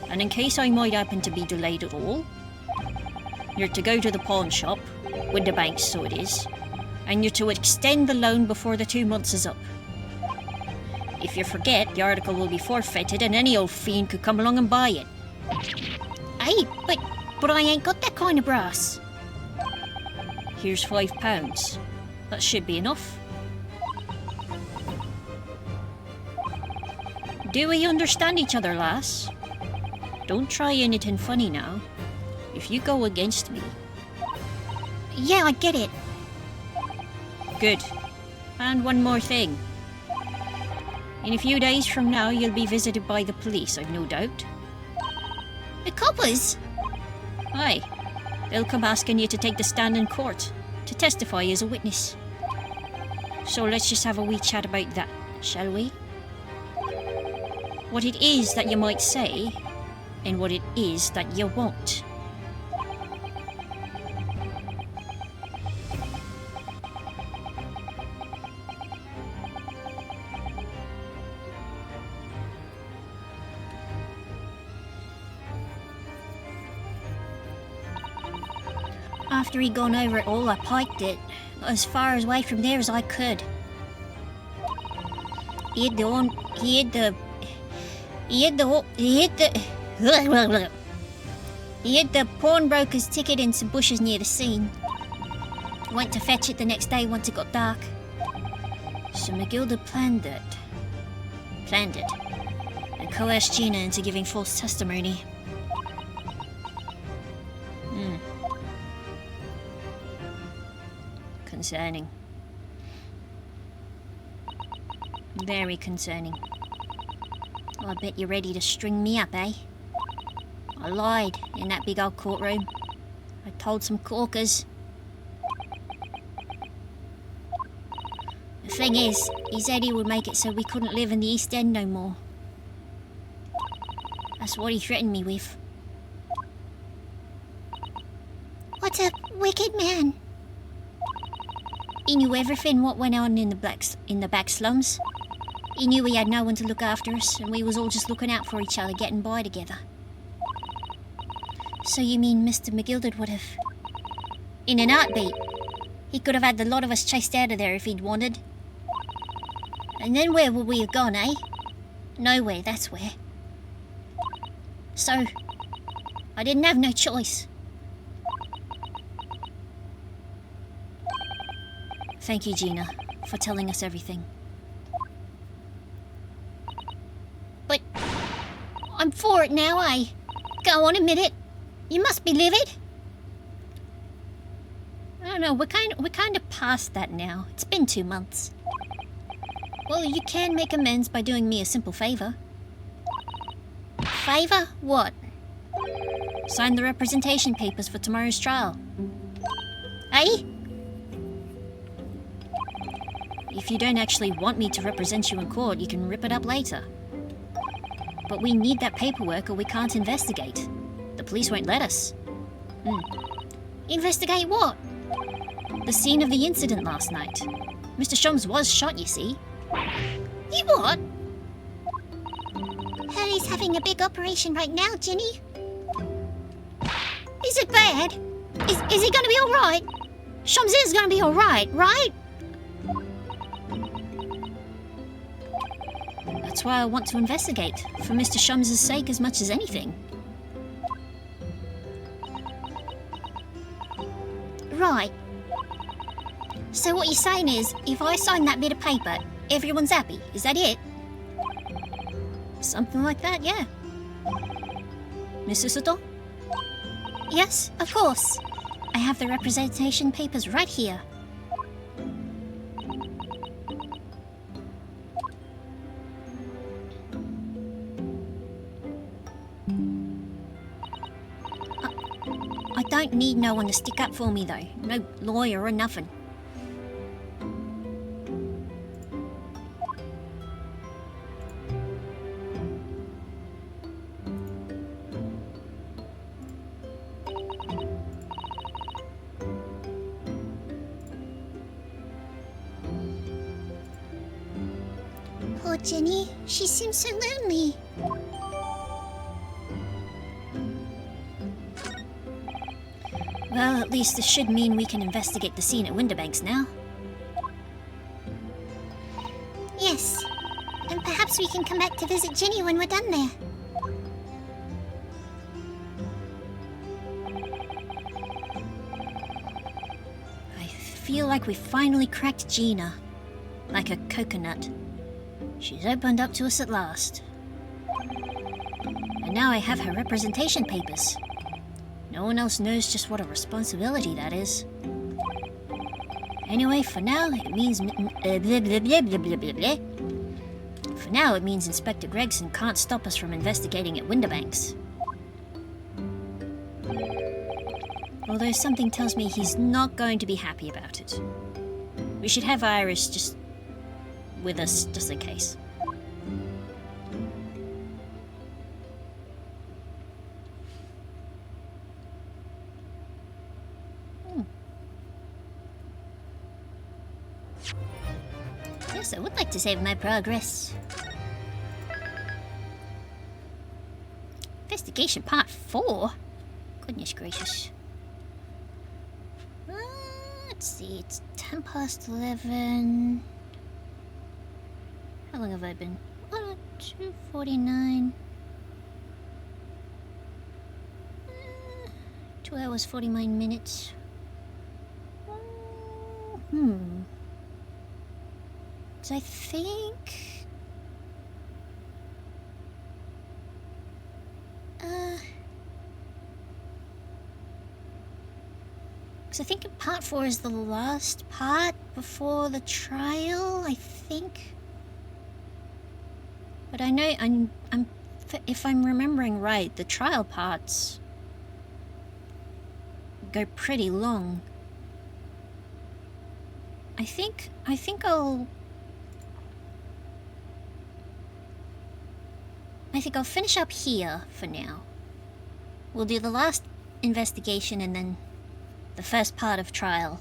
And in case I might happen to be delayed at all, you're to go to the pawn shop, with the bank so it is, and you're to extend the loan before the 2 months is up. If you forget, the article will be forfeited and any old fiend could come along and buy it. Aye, but I ain't got that kind of brass. Here's £5. That should be enough. Do we understand each other, lass? Don't try anything funny now. If you go against me... Yeah, I get it. Good. And one more thing. In a few days from now, you'll be visited by the police, I've no doubt. The coppers? Aye. They'll come asking you to take the stand in court, to testify as a witness. So let's just have a wee chat about that, shall we? What it is that you might say, and what it is that you won't. After he'd gone over it all, I piked it as far away from there as I could. He hid the pawnbroker's ticket in some bushes near the scene. Went to fetch it the next day once it got dark. So McGilda planned it. And coerced Gina into giving false testimony. Concerning. Very concerning. Well, I bet you're ready to string me up, eh? I lied in that big old courtroom. I told some corkers. The thing is, he said he would make it so we couldn't live in the East End no more. That's what he threatened me with. What a wicked man. He knew everything what went on in the back slums. He knew we had no one to look after us, and we was all just looking out for each other, getting by together. So you mean Mr. McGilded would have... In an heartbeat. He could have had the lot of us chased out of there if he'd wanted. And then where would we have gone, eh? Nowhere, that's where. So, I didn't have no choice. Thank you, Gina, for telling us everything. But I'm for it now, eh? Go on, admit it. You must be livid. I don't know, we're kind of past that now. It's been 2 months. Well, you can make amends by doing me a simple favor. Favour? What? Sign the representation papers for tomorrow's trial. Eh? If you don't actually want me to represent you in court, you can rip it up later. But we need that paperwork or we can't investigate. The police won't let us. Investigate what? The scene of the incident last night. Mr. Shomes was shot, you see. You what? Heard he's having a big operation right now, Ginny. Is it bad? Is he gonna be alright? Shomes is gonna be alright, right? That's why I want to investigate, for Mr. Shomes' sake as much as anything. Right. So what you're saying is, if I sign that bit of paper, everyone's happy, is that it? Something like that, yeah. Mrs. Soto? Yes, of course. I have the representation papers right here. I don't need no one to stick up for me, though. No lawyer or nothing. Poor Jenny, she seems so lonely. Well, at least this should mean we can investigate the scene at Winterbanks now. Yes. And perhaps we can come back to visit Jenny when we're done there. I feel like we finally cracked Gina. Like a coconut. She's opened up to us at last. And now I have her representation papers. No one else knows just what a responsibility that is. Anyway, for now, it means... For now, it means Inspector Gregson can't stop us from investigating at Winterbanks. Although something tells me he's not going to be happy about it. We should have Iris just... with us, just in case. Yes, I would like to save my progress. Investigation Part 4? Goodness gracious. Let's see, it's 10 past 11. How long have I been? 2:49. 2 hours 49 minutes. So I think... Because I think part 4 is the last part before the trial, I think. But I know, if I'm remembering right, the trial parts go pretty long. I think I'll finish up here for now. We'll do the last investigation and then the first part of trial,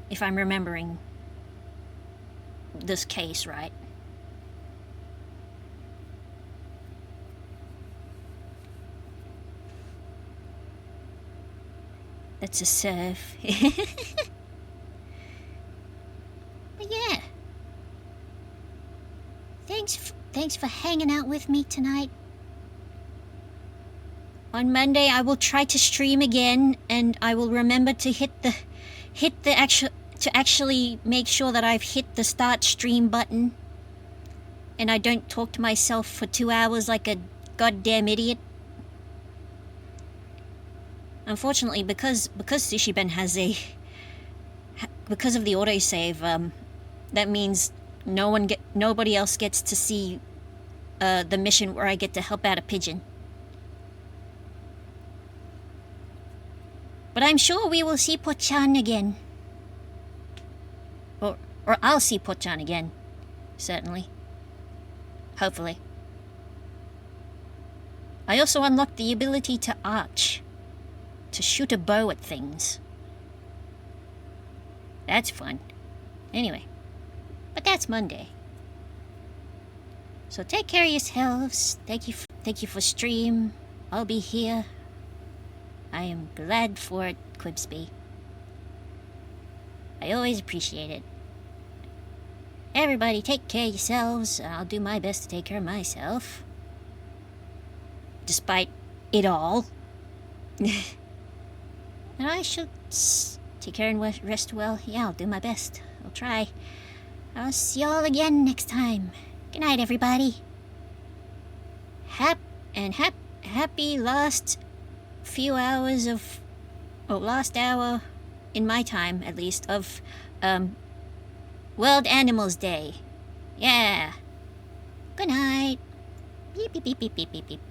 if I'm remembering this case right. That's a serve. But yeah. Thanks for hanging out with me tonight. On Monday, I will try to stream again, and I will remember to actually make sure that I've hit the start stream button, and I don't talk to myself for 2 hours like a goddamn idiot. Unfortunately, because Sushiben has because of the autosave, that means nobody else gets to see the mission where I get to help out a pigeon. But I'm sure we will see Pochan again. Or I'll see Pochan again. Certainly. Hopefully. I also unlocked the ability to arch. To shoot a bow at things. That's fun. Anyway. But that's Monday. So take care of yourselves. Thank you for stream. I'll be here. I am glad for it, Quibsby. I always appreciate it. Everybody take care of yourselves. I'll do my best to take care of myself. Despite it all. And I should take care and rest well. Yeah, I'll do my best. I'll try. I'll see y'all again next time. Good night, everybody. Happy last few hours of... last hour, in my time at least, of World Animals Day. Yeah. Good night. Beep, beep, beep, beep, beep, beep, beep.